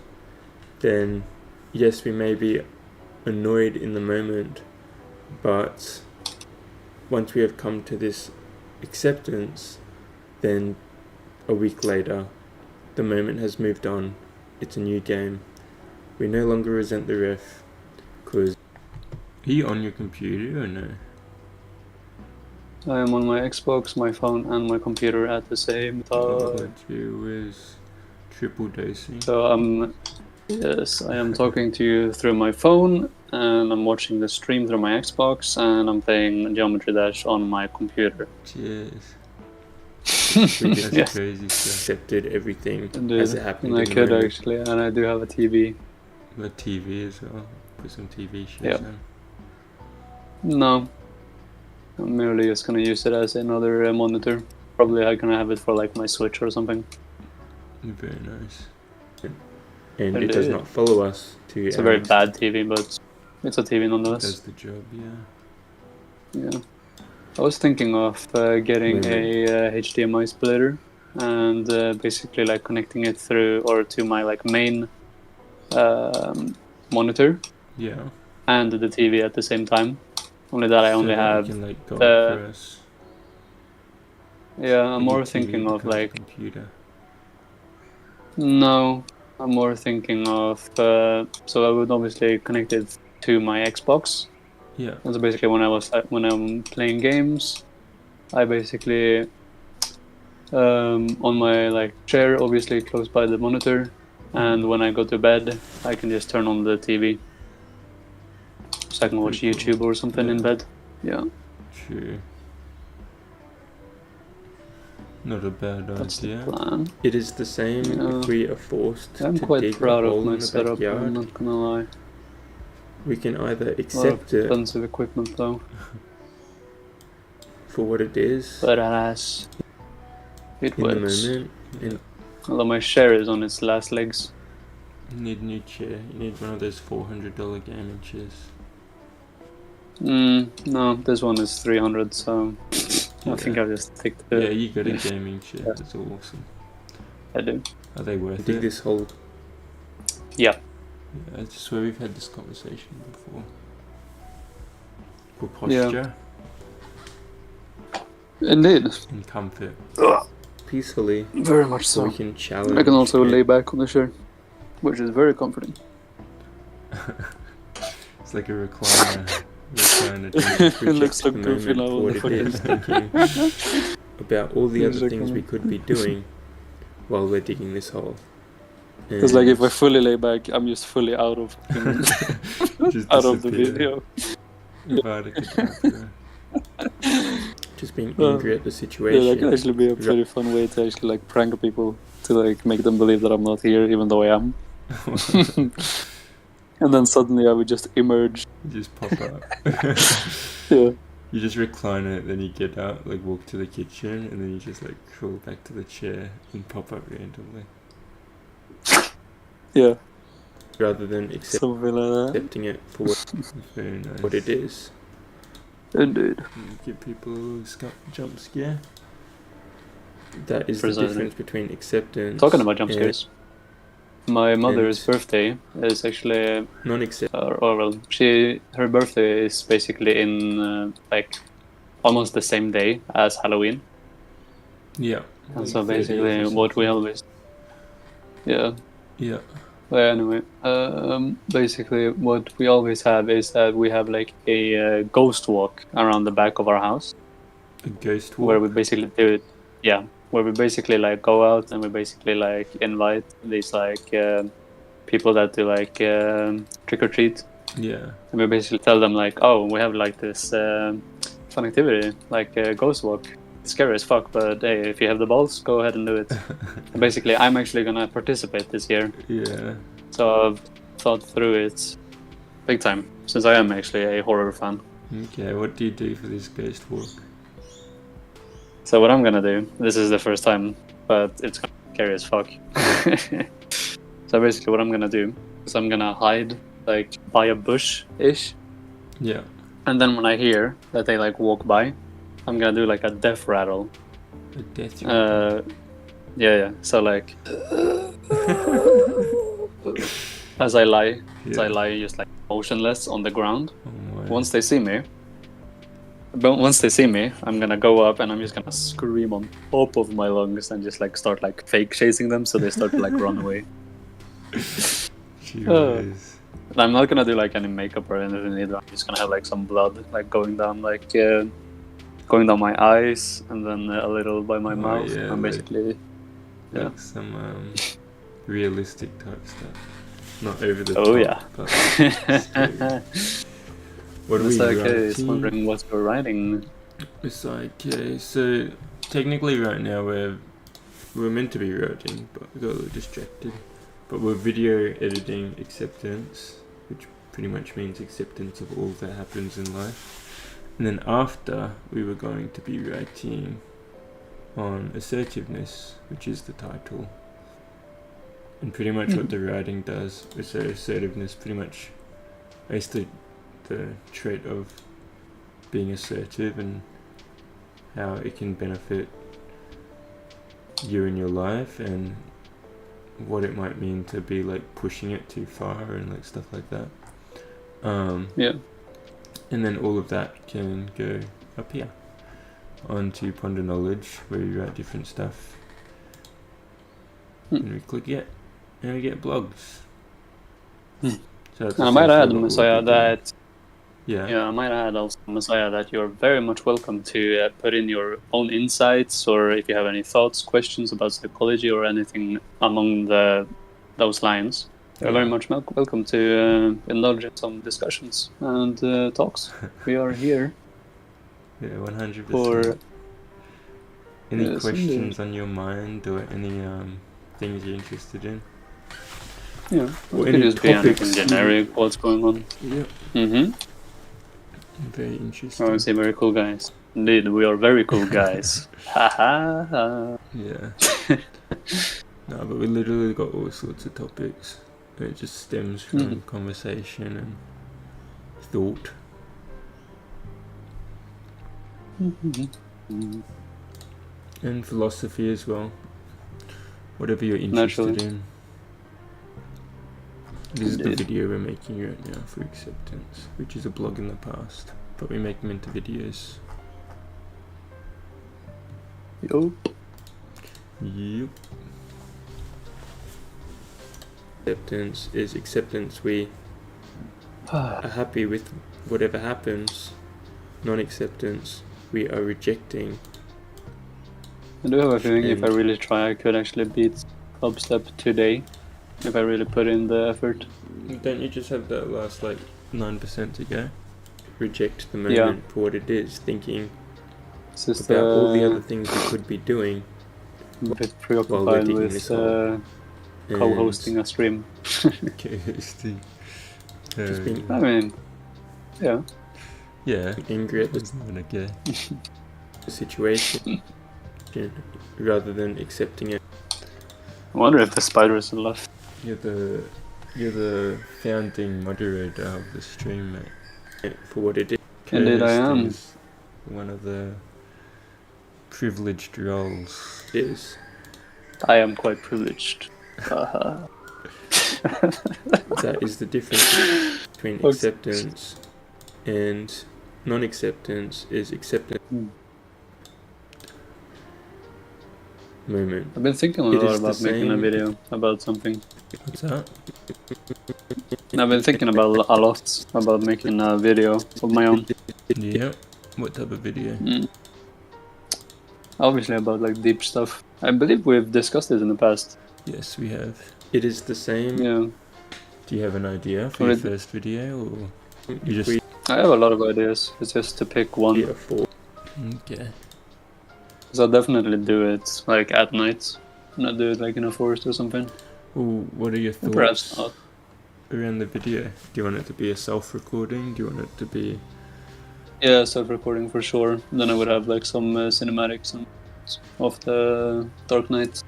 then yes, we may be annoyed in the moment, but once we have come to this acceptance, then a week later, the moment has moved on, it's a new game, we no longer resent the ref, because... Are you on your computer or no? I am on my Xbox, my phone, and my computer at the same All time. I do is triple dosing. So yes, I am talking to you through my phone, and I'm watching the stream through my Xbox, and I'm playing Geometry Dash on my computer. Cheers. That's Yeah. crazy. So accepted everything And, as it happened. and I in the could moment. actually, and I do have a TV. The TV as well. Put some TV shows Yeah. on. No, I'm merely just gonna use it as another monitor. Probably I'm gonna have it for like my Switch or something. Very nice. And And it does it- not follow us to. It's a very bad TV, but it's a TV nonetheless. Does the job, yeah. Yeah. I was thinking of getting a HDMI splitter and basically like connecting it through or to my like main monitor Yeah. and the TV at the same time. Only that I only so that have. you can like go the- across. Yeah, I'm Your more TV thinking of becomes a like. computer. No, I'm more thinking of. So I would obviously connect it to my Xbox. Yeah. And so basically, when I'm playing games, I basically on my like chair, obviously close by the monitor, and when I go to bed, I can just turn on the TV, so I can watch Pretty cool. YouTube or something in Yeah. bed. Yeah, True. Not a bad that's the idea. plan. It is the same Yeah. if we are forced I'm to quite dig proud a of hole my in the setup. I'm backyard. not gonna lie. We can either A lot of accept it expensive equipment though, for what it is but alas, it in the works. moment. And Although my share is on its last legs. you need a new chair. You need one of those $400 gaming chairs. No, this one is 300, so I think Yeah. I'll just take the. Yeah, you got a gaming chair. Yeah. That's awesome. I do. Are they worth it? Dig this hole. Yeah. Yeah, I swear we've had this conversation before. For Yeah. posture Indeed. and comfort. Peacefully, Very much so so. we can challenge. I can also and- lay back on the chair, which is very comforting. It's like a recliner. Recliner. It looks so goofy now on the Thinking about all the other things we could be doing while we're digging this hole. It's like if I And fully lay back, I'm just fully out of just out of the disappear. video. Without a DiCaprio. Just being Uh, angry at the Yeah, situation. that could actually be a pretty fun way to actually like prank people to like make them believe that I'm not here, even though I am. And then suddenly I would just emerge. You just pop up. Yeah. You just recline it, then you get out, like walk to the kitchen, and then you just like crawl back to the chair and pop up randomly. Yeah. Rather than Something like that. accepting it for Very nice. what it is. Indeed. Give people a little jump scare. That is the Precisely. difference between acceptance. Talking about jump and scares. My mother's and- birthday is actually, non-acceptance. or well, her birthday is basically in like almost the same day as Halloween. Yeah. And so 30th or basically, what we something. always, yeah. Yeah. But anyway, basically, what we always have is that we have like a ghost walk around the back of our house, A ghost walk. where we basically do it. Yeah, where we basically like go out and we basically like invite these like people that do like trick or treat, Yeah. and we basically tell them like, oh, we have like this fun activity like a ghost walk. It's scary as fuck, but hey, if you have the balls, go ahead and do it. And basically, I'm actually gonna participate this year. Yeah. So I've thought through it big time, since I am actually a horror fan. Okay, what do you do for this ghost walk? So what I'm gonna do, this is the first time, but it's gonna be scary as fuck. So basically what I'm gonna do is I'm gonna hide like by a bush-ish, Yeah. and then when I hear that they like walk by, I'm gonna do like a death rattle. A death rattle. Yeah. So like as I lie just like motionless on the ground. Oh my. Once they see me, I'm gonna go up and I'm just gonna scream on top of my lungs and just like start like fake chasing them, so they start to like run away. Jeez. And I'm not gonna do like any makeup or anything either. I'm just gonna have like some blood like going down my eyes and then a little by my Oh, mouth. yeah, I'm like- basically Like some realistic type stuff. not over the Oh, top. yeah. But scary. What are we Messiah K is writing? wondering what you're writing. Messiah K. So technically, right now we're meant to be writing, but we got a little distracted. But we're video editing acceptance, which pretty much means acceptance of all that happens in life. And then after, we were going to be writing on assertiveness, which is the title. And pretty much what the writing does is assertiveness, pretty much is the trait of being assertive and how it can benefit you in your life and what it might mean to be like pushing it too far and like stuff like that. Yeah. And then all of that can go up here onto Ponderknowledge, where we write different stuff. And we click it, and we get blogs. So that's I might essentially add, what we'll Messiah, be doing. that Yeah. I might add also, Messiah, that you're very much welcome to put in your own insights, or if you have any thoughts, questions about psychology or anything along those lines. You're very much welcome to indulge in some discussions and talks. We are here. Yeah, 100%. For any yes, questions on your mind or any things you're interested in? Yeah, Or it could any just be anything topics generic, what's going on. Yeah, Mm-hmm. very interesting. I say very cool guys. Indeed, we are very cool guys. Ha ha ha. Yeah. No, but we literally got all sorts of topics. It just stems from conversation and thought. And philosophy as well. Whatever you're interested Naturally. in. This is the Indeed. video we're making right now for acceptance, which is a blog in the past, but we make them into videos. Yo. Yep. Acceptance is acceptance. We are happy with whatever happens. Non-acceptance, we are rejecting. I do have a feeling if I really try, I could actually beat Clubstep today. If I really put in the effort. Don't you just have that last like 9% to go? Reject the moment for what it is, thinking It's just about all the other things you could be doing. a bit while we're preoccupied digging with this hole. co-hosting a stream. Co-hosting. Just being I mean, yeah. yeah, angry at the situation rather than accepting it. I wonder if the spider is left. You're the founding moderator of the stream, mate. For what it is. Indeed I am. Is one of the privileged roles. It is. I am quite privileged. Haha. That is the difference between acceptance and non-acceptance. Is acceptance moment. I've been thinking a It lot is the about making a same- video about something. What's that? I've been thinking about a lot about making a video of my own. Yeah. What type of video? Obviously about like deep stuff. I believe we've discussed this in the past. Yes, we have. It is the same. Yeah. Do you have an idea for your first video, or you just I have a lot of ideas. It's just to pick one. yeah, four? Okay. So I'll definitely do it like at night. Not do it like in a forest or something. Well, what are your thoughts Perhaps not. around the video? Do you want it to be a self-recording? Do you want it to be... Yeah, self-recording for sure. Then I would have like some cinematics and of the Dark Knight.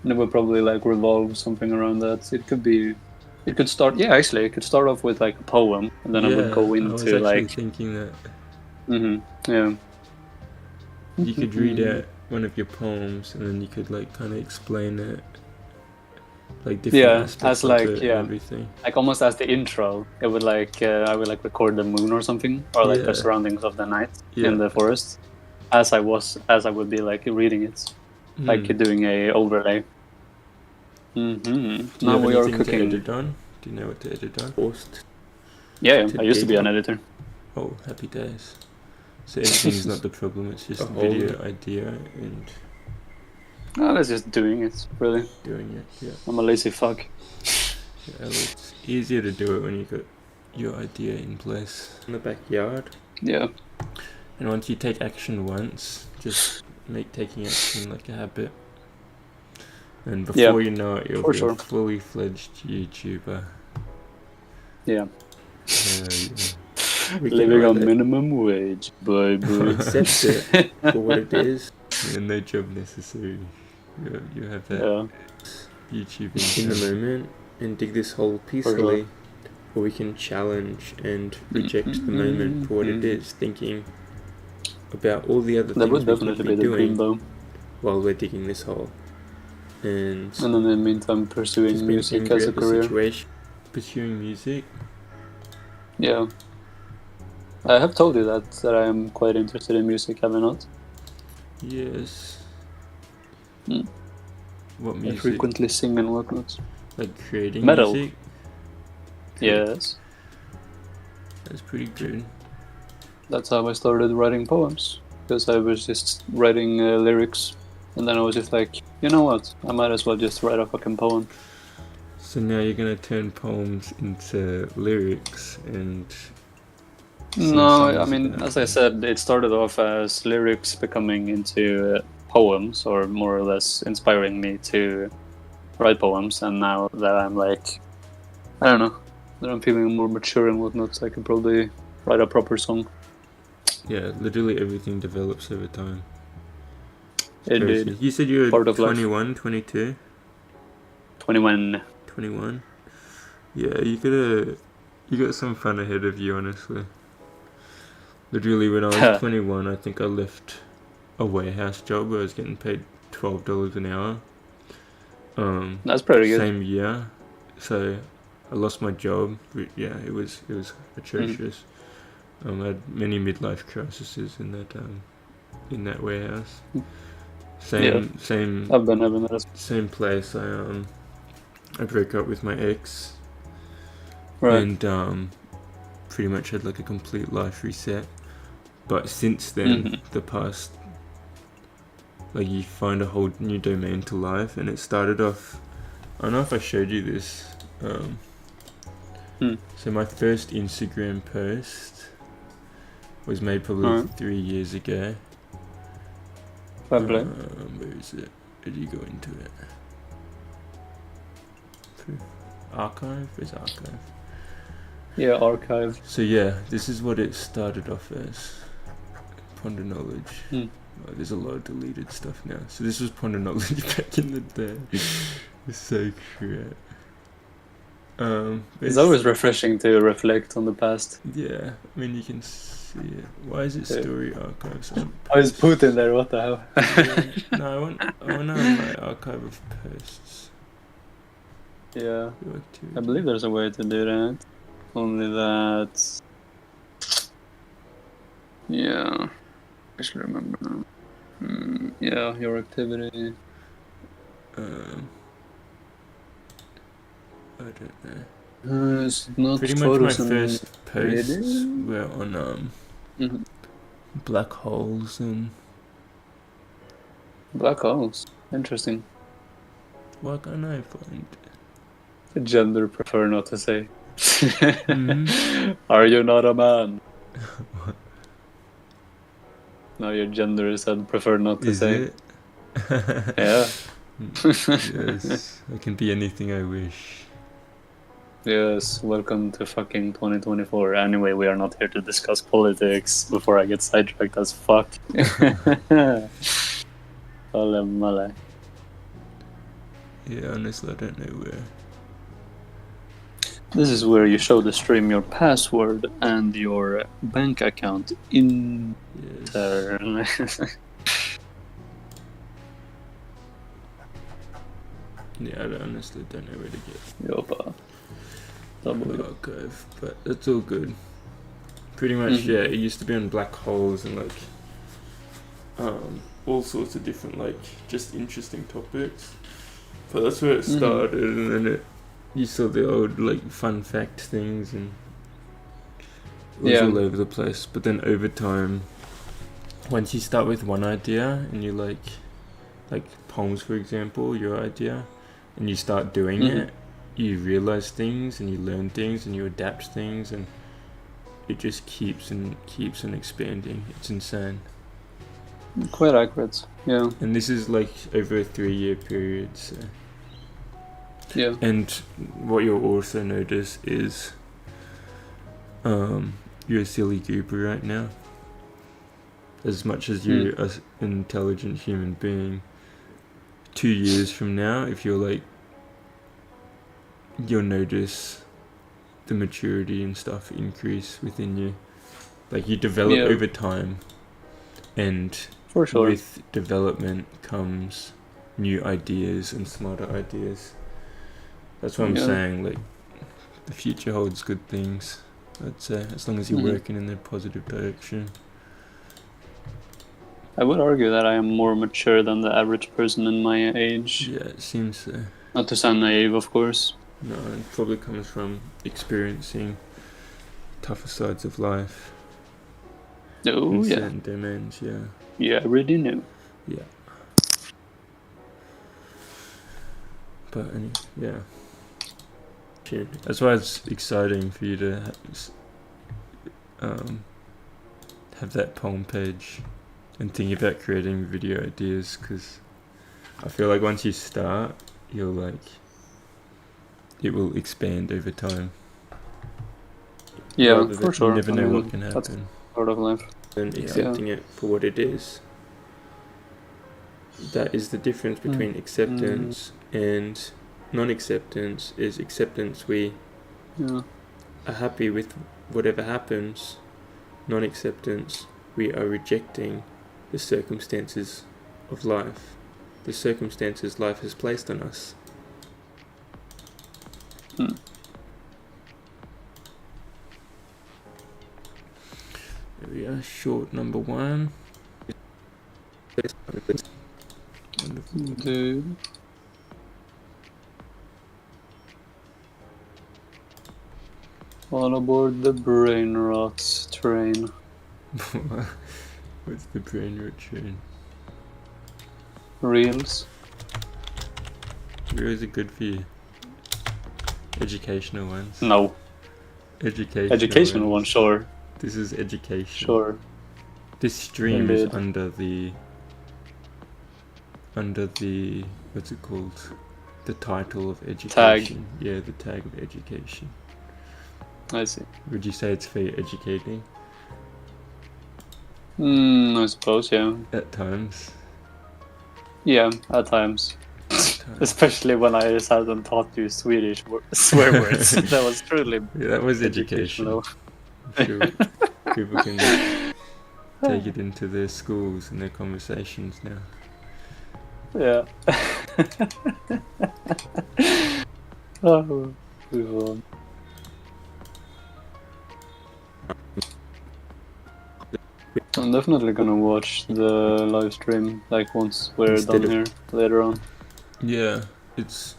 And it would probably like revolve something around that. It could be... It could start... Yeah, actually, it could start off with like a poem. And then I would go I was into actually like... thinking that yeah. you could read out one of your poems and then you could like kind of explain it, like different aspects as of like it and everything. like almost as the intro. It would like I would like record the moon or something, or like the surroundings of the night in the forest, as I would be like reading it, like doing a overlay. Do you Now have we are anything to cooking. edit on? Do you know what to edit on? Forced. Yeah, to I used to be dig an on? editor. Oh, happy days. So editing's not the problem, it's just the video idea and No, that's just doing it. Really, doing it. Yeah. I'm a lazy fuck. Yeah, it's easier to do it when you got your idea in place in the backyard. Yeah. And once you take action once, just make taking action like a habit. And before you know it, you'll for be sure. a fully fledged YouTuber. Yeah. We can Living on either minimum wage, baby. accept it for what it is. Yeah, no job necessary. You have that YouTubing in the moment and dig this hole peacefully. Or we can challenge and reject the moment for what it is, thinking about all the other That would things we definitely could be be the dream, doing though. while we're digging this hole. And then in the meantime, pursuing just being music angry as a at the career. situation. Pursuing music. Yeah. I have told you that I am quite interested in music, have I not? Yes. Hmm. What I music? frequently sing and whatnot. Like creating Metal. music? Yes. That's pretty good. That's how I started writing poems. Because I was just writing lyrics, and then I was just like, you know what? I might as well just write a fucking poem. So now you're gonna turn poems into lyrics and... No, I mean, as I said, it started off as lyrics becoming into poems, or more or less inspiring me to write poems, and now that I'm like, I don't know, that I'm feeling more mature and whatnot, I could probably write a proper song. Yeah, literally everything develops over time. Indeed. You said you were Part of 21, 22? 21. 21? Yeah, you got some fun ahead of you, honestly. Literally, when I was 21, I think I left a warehouse job where I was getting paid $12 an hour. That's pretty good. Same year. So I lost my job. Yeah, it was atrocious. I had many midlife crises in that warehouse. Same. I've been having that. Same place. I broke up with my ex. Right. And pretty much had like a complete life reset. But since then, the past, like, you find a whole new domain to life, and it started off. I don't know if I showed you this. So my first Instagram post was made probably 3 years ago. Probably. Where is it? Where do you go into it? Archive? Where's archive? Yeah, archive. So yeah, this is what it started off as. Ponderknowledge. Oh, there's a lot of deleted stuff now. So this was Ponderknowledge back in the day. It's so crap. It's always refreshing to reflect on the past. Yeah, I mean you can see it. Why is it story archives? I was put in there, what the hell? No, I want my archive of posts. Yeah, I believe there's a way to do that. Only that... Yeah, I should remember now. Yeah, your activity. I don't know. It's not pretty much my first posts were on black holes and... Black holes? Interesting. What can I find? Gender prefer not to say. Are you not a man? No, your gender is said prefer not to say. It? Yeah. Yes, I can be anything I wish. Yes, welcome to fucking 2024. Anyway, we are not here to discuss politics before I get sidetracked as fuck. Ole male. Yeah, honestly, I don't know where. This is where you show the stream your password and your bank account in there. Yeah, I honestly don't know where to get Yopa. the archive, but it's all good. Pretty much, yeah, it used to be on black holes and like all sorts of different, like, just interesting topics. But that's where it started, and then you saw the old, like, fun fact things, and it was all over the place. But then over time, once you start with one idea, and you like poems, for example, your idea, and you start doing it, you realize things and you learn things and you adapt things, and it just keeps and expanding. It's insane. Quite accurate. Yeah. And this is like over a 3-year period. So. Yeah. And what you'll also notice is you're a silly goober right now. As much as you're an intelligent human being, 2 years from now, if you're like, you'll notice the maturity and stuff increase within you. Like you develop over time, and for sure, with development comes new ideas and smarter ideas. That's what I'm saying. Like the future holds good things, I'd say, as long as you're working in the positive direction. I would argue that I am more mature than the average person in my age. Yeah, it seems so. Not to sound naive, of course. No, it probably comes from experiencing tougher sides of life. Oh, in yeah. certain domains, yeah. Yeah, I already know. Yeah. But anyway, yeah. That's why it's exciting for you to have that poem page and think about creating video ideas, because I feel like once you start, you'll like, it will expand over time. Yeah, for sure. You never know what can happen. That's part of life. And accepting it for what it is. That is the difference between acceptance and non-acceptance. Is acceptance, we are happy with whatever happens. Non-acceptance, we are rejecting the circumstances of life, the circumstances life has placed on us. There we are, short number 1. Dude. All aboard the brain rot train. What's the brain rot train? Reels. Reels are good for you. Educational ones. No. Educational ones, sure. This is education. Sure. This stream Indeed. is under the what's it called? The title of education. Tag. Yeah, the tag of education. I see. Would you say it's very educating? I suppose, yeah. At times. Yeah, at times. Especially when I sat and taught you Swedish swear words. That was truly that was educational. I'm sure people can take it into their schools and their conversations now. Yeah. Oh, move on. I'm definitely gonna watch the live stream, like once we're done here later on. Yeah, it's.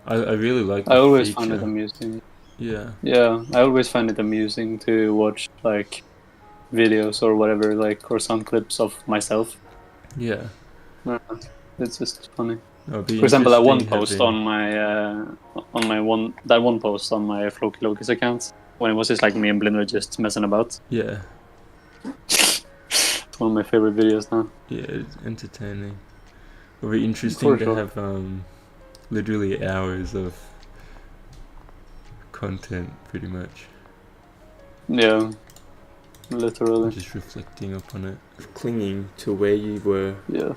I really like. I always find it amusing. Yeah. Yeah, I always find it amusing to watch like videos or whatever, like or some clips of myself. Yeah. It's just funny. For example, that one post on my one post on my Floki Lokis account when it was just like me and Blinder just messing about. Yeah. It's one of my favorite videos now. Yeah, it's entertaining. It'll be interesting to have literally hours of content, pretty much. Yeah, literally. Just reflecting upon it, clinging to where you were. Yeah.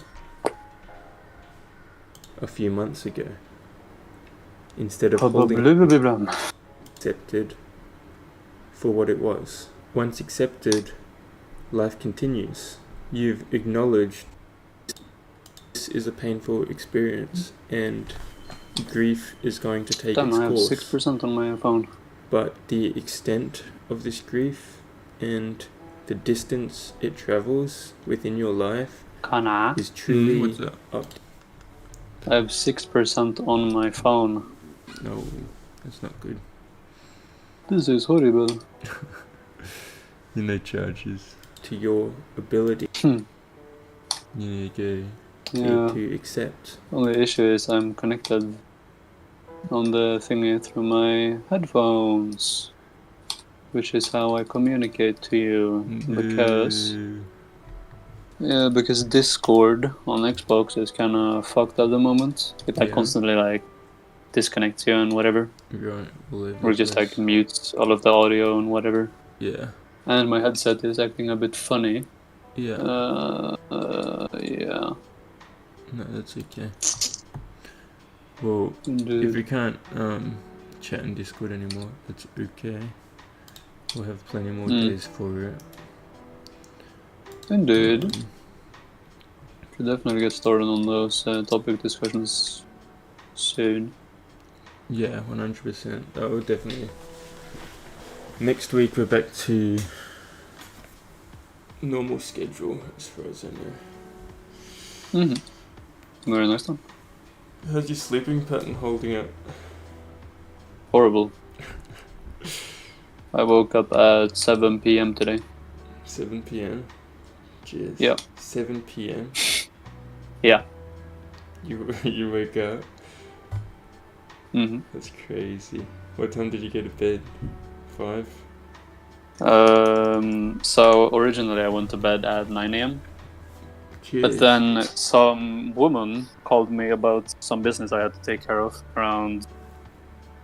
A few months ago, instead of accepted for what it was. Once accepted, life continues. You've acknowledged this is a painful experience and grief is going to take its course. I have 6% on my phone. But the extent of this grief and the distance it travels within your life is truly up. I have 6% on my phone. No, that's not good. This is horrible. You know, charges to your ability. You need to accept. Only issue is I'm connected on the thingy through my headphones, which is how I communicate to you. Because Boo. because Discord on Xbox is kind of fucked at the moment. It like Yeah. constantly like disconnects you and whatever, Right, all over or the just place. like mutes all of the audio and whatever. Yeah. And my headset is acting a bit funny. Yeah. Yeah. No, that's okay. Well, if Indeed. we can't chat in Discord anymore, that's okay. We'll have plenty more days for it. Indeed. Should definitely get started on those topic discussions soon. Yeah, 100%. That will definitely. Next week we're back to normal schedule as far as I know. Very nice one. How's your sleeping pattern holding up? Horrible. I woke up at 7 p.m. today. 7 p.m. Jeez. Yeah. 7 p.m. Yeah. You wake up. That's crazy. What time did you go to bed? 5? So originally I went to bed at 9 a.m. Jeez. But then some woman called me about some business I had to take care of around.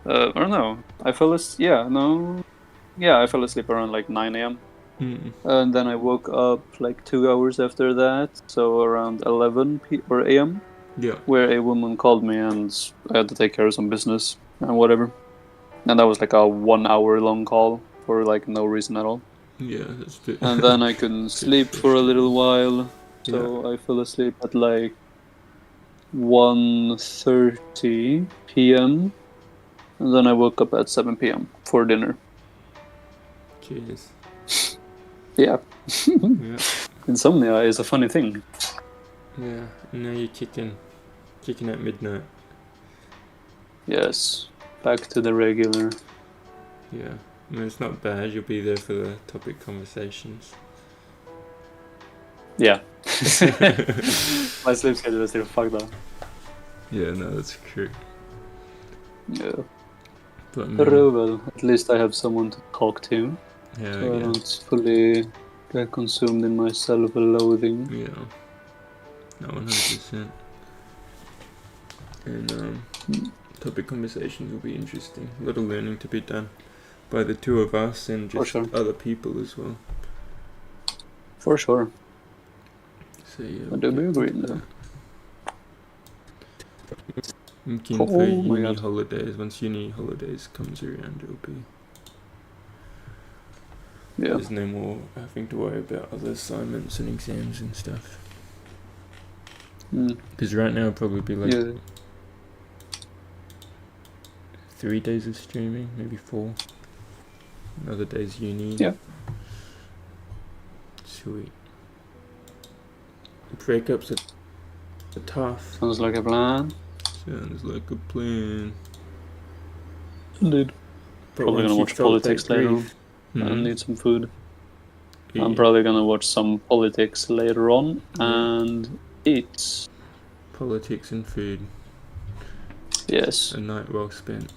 I don't know. I fell asleep. I fell asleep around like 9 a.m. And then I woke up like 2 hours after that, so around 11 a.m. Yeah. Where a woman called me and I had to take care of some business and whatever. And that was like a 1 hour long call for like no reason at all. Yeah, that's good. And then I couldn't sleep for a little while, so I fell asleep at like 1:30 p.m. And then I woke up at 7 p.m. for dinner. Jeez. Yeah. Yeah. Insomnia is a funny thing. Yeah. And now you're kicking at midnight. Yes. Back to the regular. Yeah. I mean, it's not bad. You'll be there for the topic conversations. Yeah. My sleep schedule is still fucked up. Yeah, no, that's true. Yeah. But Well, at least I have someone to talk to. Yeah, So I don't fully get consumed in my self-loathing. Yeah. No, 100%. And topic conversations will be interesting. A lot of learning to be done by the two of us and just other people as well. For sure. So yeah, I do agree with that. I'm keen for uni holidays. Once uni holidays comes around, it'll be. Yeah. There's no more having to worry about other assignments and exams and stuff. Because right now it'll probably be like 3 days of streaming, maybe 4. Another day's uni. Yeah. Sweet. Breakups are tough. Sounds like a plan. Sounds like a plan. Indeed. Probably gonna watch politics later on. I need some food. Yeah. I'm probably gonna watch some politics later on and eat. Politics and food. Yes. A night well spent.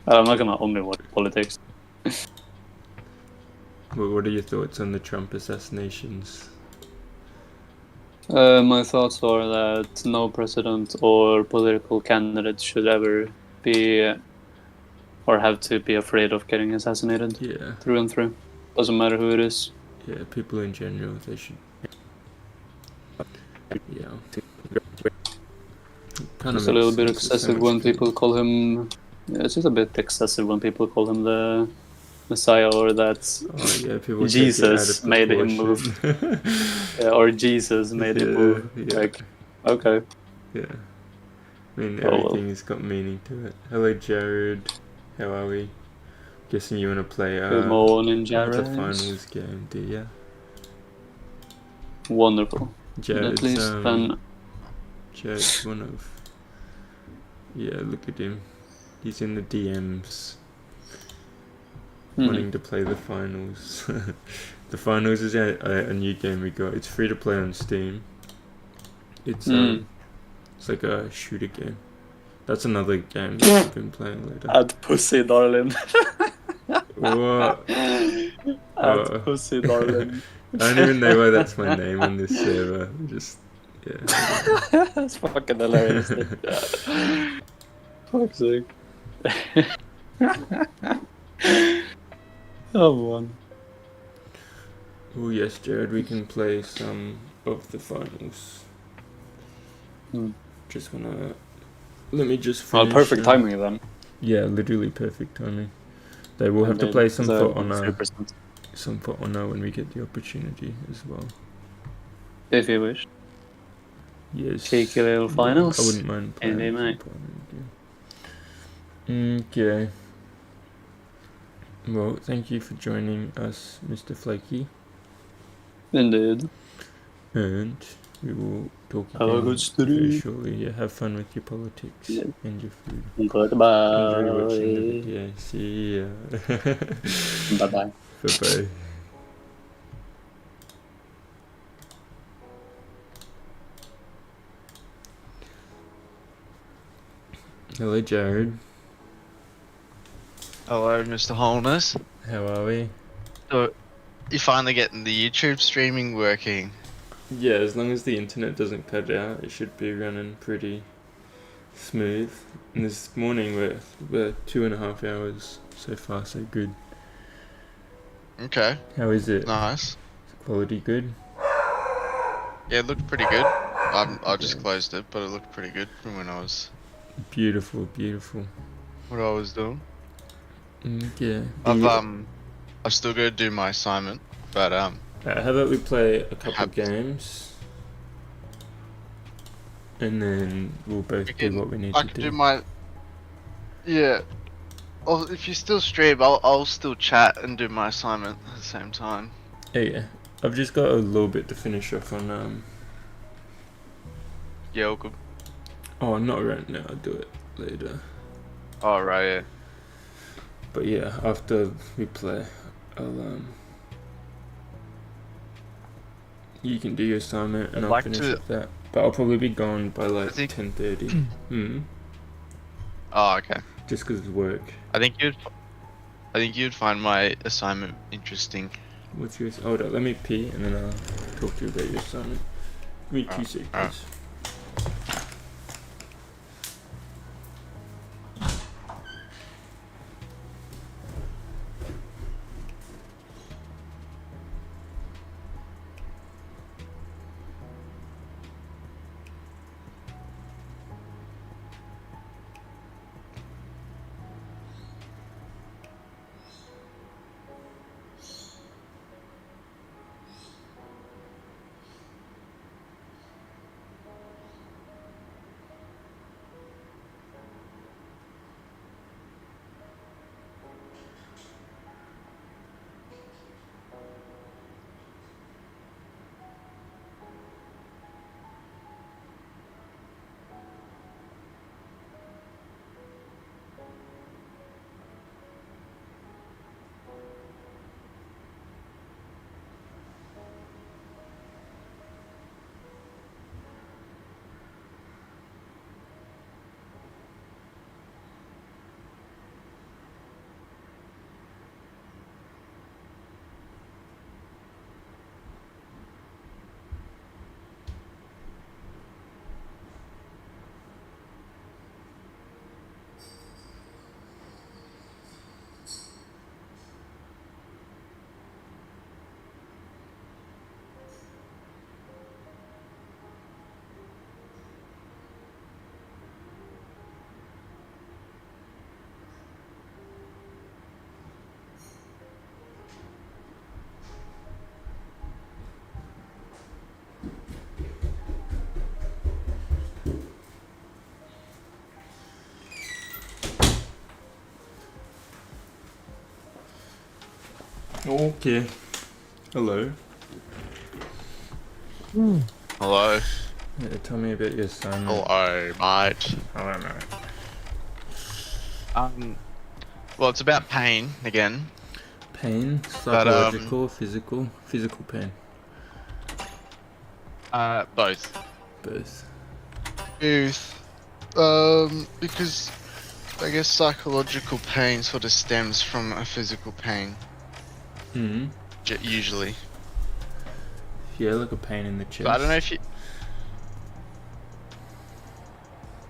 I'm not gonna only watch politics. Well, what are your thoughts on the Trump assassinations? My thoughts are that no president or political candidate should ever be or have to be afraid of getting assassinated. Yeah. Through and through. Doesn't matter who it is. Yeah, people in general, they should. Yeah. It's a little bit excessive when people call him. Yeah, it's just a bit excessive when people call him the Messiah or that Jesus made him move. Or Jesus made him move. Yeah. Like, okay. Yeah. I mean, everything's got meaning to it. Hello, Jarrod. How are we? Guessing you want to play Good morning, Jarrod. The finals game, do ya? Wonderful. Jarrod's, at least then. Jarrod's one of. Yeah, look at him. He's in the DMs. Wanting to play the finals. The finals is a new game we got. It's free to play on Steam. It's it's like a shooter game. That's another game that I've been playing later. Add pussy, darling. What? Add pussy, darling. I don't even know why that's my name on this server. Just, yeah. That's fucking hilarious. Fuck's sake. Oh, man. Oh yes, Jared, we can play some of the finals. Just wanna... Let me just finish. Well, perfect timing then. Yeah, literally perfect timing. They will have to play some for honor when we get the opportunity as well. If you wish. Yes. Cheeky little finals. I wouldn't mind playing. Any mate. Okay. Well, thank you for joining us, Mr. Flaky. Indeed. And we will talk Have a again good very stream. shortly. Yeah, have fun with your politics and your food. Goodbye. Enjoy watching the video. See ya. Bye-bye. Bye-bye. Hello, Jared. Hello, Mr. Holness. How are we? So, you're finally getting the YouTube streaming working. Yeah, as long as the internet doesn't cut out, it should be running pretty smooth. And this morning we're 2.5 hours. So far, so good. Okay, How is it? nice. Is the quality good? Yeah, it looked pretty good. I just closed it, but it looked pretty good from when I was Beautiful, beautiful. what I was doing. Yeah. I've still got to do my assignment, but How about we play a couple games, and then we'll both do what we need I to can do. do my if you still stream, I'll still chat and do my assignment at the same time. Yeah, I've just got a little bit to finish off on. Yeah, all good. Oh, not right now. I'll do it later. Oh right, yeah. But yeah, after we play, I'll you can do your assignment and I'd I'll like finish to- with that. But I'll probably be gone by like I think- 10:30. Oh okay. Just 'cause of work. I think you'd find my assignment interesting. What's yours? Hold up, let me pee and then I'll talk to you about your assignment. Give me 2 seconds. Okay. Hello. Hello. Yeah, tell me about your assignment. Hello, mate. Hello, mate. Well, it's about pain again. Pain, psychological, physical pain. Both. Both. Youth. Because I guess psychological pain sort of stems from a physical pain, Hmm. usually. Yeah, like a pain in the chest. So I don't know if you.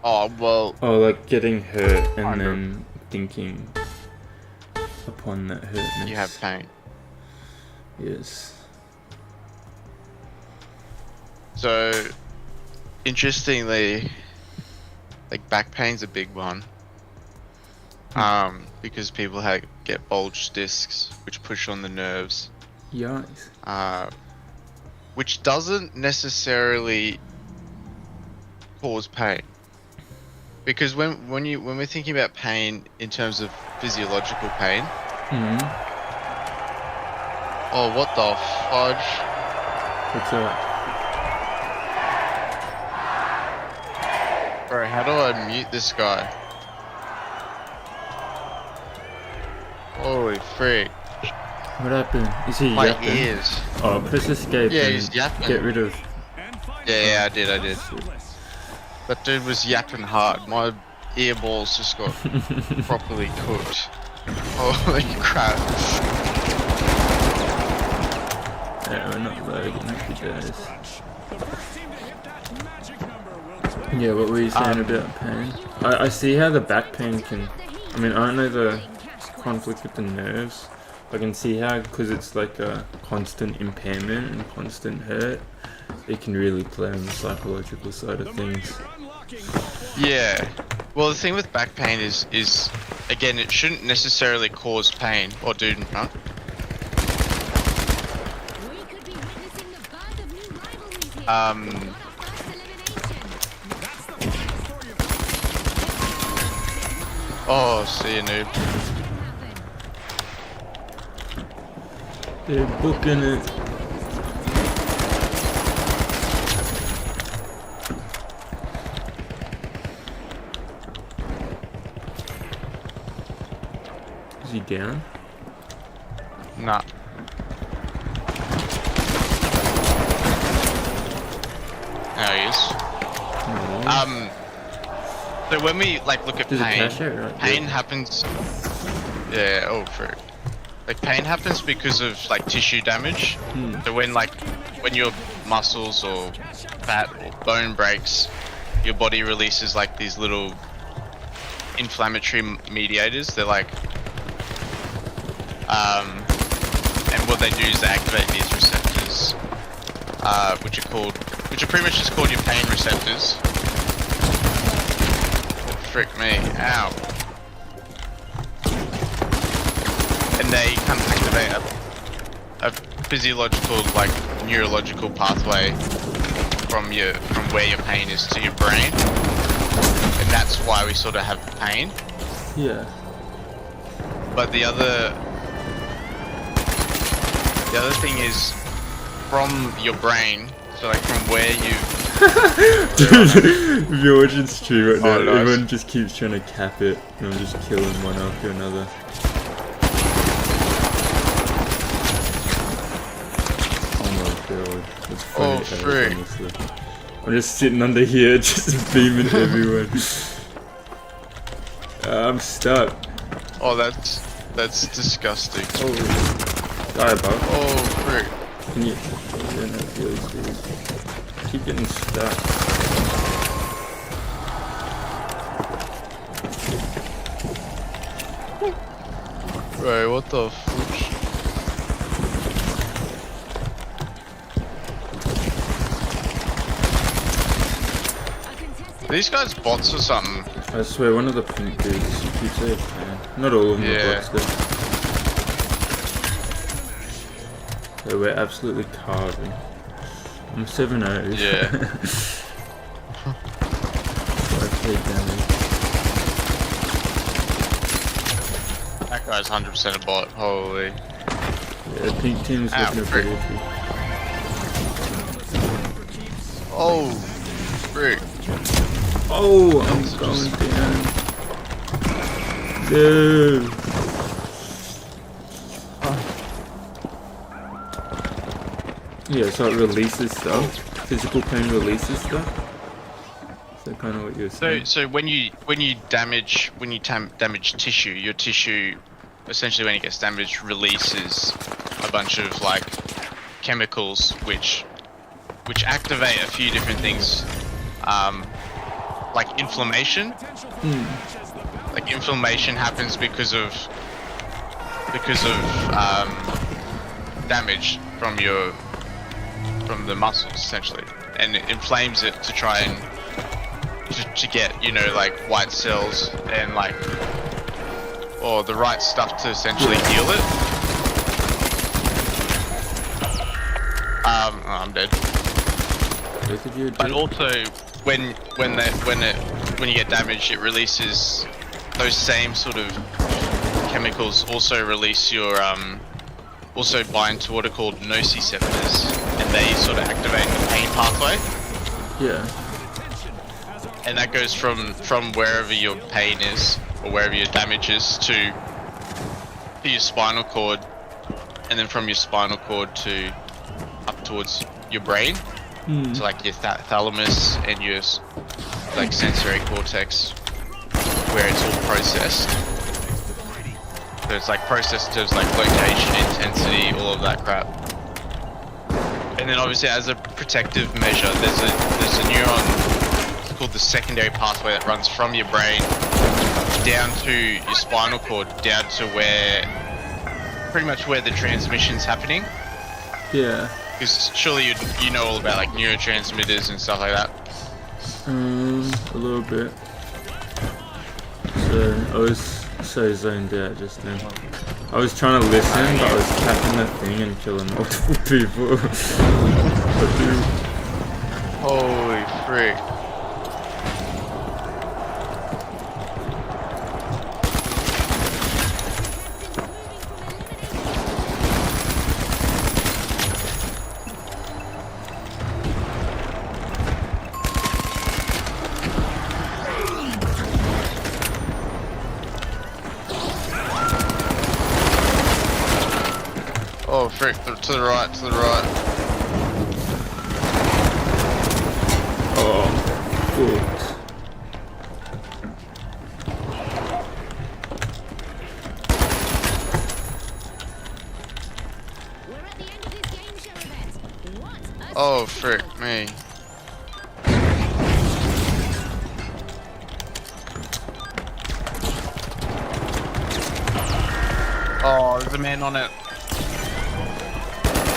Oh well. Oh, like getting hurt and Kind of. then thinking upon that hurtness. You have pain. Yes. So, interestingly, like back pain's a big one. Because people get bulged discs, which push on the nerves. Yikes. Which doesn't necessarily cause pain. Because when we're thinking about pain in terms of physiological pain. Hmm. Oh, what the fudge? What's up? Bro, how do I mute this guy? Holy freak. What happened? Is he My yapping? ears. Oh, press escape Yeah, and he's yapping. get rid of... Yeah, I did. That dude was yapping hard. My earballs just got properly cooked. Holy crap. Yeah, we're not loading if he does. Yeah, what were you saying about pain? I see how the back pain can... I mean, I don't know the conflict with the nerves. I can see how, because it's like a constant impairment and constant hurt, it can really play on the psychological side of things. Yeah. Well, the thing with back pain is again, it shouldn't necessarily cause pain. Or dude in front. Oh, see you, noob. They're booking it. Is he down? Nah. There he is. No. So when we like look at There's a pain, cache out right pain there. happens. Yeah. Oh, frick. Like pain happens because of like tissue damage. So when your muscles or fat or bone breaks, your body releases like these little inflammatory mediators. They're like, and what they do is they activate these receptors, which are pretty much just called your pain receptors. Oh, frick me, ow. And they kind of activate a physiological, like neurological pathway from where your pain is to your brain, and that's why we sort of have pain. Yeah. But the other thing is from your brain, so like from where you. Dude, if you're watching stream right now, Oh, nice. everyone just keeps trying to cap it, and I'm just killing one after another. Oh my god, that's funny. Oh, as, frick. honestly. I'm just sitting under here, just beaming everyone. I'm stuck. Oh, that's disgusting. Oh, die above. Oh, frick. Can you? Yeah, no, really serious. Keep getting stuck. Bro, what the fudge? These guys bots or something. I swear, one of the pink dudes keeps saying pain. Not all of them Yeah. are bots though. So we're absolutely carving. I'm 7-0. Yeah. 5k damage. That guy's 100% a bot. Holy. Yeah, the pink team's Ow, looking a frick. bit iffy. Oh, frick. Oh, I'm Those are going just- down. No. Yeah, so it releases stuff. Physical pain releases stuff. So it kind kind of what you were saying. So when you damage tissue, your tissue essentially when it gets damaged releases a bunch of like chemicals which activate a few different things, like inflammation. Like inflammation happens because of damage from the muscles essentially, and it inflames it to try and to get, you know, like white cells and like or the right stuff to essentially heal it. I'm dead. Both of you are But dead? also when you get damaged, it releases those same sort of chemicals. Also release your also bind to what are called nociceptors, and they sort of activate the pain pathway. Yeah. And that goes from wherever your pain is or wherever your damage is to your spinal cord, and then from your spinal cord to up towards your brain. So like your thalamus and your like sensory cortex, where it's all processed. So it's like processed in terms of like location, intensity, all of that crap. And then obviously as a protective measure, there's a neuron called the secondary pathway that runs from your brain down to your spinal cord, down to where pretty much where the transmission's happening. Yeah. Because surely you know all about like neurotransmitters and stuff like that. A little bit. So I was so zoned out just then. I was trying to listen, but I was tapping the thing and killing multiple people. Holy frick. Oh frick, to the right, to the right. Oh, cool. Oh frick me. Oh, there's a man on it.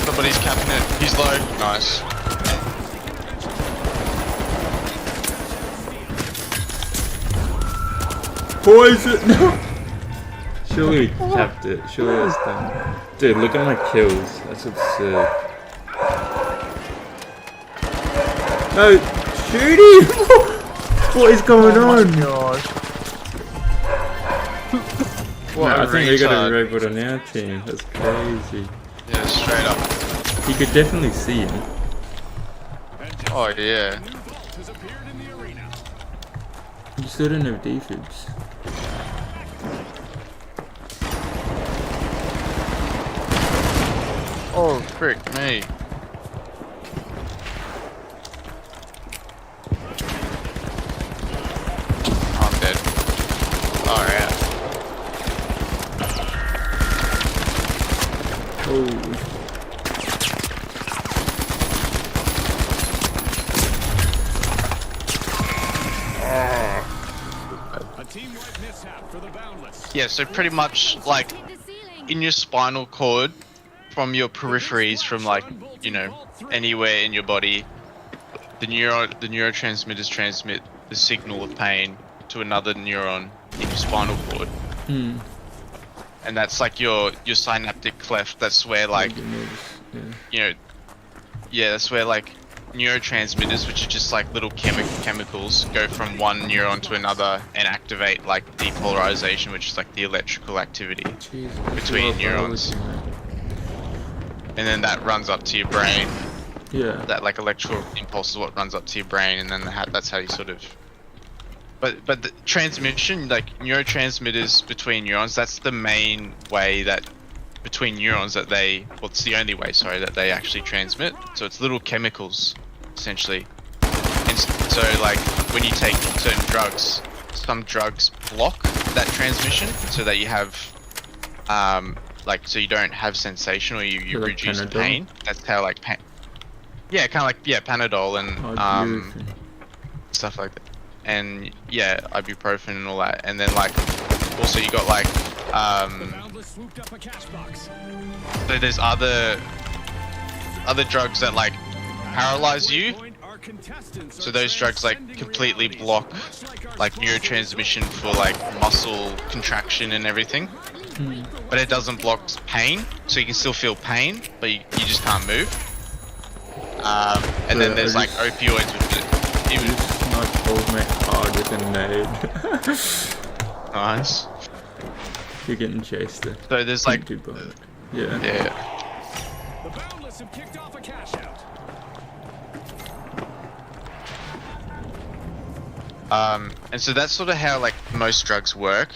Somebody's capping it. He's low. Nice. Poison! No! Surely he capped it. Surely that's done. Dude, look at my kills. That's absurd. No! Shoot him! What is going on? Gosh. No, I think we got a robot on our team. That's crazy. Yeah, straight up. You could definitely see him. Oh yeah. You still don't have defibs. Oh frick me. I'm dead. Alright. Oh. Yeah, so pretty much like in your spinal cord, from your peripheries, from like, you know, anywhere in your body, the neurotransmitters transmit the signal of pain to another neuron in your spinal cord. And that's like your synaptic cleft. That's where like, you know, yeah, that's where like neurotransmitters, which are just like little chemicals, go from one neuron to another and activate like depolarization, which is like the electrical activity between neurons. And then that runs up to your brain. Yeah. That like electrical impulse is what runs up to your brain, and then that's how you sort of. But the transmission, like neurotransmitters between neurons, that's the main way that between neurons that they, well, it's the only way, sorry, that they actually transmit. So it's little chemicals, essentially, And so like when you take certain drugs, some drugs block that transmission so that you have like so you don't have sensation or you Like reduce Panadol? pain. That's how like yeah, kind of like Panadol and Ibuprofen. stuff like that. And yeah, ibuprofen and all that. And then like also you got like so there's other drugs that like paralyze you. So those drugs like completely block like neurotransmission for like muscle contraction and everything. But it doesn't block pain, so you can still feel pain, but you just can't move. And then there's like opioids with it. My cold mate hard with a nade. Nice. You're getting chased there. So there's like Too bad. Yeah. yeah. The Boundless have kicked off a cash out. And so that's sort of how like most drugs work.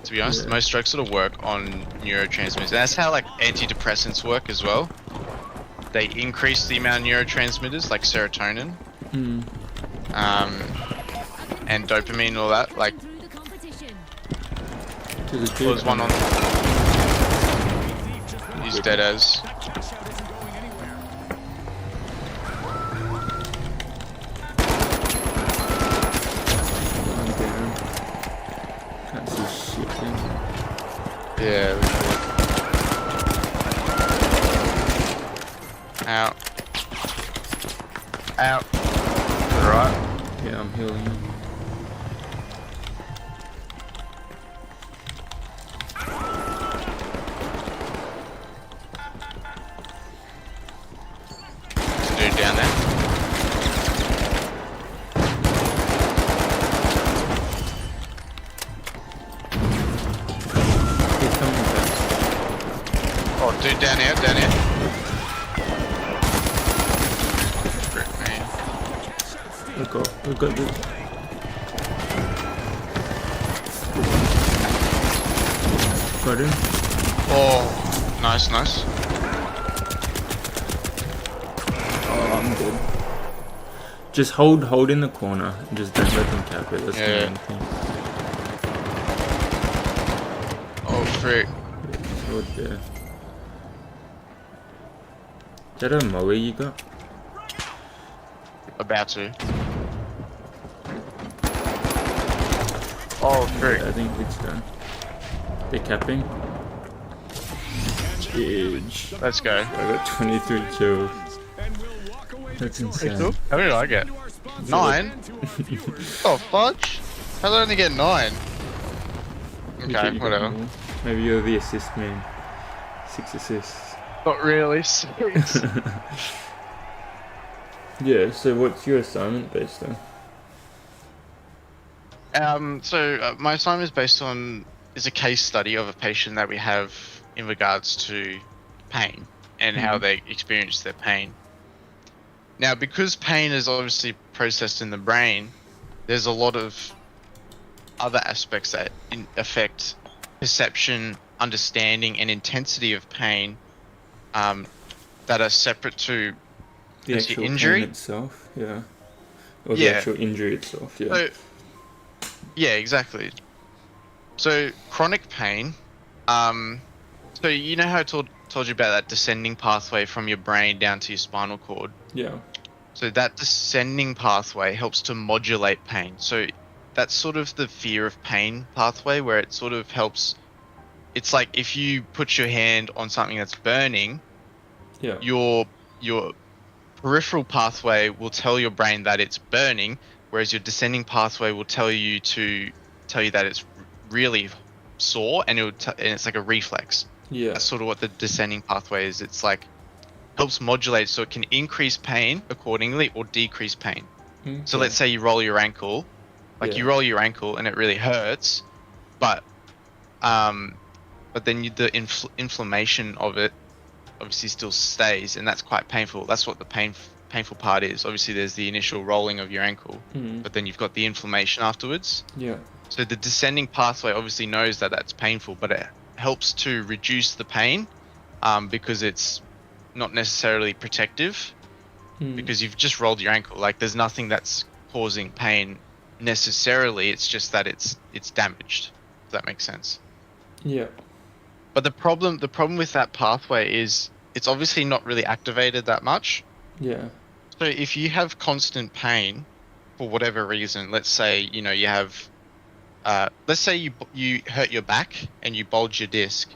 To be honest, Yeah. most drugs sort of work on neurotransmitters. And that's how like antidepressants work as well. They increase the amount of neurotransmitters like serotonin, and dopamine and all that. Like There's a there's dude one on. He's dead as. That cash out isn't going anywhere. I'm down. Can't see shit then. Yeah. Out. Out. Alright. Yeah, I'm healing him. Dude down there. He's coming back. Oh, dude down here, down here. Frick me. We've got this. Got him. Oh, nice, nice. Oh, I'm good. Just hold in the corner and just don't let them cap it. That's the Yeah. main thing. Oh, frick. Sword there. Is that a molly you got? About to. Oh, frick. Yeah, I think it's done. They're capping. Huge. Let's go. I got 23 kills. And we'll walk away That's victorious. insane. How many did I get? To our sponsor, 9? and to our viewers. Oh, fudge. How did I only get 9? You Okay, got whatever. more. Maybe you're the assist man. 6 assists. Not really. 6. Yeah, so what's your assignment based on? My assignment is based on is a case study of a patient that we have in regards to pain and how they experience their pain. Now, because pain is obviously processed in the brain, there's a lot of other aspects that affect perception, understanding, and intensity of pain that are separate to The Is the actual injury? pain itself, yeah. Or the Yeah. actual injury itself, yeah. So, yeah, exactly. So chronic pain. So you know how I told you about that descending pathway from your brain down to your spinal cord. Yeah. So that descending pathway helps to modulate pain. So that's sort of the fear of pain pathway where it sort of helps. It's like if you put your hand on something that's burning, Yeah. your peripheral pathway will tell your brain that it's burning, whereas your descending pathway will tell you that it's really sore, and and it's like a reflex. Yeah. That's sort of what the descending pathway is. It's like helps modulate so it can increase pain accordingly or decrease pain. So let's say you roll your ankle, like you Yeah. roll your ankle and it really hurts, but then the inflammation of it obviously still stays, and that's quite painful. That's what the painful part is. Obviously, there's the initial rolling of your ankle, but then you've got the inflammation afterwards. Yeah. So the descending pathway obviously knows that that's painful, but it helps to reduce the pain because it's not necessarily protective because you've just rolled your ankle. Like there's nothing that's causing pain necessarily. It's just that it's damaged. If that makes sense. Yeah. But the problem with that pathway is it's obviously not really activated that much. Yeah. So if you have constant pain for whatever reason, let's say you have, let's say you hurt your back and you bulge your disc,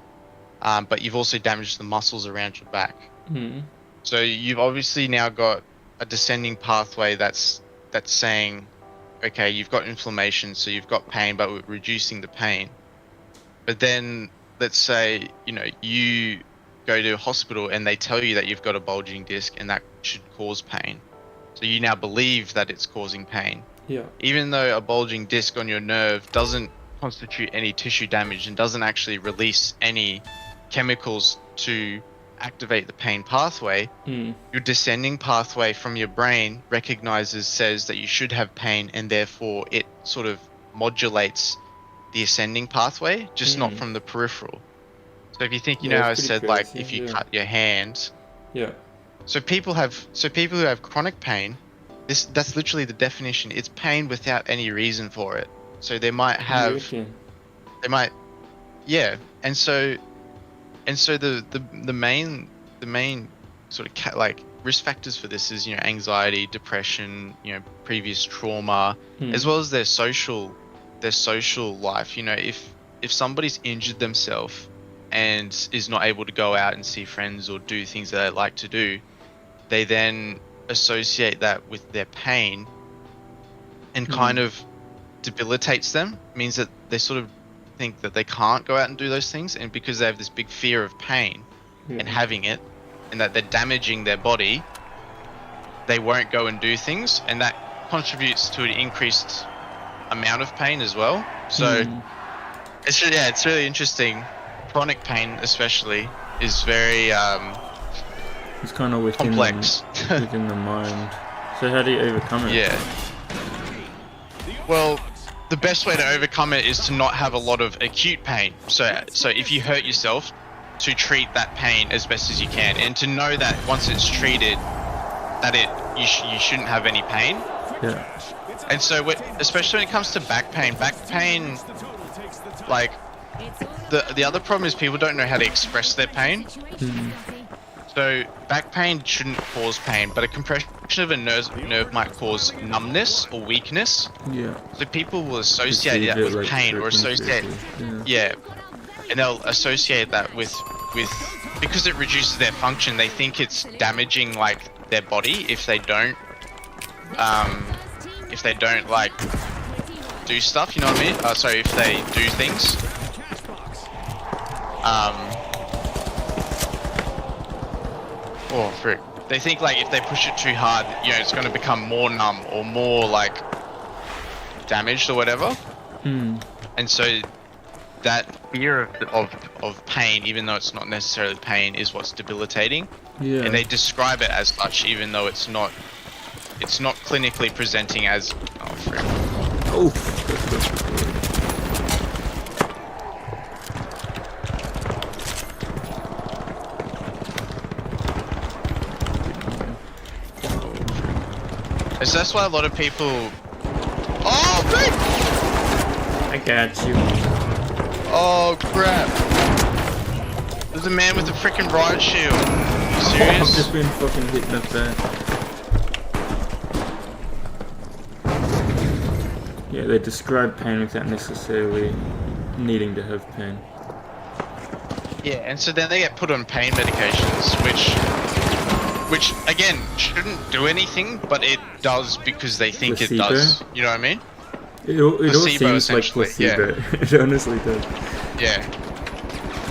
but you've also damaged the muscles around your back. Mm. So you've obviously now got a descending pathway that's saying, okay, you've got inflammation, so you've got pain, but we're reducing the pain. But then let's say you go to a hospital and they tell you that you've got a bulging disc and that should cause pain. So you now believe that it's causing pain. Yeah. Even though a bulging disc on your nerve doesn't constitute any tissue damage and doesn't actually release any chemicals to activate the pain pathway, your descending pathway from your brain says that you should have pain, and therefore it sort of modulates the ascending pathway, just not from the peripheral. So if you think, how I it's said, pretty like, crazy, if you yeah. cut your hand, Yeah. so people who have chronic pain, that's literally the definition. It's pain without any reason for it. So they might have, yeah, and so the main sort of like risk factors for this is anxiety, depression, previous trauma, as well as their social life. If somebody's injured themselves and is not able to go out and see friends or do things that they like to do, they then associate that with their pain and kind of debilitates them. Means that they sort of think that they can't go out and do those things, and because they have this big fear of pain and having it, and that they're damaging their body, they won't go and do things, and that contributes to an increased amount of pain as well. So it's really interesting. Chronic pain especially is very It's kind of within complex. within the mind. So how do you overcome it? Yeah. Well, the best way to overcome it is to not have a lot of acute pain. So if you hurt yourself, to treat that pain as best as you can, and to know that once it's treated, that you shouldn't have any pain. Yeah. And so, especially when it comes to back pain, like the other problem is people don't know how to express their pain. So back pain shouldn't cause pain, but a compression of a nerve might cause numbness or weakness. Yeah. So people will associate that with pain, or associate, and they'll associate that with because it reduces their function. They think it's damaging like their body if they don't like do stuff. You know what I mean? Sorry, if they do things. Oh frick! They think like if they push it too hard, it's going to become more numb or more like damaged or whatever. And so that fear of pain, even though it's not necessarily pain, is what's debilitating. Yeah. And they describe it as such, even though it's not clinically presenting as. Oh frick! Oh. So that's why a lot of people. Oh frick! I got you. Oh crap! There's a man with a freaking riot shield. You serious? I've just been fucking hit in the back. Yeah, they describe pain without necessarily needing to have pain. Yeah, and so then they get put on pain medications, which again shouldn't do anything, but it does because they think Placebo? it does. You know what I mean? It all Placebo, seems like essentially, placebo. It honestly does. Yeah.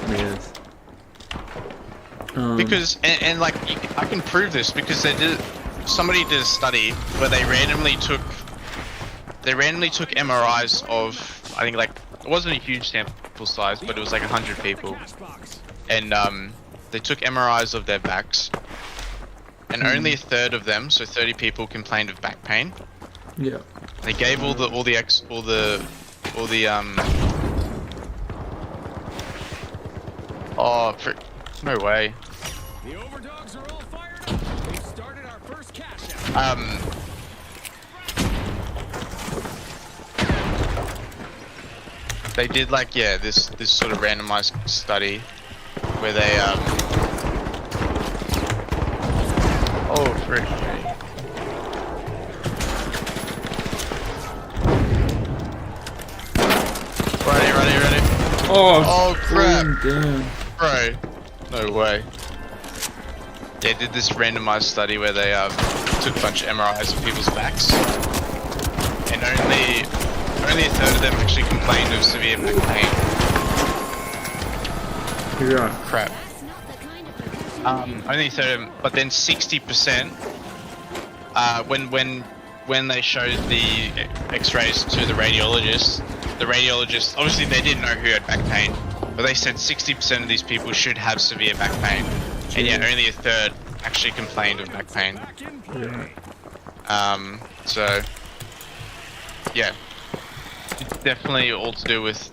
Yes. Because and like I can prove this because somebody did a study where they randomly took MRIs of, I think, like, it wasn't a huge sample size, but it was like 100 people, and they took MRIs of their backs, and only a third of them, so 30 people, complained of back pain. Yeah. They gave all the oh frick, no way. The overdogs are all fired up. We've started our first cash out. they did like this sort of randomized study where they oh frick. Ready. Oh crap, Damn. bro. No way. They did this randomized study where they took a bunch of MRIs of people's backs, and only a third of them actually complained of severe back pain. You're right. Crap. Only a third of them, but then 60%. When they showed the X-rays to the radiologist obviously they didn't know who had back pain, but they said 60% of these people should have severe back pain, and yet only a third actually complained of back pain. Yeah. So yeah, it's definitely all to do with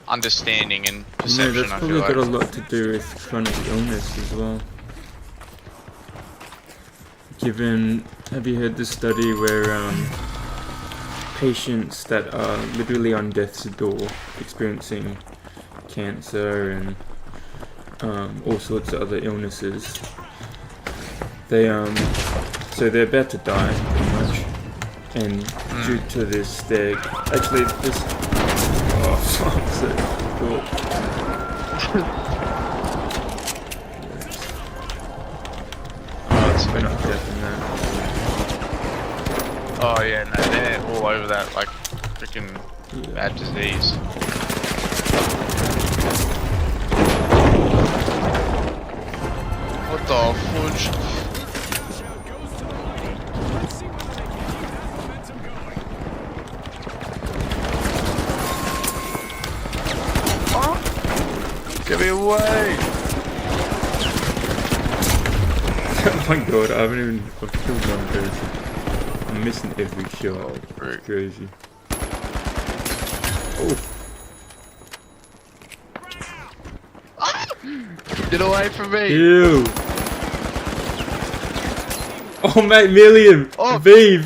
understanding and Yeah, perception. that's I probably feel got a like. lot to do with chronic illness as well. Have you heard the study where patients that are literally on death's door, experiencing cancer and all sorts of other illnesses, they're about to die pretty much, and due to this, they're actually this. Oh fuck! So cool. Oh, it's been up death in that. Oh yeah, no, they're all over that like freaking bad disease. What the fudge? Goes to the lead. Let's see whether they can keep that momentum going. Get me away! Oh my god, I've killed one person. I'm missing every shot. Frick. Crazy. Oh, Get away from me! ew! Oh mate, million! Oh. V!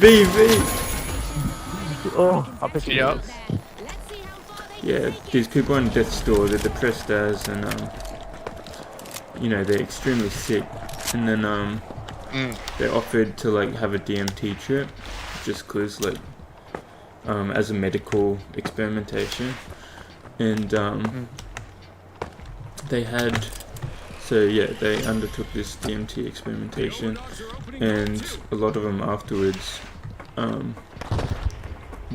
Oh, I'll pick you up. Yeah, these people on death's door, they're depressed as, and they're extremely sick, and then they're offered to like have a DMT trip, just cause like as a medical experimentation, and they undertook this DMT experimentation, and a lot of them afterwards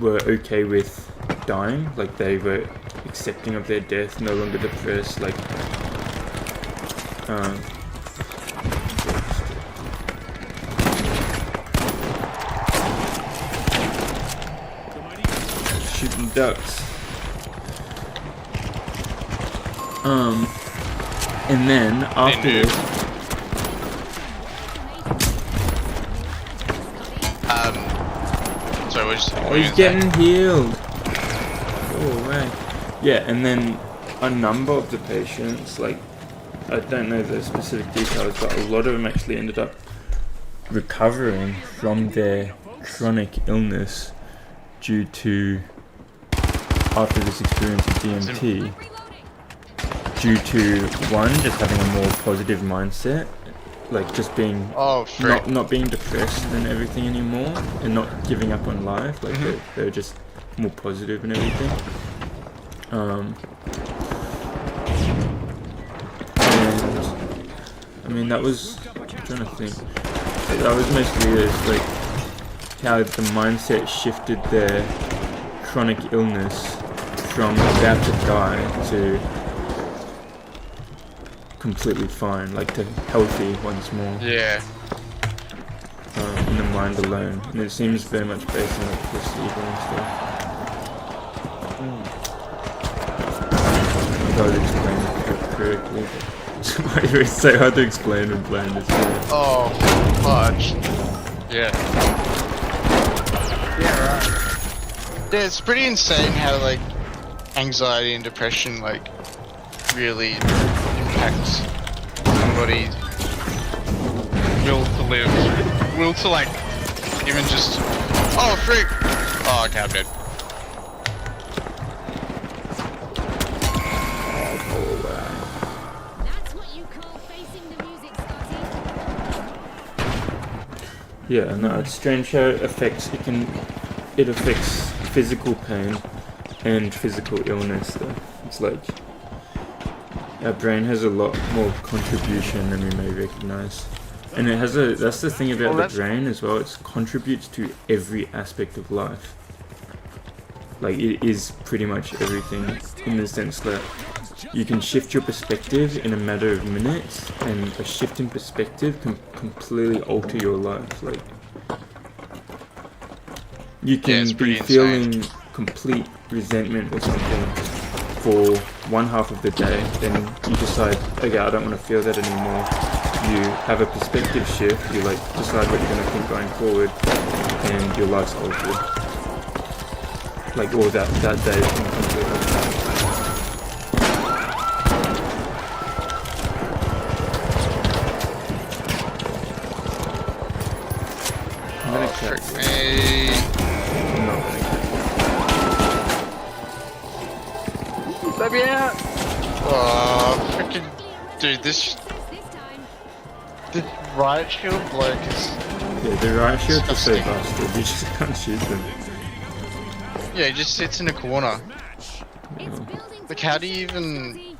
were okay with dying, like they were accepting of their death, no longer depressed, like shooting ducks. And then after this, Sorry, what he's getting healed. Oh right. Yeah, and then a number of the patients, like I don't know the specific details, but a lot of them actually ended up recovering from their chronic illness due to, after this experience of DMT, due to one, just having a more positive mindset, like just being not being depressed and everything anymore, and not giving up on life, like they're just more positive and everything. And I mean that was, I'm trying to think, that was mostly like how the mindset shifted their chronic illness from about to die to completely fine, like to healthy once more. Yeah. In the mind alone, and it seems very much based on like placebo and stuff. I gotta explain it correctly. It's so hard to explain and blind as well. Oh, fudge. Yeah. Yeah, right. Yeah, it's pretty insane how like anxiety and depression like really impacts somebody's will to live, will to like even just. Oh, freak! Oh, okay, I'm dead. Yeah, no, it's strange how it affects. It affects physical pain and physical illness. Though it's like our brain has a lot more contribution than we may recognize, and it has a. That's the thing about the brain as well. It contributes to every aspect of life. Like it is pretty much everything in the sense that you can shift your perspective in a matter of minutes, and a shift in perspective can completely alter your life. Like you can be feeling complete resentment or something for one half of the day, then you decide, okay, I don't want to feel that anymore. You have a perspective shift, you like decide what you're going to think going forward, and your life's altered. Like, or that day is completely altered. I'm gonna catch me. I'm not gonna catch Let me out! Oh, freaking dude, this riot shield bloke is. Yeah, the riot shields are so busted, you just can't shoot them. Yeah, he just sits in a corner. Oh, Like, how do you even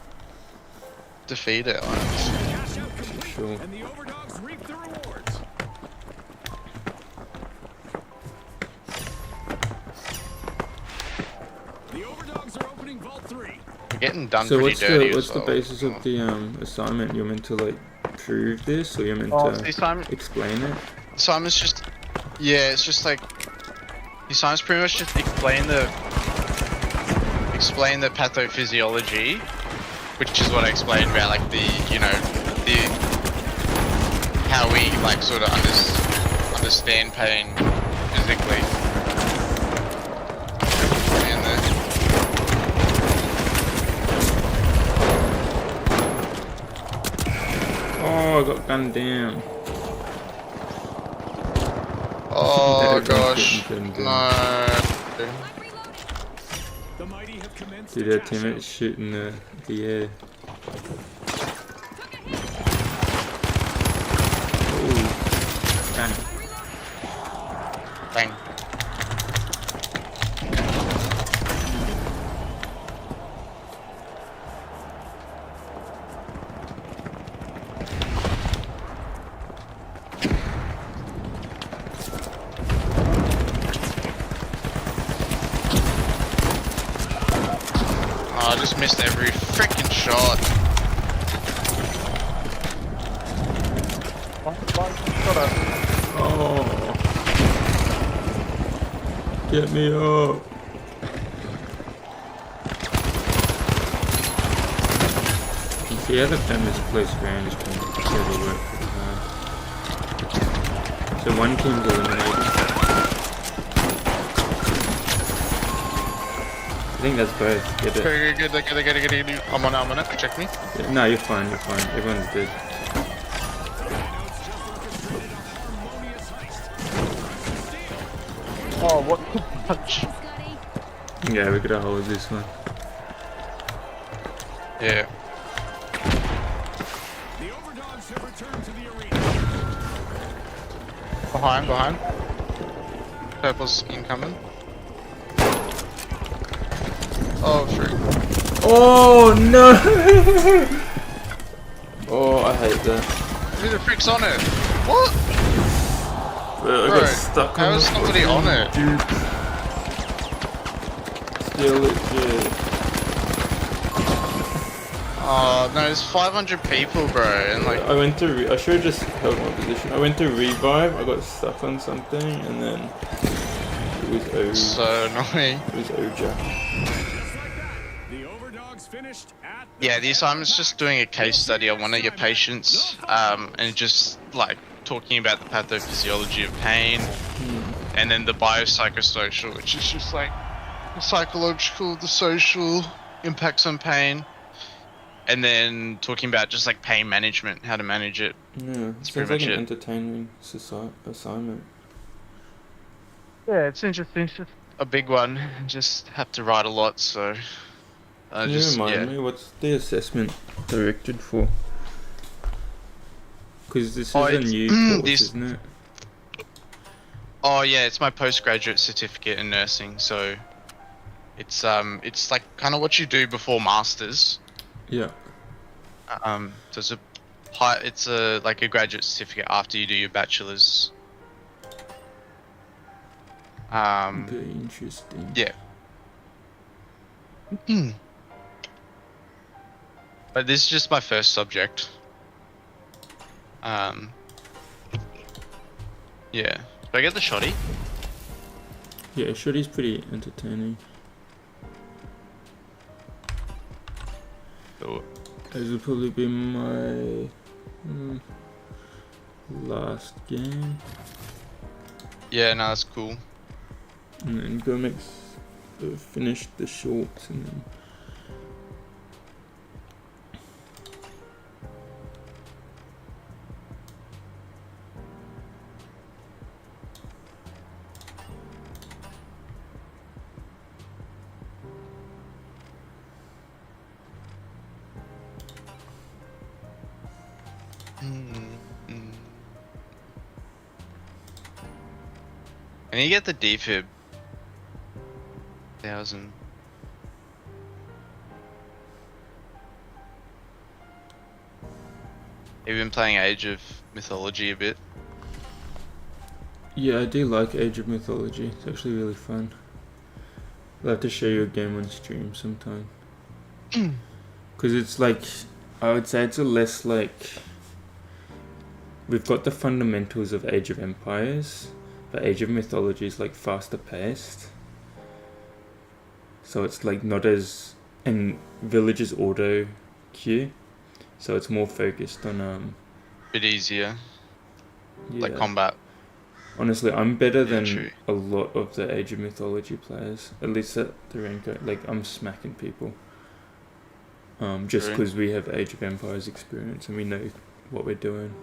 defeat it? sure. And the overdogs reap the rewards. The overdogs are opening Vault 3. We're getting done So pretty dirty what's as the well. basis of the assignment? You're meant to like prove this, or you're meant Oh, to the assignment, explain it? assignment's just, yeah, it's just like, the assignment's pretty much just explain the pathophysiology, which is what I explained about like the, you know, the, how we like sort of understand pain physically. And then, Oh, I got gunned down. oh Everyone's gosh, getting gunned down. no. The mighty have commenced Dude, our attack. teammates shooting the air. Oh, bang. Bang. Oh, I just missed every freaking shot. Oh, get me up. You see how the feminist place range can really work pretty hard. So one team's eliminated. I think that's both. Get it. Good. I'm on it. Check me. Yeah, no, you're fine. Everyone's dead. Oh, what the punch? Yeah, we gotta hold this one. Yeah. The overdogs have returned to the arena. Behind. Purple's incoming. Oh, frick. Oh no! Oh, I hate that. Who the frick's on it? What? Bro, I Bro, got stuck how on is the somebody fucking on it? Dude. Still legit. Oh, no, there's 500 people, bro, and like... I went to I should have just held my position. I went to revive, I got stuck on something, and then it was over. So annoying. It was over. Just like that, the overdogs finished at the Yeah, the assignment's just doing a case study on one of your patients, and just like talking about the pathophysiology of pain, and then the biopsychosocial, which is just like the psychological, the social impacts on pain, and then talking about just like pain management, how to manage it. Yeah, it That's sounds pretty like much an it. entertaining assignment. Yeah, it's interesting. It's just a big one. Just have to write a lot, so Can you remind me, what's the assessment directed for? Because this is a it's- new course, this- isn't it? Oh yeah, it's my postgraduate certificate in nursing. So it's like kind of what you do before masters. Yeah. So it's a like a graduate certificate after you do your bachelor's. Very interesting. Yeah. But this is just my first subject. Yeah. Do I get the shoddy? Yeah, Shuddy's pretty entertaining. Cool. This will probably be my last game. Yeah, no, that's cool. And then go finish the shorts and then And you get the defib. 1,000. You've been playing Age of Mythology a bit. yeah, I do like Age of Mythology. It's actually really fun. I'll have to show you a game on stream sometime. Because it's like, I would say it's a less like, we've got the fundamentals of Age of Empires, but Age of Mythology is like faster paced. So it's like not as, and Village is auto queue, so it's more focused on Bit easier, yeah. like combat. Honestly, I'm better Yeah, than true. a lot of the Age of Mythology players. At least at the rank, like I'm smacking people. Just True. because we have Age of Empires experience and we know what we're doing.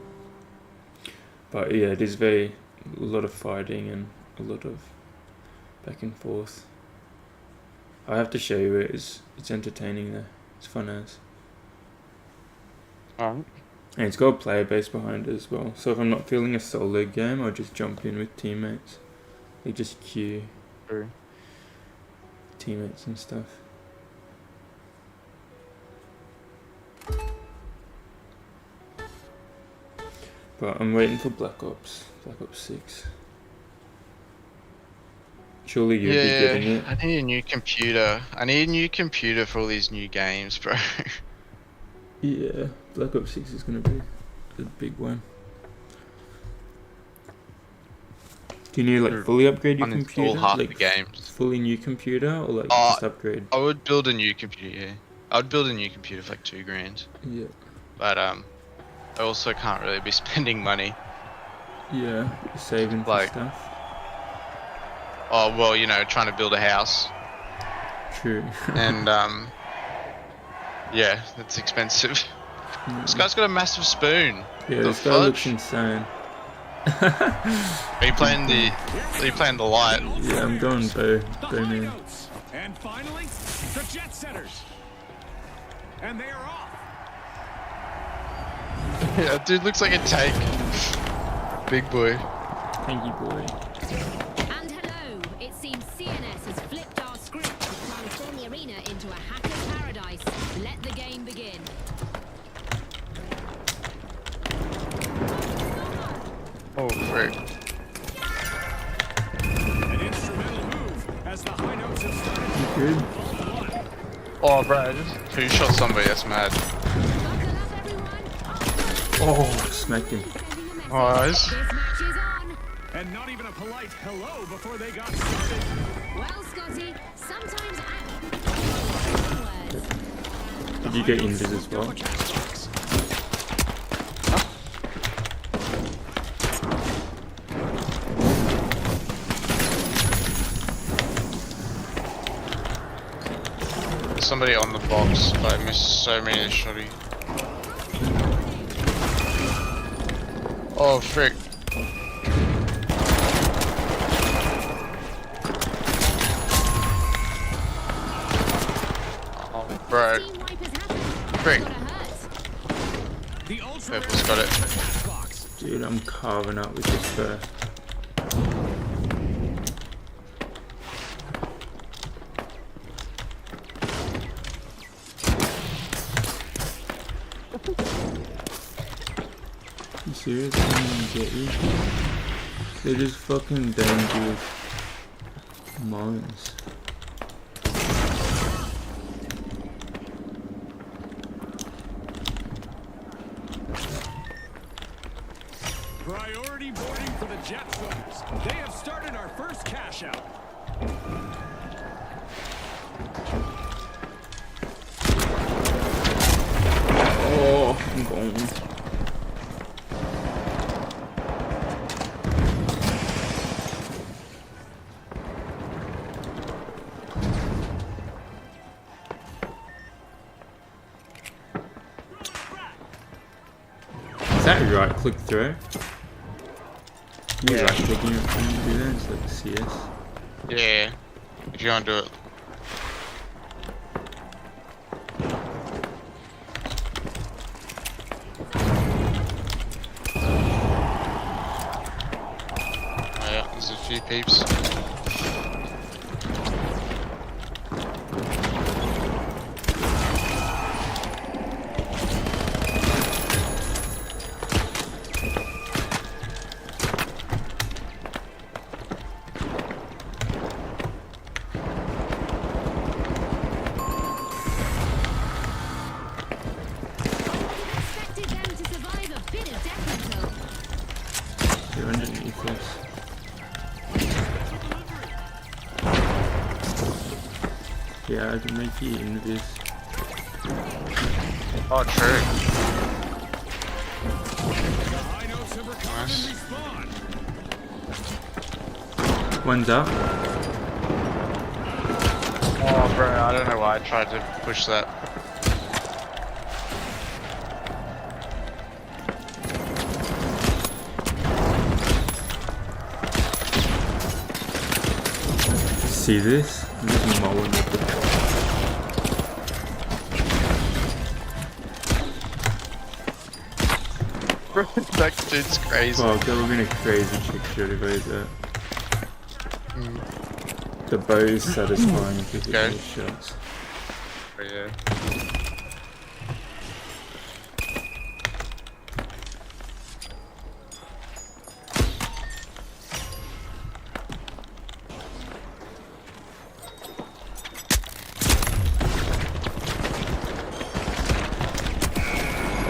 But yeah, it is a lot of fighting and a lot of back and forth. I have to show you it. It's entertaining though. It's fun as. Alright. And it's got a player base behind it as well. So if I'm not feeling a solo game, I'll just jump in with teammates. They just queue True. teammates and stuff. But I'm waiting for Black Ops 6. Surely you'll be getting it. I need a new computer. I need a new computer for all these new games, bro. Yeah, Black Ops 6 is going to be a big one. Do you need to like fully upgrade your computer? Uninstall half Like the games. fully new computer or like just upgrade? I would build a new computer, yeah. I would build a new computer for like $2,000. Yeah. But I also can't really be spending money. Yeah, saving for Like- stuff. Oh well, you know, trying to build a house. True. And yeah, that's expensive. This guy's got a massive spoon. Yeah, the this guy looks fudge? insane. Are you playing the light? Yeah, I'm going bow The man. notes. And finally, the jet setters. And they are off. Yeah, dude looks like a tank. Big boy. Thank you, boy. And hello, it seems CNS has flipped our script to transform the arena into a hacker's paradise. Let the game begin. Oh frick. An instrumental move as the high notes have started. Good. Oh bro, I just two-shot somebody, that's mad. Buckle up, everyone. Oh, smacked him. Nice. This match is on. And not even a polite hello before they got started. Well, Scotty, sometimes words. Did you get invis as well? There's somebody on the box, but I missed so many shotty. Oh frick. Oh bro. Team wipe has happened. Frick. Gotta hurt. The ultra Purple's got it. box. Dude, I'm carving up with this burst. You serious? I didn't even get you. They're just fucking dangerous mines. Priority boarding for the jet setters. They have started our first cash out. Oh, I'm going. Is that right click through? Yeah, right clicking it when you do that, it's like CS. Yeah. If you want to do it. Oh yeah, there's a few peeps. Expected them to survive a bit of death metal. You're underneath us. Yeah, I can make you invis. Oh, true. The high notes have recovered Nice. and respawn. One's up. Oh, bro, I don't know why I tried to push that. See this? I'm just mowing with the Bro, that dude's crazy. Fuck, that would've been a crazy trick shot if I did that. The bow is satisfying if you hit Okay. those shots. Oh, yeah.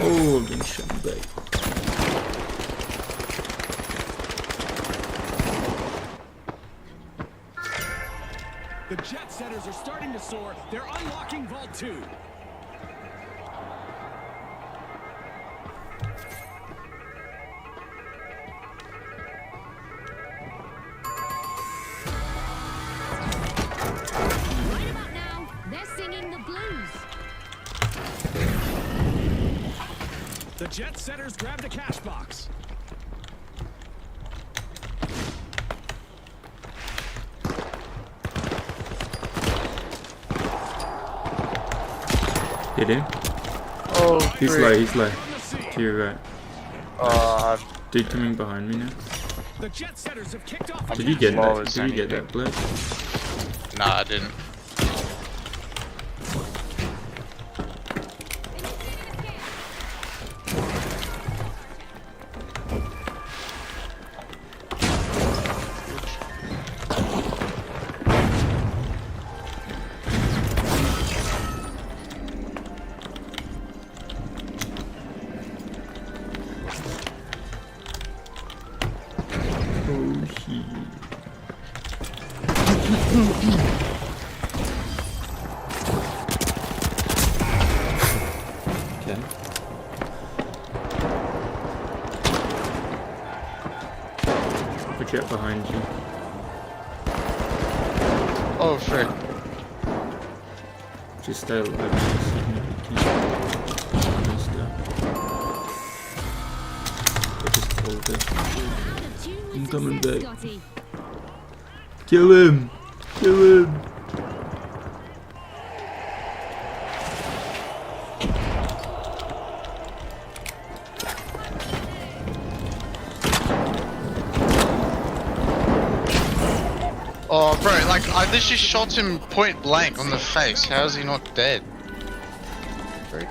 Oh, I've been shot back. The jet setters are starting to soar. They're unlocking Vault 2. Right about now, they're singing the blues. The jet setters grab the cash box. Hit him. Oh, He's great. low, he's low. On the scene. To your right. Dude coming behind me now. The jet setters have kicked off. a Did you cash get Small that? as Did you get anything. that, Blake? Nah, I didn't. Oh shit. Okay. Watch out behind you. Oh, frick. Just stay alive for a second if you can. Messed up. I just hold it. Out of tune with I'm coming success, back. Scotty. Kill him! Kill him! Oh, bro, like, I literally shot him point blank on the face. How is he not dead? Frick.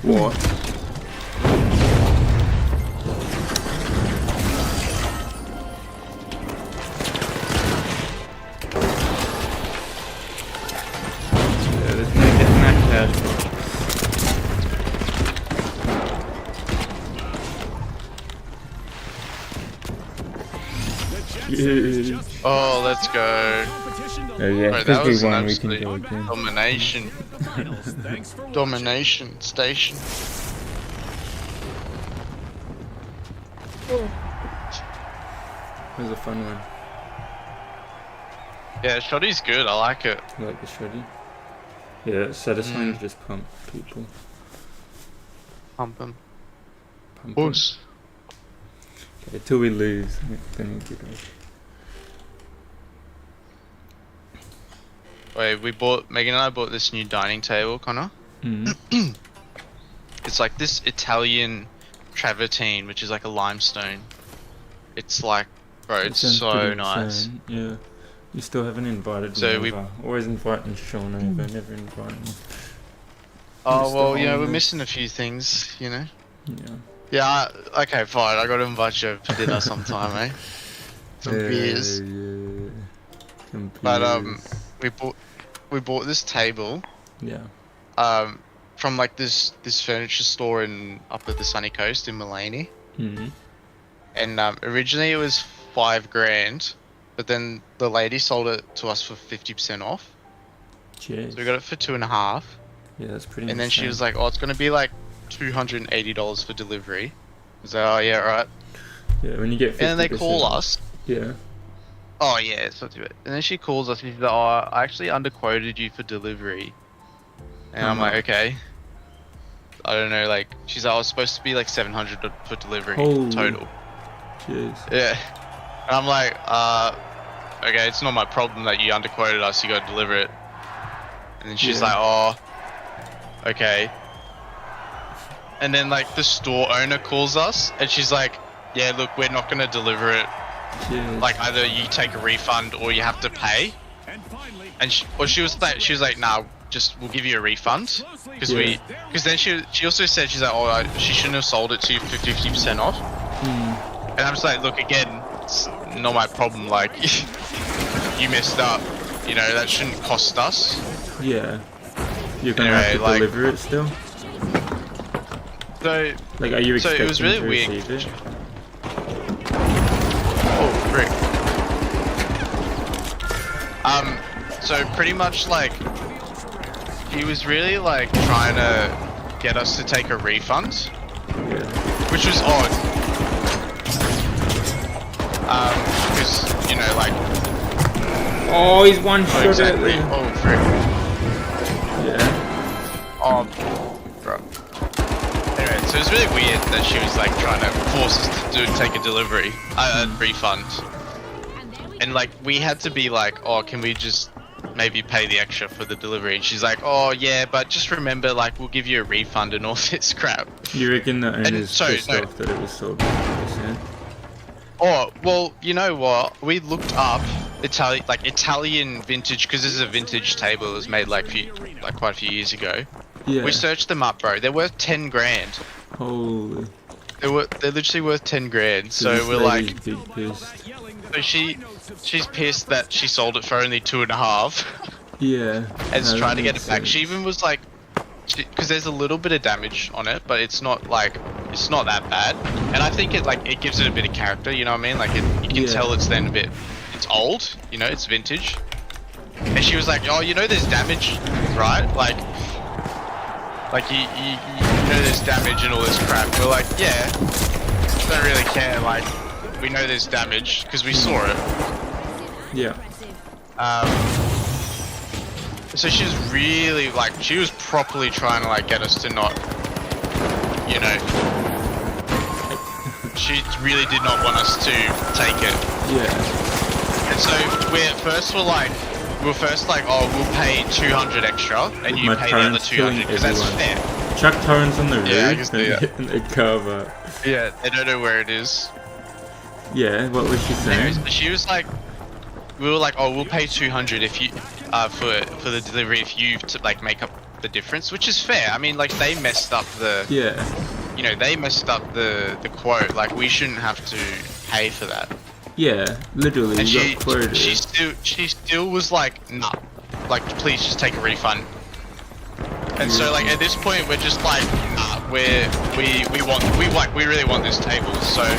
What? Yeah, there's no getting that casual. Yeah. Oh, let's go. Oh yeah, Bro, that because was we an won, we can absolute go again. domination. Thanks for watching. Domination station. It was a fun one. Yeah, Shoddy's good. I like it. I like the shoddy. Yeah, it's satisfying to just pump people. Pump him. Pump them. Puss. Okay, till we lose, then we'll get over. Wait, Megan and I bought this new dining table, Connor. Mm. It's like this Italian travertine, which is like a limestone. It's like, bro, That it's sounds so pretty nice. insane. Yeah. You still haven't invited me So we- over. Always inviting Sean over, never inviting me. Oh, Mr. well, we're Holmes. missing a few things, you know? Yeah. Yeah, okay, fine. I gotta invite you over for dinner sometime, eh? Some beers. Yeah. Some But, beers. we bought this table, Yeah. from like this furniture store up at the sunny coast in Mullaney. Mm-hmm. And, originally it was $5,000, but then the lady sold it to us for 50% off. Cheers. So we got it for 2.5. Yeah, that's pretty And then she insane. was like, oh, it's gonna be like $280 for delivery. I was like, oh yeah, right. Yeah, when you get 50%. And then they call us. Yeah. Oh yeah, it's not too bad. And then she calls us and she's like, oh, I actually underquoted you for delivery. And I'm like, okay. I don't know, like, she's like, I was supposed to be like 700 for delivery Holy. total. Cheers. Yeah. And I'm like, okay, it's not my problem that you underquoted us, you gotta deliver it. And then she's Yeah. like, oh, okay. And then like the store owner calls us and she's like, yeah, look, we're not gonna deliver it. Cheers. Like either you take a refund or you have to pay. And finally, And she was like, nah, just we'll give you a refund because Yeah. because then she also said she's like, oh, she shouldn't have sold it to you for 50% off. Mm. And I'm just like, look, again, it's not my problem. Like, you messed up. You know, that shouldn't cost us. Yeah. You're gonna Anyway, have to like- deliver it still? So, Like, are you So expecting it was really to weird. receive it? oh, frick. So pretty much like, he was really like trying to get us to take a refund, Yeah. which was odd. Because, you know, like, Oh, he's one oh, shot exactly. at Oh, frick. Yeah. Oh, bro. Anyway, so it was really weird that she was like trying to force us to take a delivery, a refund. And there we And like, we had to be like, oh, can we just maybe pay the extra for the delivery? And she's like, oh yeah, but just remember, like, we'll give you a refund and all this crap. You reckon the owner's so, pissed no. off that it was sold 50%? Oh, well, you know what? We looked up Italian vintage, because this is a vintage table. It was made like quite a few years ago. Yeah. We searched them up, bro. They're worth 10 grand. Holy. They're literally worth 10 grand. So this we're lady's like, big pissed. so she's pissed that she sold it for only 2.5. Yeah. And no, trying that to get makes it back. sense. She even was like, because there's a little bit of damage on it, but it's not like, it's not that bad. And I think it gives it a bit of character, you know what I mean? Like you can Yeah. tell it's then it's old, you know, it's vintage. And she was like, oh, you know there's damage, right? Like you know there's damage and all this crap. We're like, yeah, don't really care. Like, we know there's damage because we saw it. Yeah. So she was really like, she was properly trying to like get us to not, you know, she really did not want us to take it. Yeah. And so we were first like, oh, we'll pay 200 extra and With you my pay the other parents 200 killing because that's everyone. fair. Chuck Torrance on the roof Yeah, I can see that. and they cover. Yeah, they don't know where it is. Yeah, what was she saying? Anyways, she was like, we were like, oh, we'll pay 200 if you, for the delivery if you like make up the difference, which is fair. I mean, like they messed up the, Yeah. you know, they messed up the quote. Like we shouldn't have to pay for that. Yeah, literally, And you got quoted. she still was like, nah, like please just take a refund. And so like at this point we're just like, nah, we really want this table. So yeah,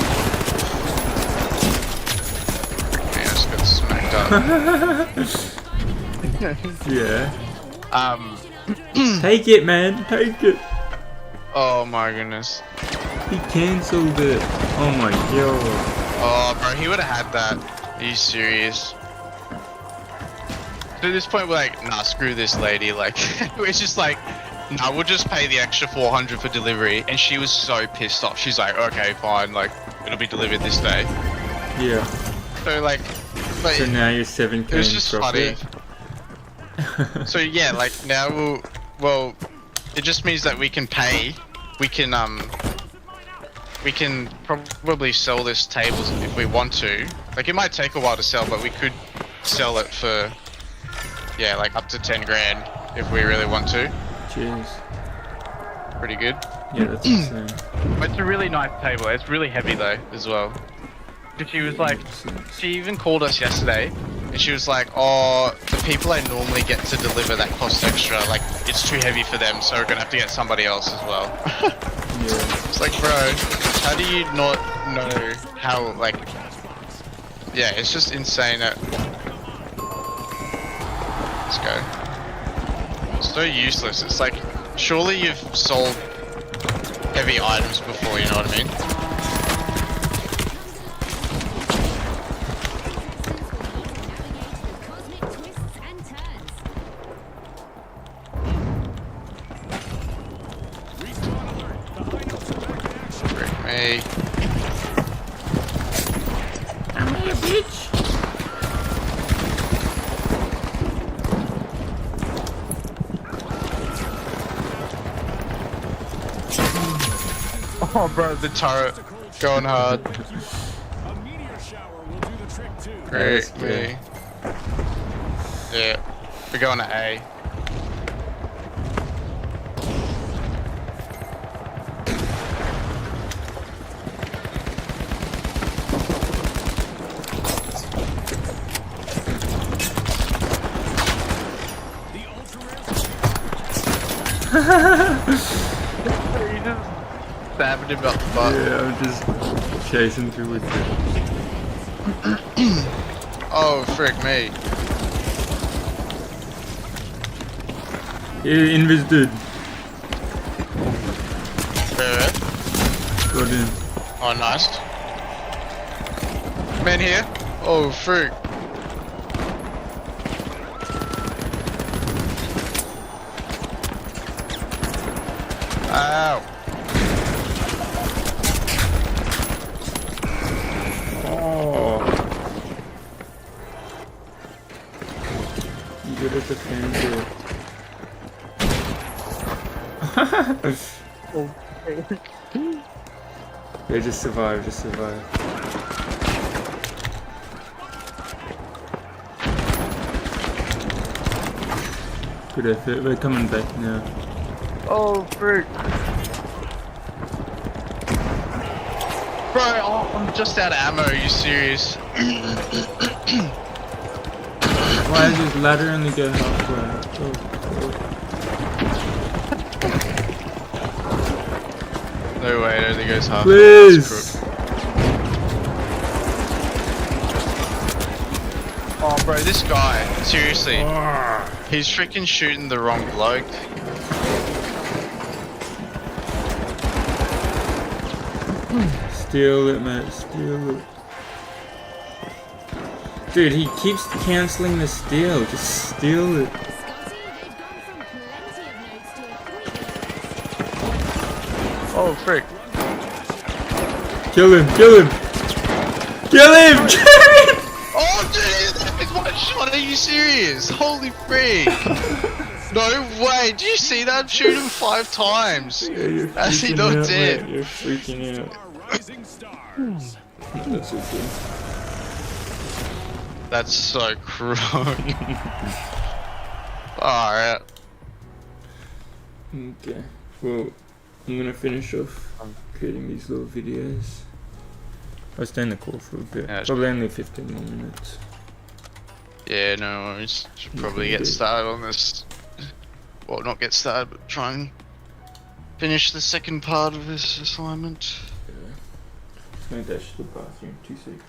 I just got smacked up. Yeah. Take Take it, man. Take it. Oh my goodness. He cancelled it. Oh my god. Oh bro, he would have had that. Are you serious? So at this point we're like, nah, screw this lady. Like we're just like, nah, we'll just pay the extra 400 for delivery. And she was so pissed off. She's like, okay, fine. Like it'll be delivered this day. Yeah. So like, but So now you're 7k it was in just profit. funny. So yeah, like now well, it just means that we can pay. We can probably sell this table if we want to. Like it might take a while to sell, but we could sell it for, yeah, like up to 10 grand if we really want to. Cheers. Pretty good. Yeah, that's insane. But it's a really nice table. It's really heavy though as well. But she was like, she even called us yesterday, and she was like, "Oh, the people I normally get to deliver that cost extra. Like it's too heavy for them, so we're gonna have to get somebody else as well." Yeah. It's like, bro, how do you not know how, like, yeah, it's just insane that, let's go. It's so useless. It's like, surely you've sold heavy items before, you know what I mean? Cosmic twists and turns. Respawn alert. The high notes are back in action. Frick me. I'm here, bitch. Oh, bro, the turret going hard. A meteor shower will do the trick too. Frick me. Yeah, we're going to A. The ultra rare You just stabbed him up the butt. Yeah, I'm just chasing through with it. Oh, frick me. Yeah, invis dude. Where? Got in. Oh, nice. Man here. Oh, frick. Ow. Oh. You good at the fan Yeah, just survive, just survive. Good effort, we're coming back now. Oh, frick. Bro, oh, I'm just out of ammo. Are you serious? Why does this ladder only go halfway? Oh, No way, it only goes half. please! Oh, bro, this guy. Seriously. He's freaking shooting the wrong bloke. Steal it, mate, steal it. Dude, he keeps cancelling the steal. Just steal it. Scotty, they've gone from plenty of notes to a 3. Oh, frick. Kill him, kill him! Kill him! Kill him! Oh, dude, that is one shot. Are you serious? Holy frick. No way. Did you see that? Shoot him 5 times. Yeah, you're As he freaking not out, dead. mate. You're freaking out. are rising stars. That's okay. That's so cruel. Alright. Okay. Well, I'm gonna finish off creating these little videos. I'll stay in the call for a bit. Yeah, it's- Probably only 15 more minutes. Yeah, no worries. Should probably Okay. get started on this. Well, not get started, but try and finish the second part of this assignment. Yeah. Just gonna dash to the bathroom. 2 seconds.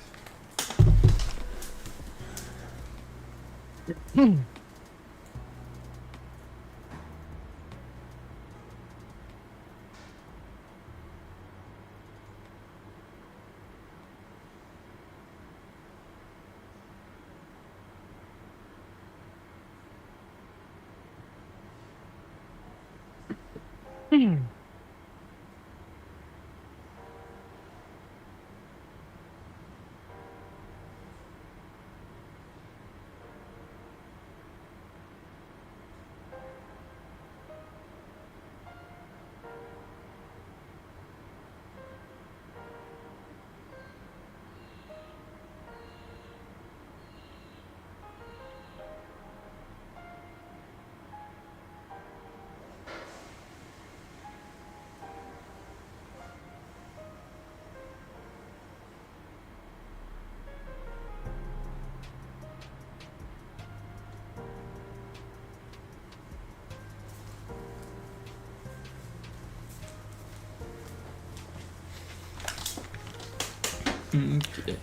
Okay.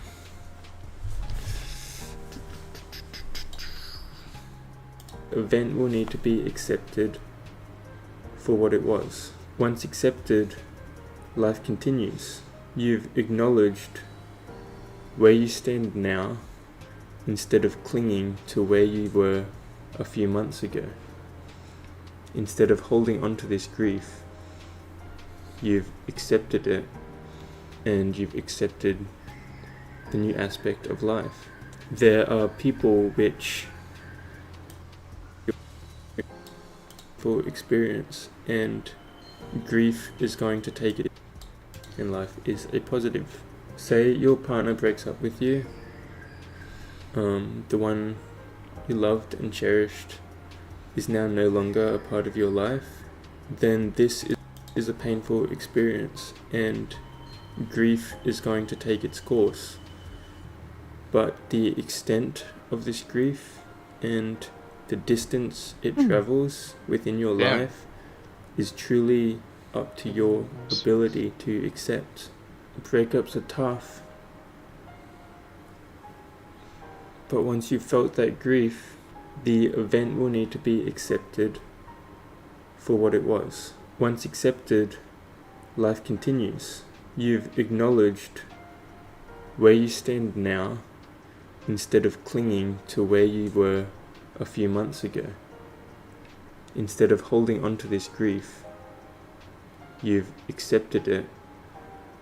Event will need to be accepted for what it was. Once accepted, life continues. You've acknowledged where you stand now instead of clinging to where you were a few months ago. Instead of holding on to this grief, you've accepted it and you've accepted the new aspect of life. There are people which for experience, and grief is going to take it in life is a positive. Say your partner breaks up with you, the one you loved and cherished is now no longer a part of your life, then this is a painful experience and grief is going to take its course. But the extent of this grief and the distance it travels within your Yeah. life is truly up to your ability to accept. Breakups are tough, but once you've felt that grief, the event will need to be accepted for what it was. Once accepted, life continues. You've acknowledged where you stand now instead of clinging to where you were a few months ago. Instead of holding on to this grief, you've accepted it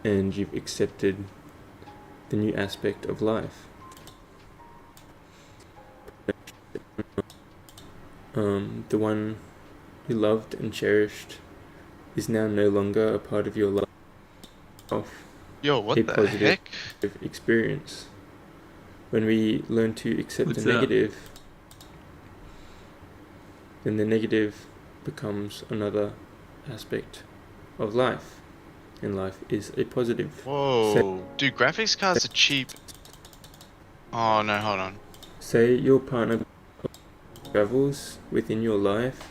and you've accepted the new aspect of life. The one you loved and cherished is now no longer a part of your life. Yo, what A the positive heck? experience. When we learn to accept What's the that? negative, then the negative becomes another aspect of life, and life is a positive. Whoa. Dude, graphics cards are cheap. Oh no, hold on. Say your partner travels within your life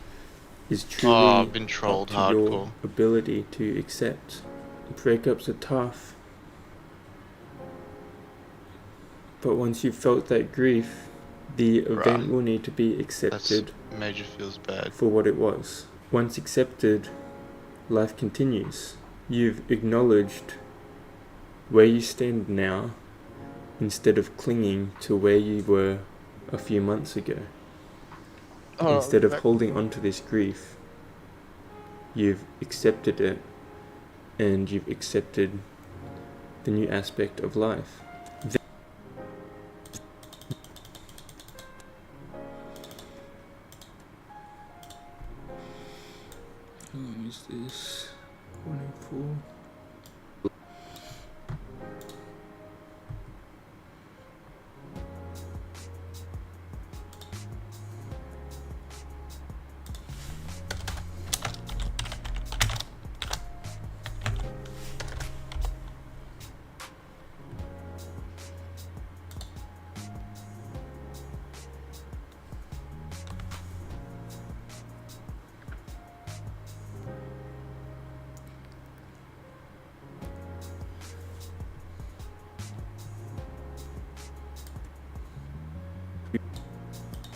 is Oh, truly I've been up trolled to your hardcore. ability to accept. Breakups are tough, but once you've felt that grief, the event will need to be accepted Major feels bad. for what it was. Once accepted, life continues. You've acknowledged where you stand now instead of clinging to where you were a few months ago. Instead of holding on to this grief, you've accepted it and you've accepted the new aspect of life. How long is this? 104.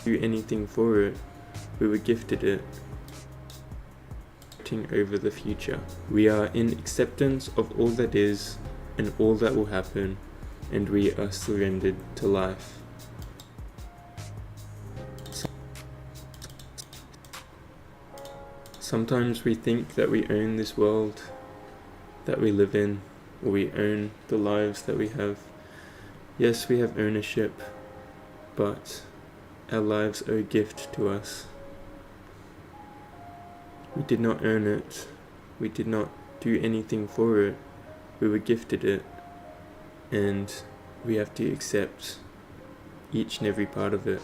do anything for it. We were gifted it. Over the future. We are in acceptance of all that is and all that will happen, and we are surrendered to life. Sometimes we think that we own this world that we live in, or we own the lives that we have. Yes, we have ownership, but our lives are a gift to us. We did not earn it. We did not do anything for it. We were gifted it, and we have to accept each and every part of it.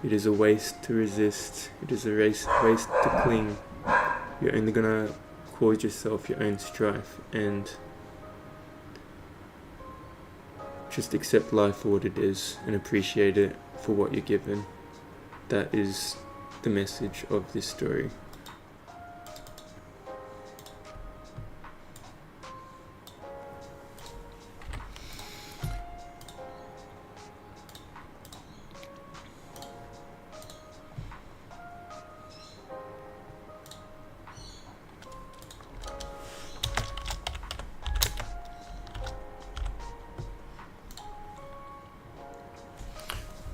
It is a waste to resist. It is a waste to cling. You're only gonna cause yourself your own strife, and just accept life for what it is and appreciate it for what you're given. That is the message of this story.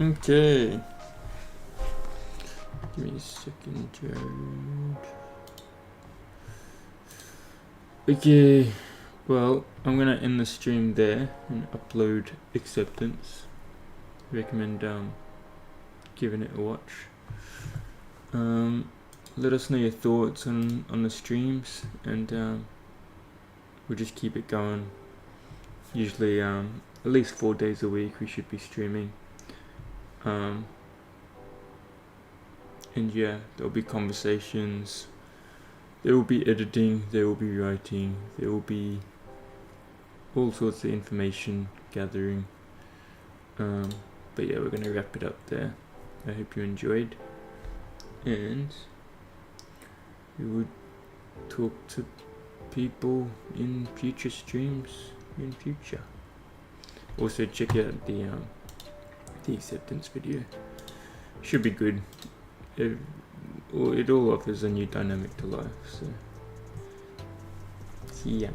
Okay. Give me a second, Jarrod. Okay. Well, I'm gonna end the stream there and upload acceptance. Recommend giving it a watch. Let us know your thoughts on the streams, and we'll just keep it going. Usually at least 4 days a week we should be streaming. And yeah, there'll be conversations, there will be editing, there will be writing, there will be all sorts of information gathering. But yeah, we're gonna wrap it up there. I hope you enjoyed, and we would talk to people in future streams in future. Also check out the acceptance video. Should be good. It all offers a new dynamic to life. So see ya.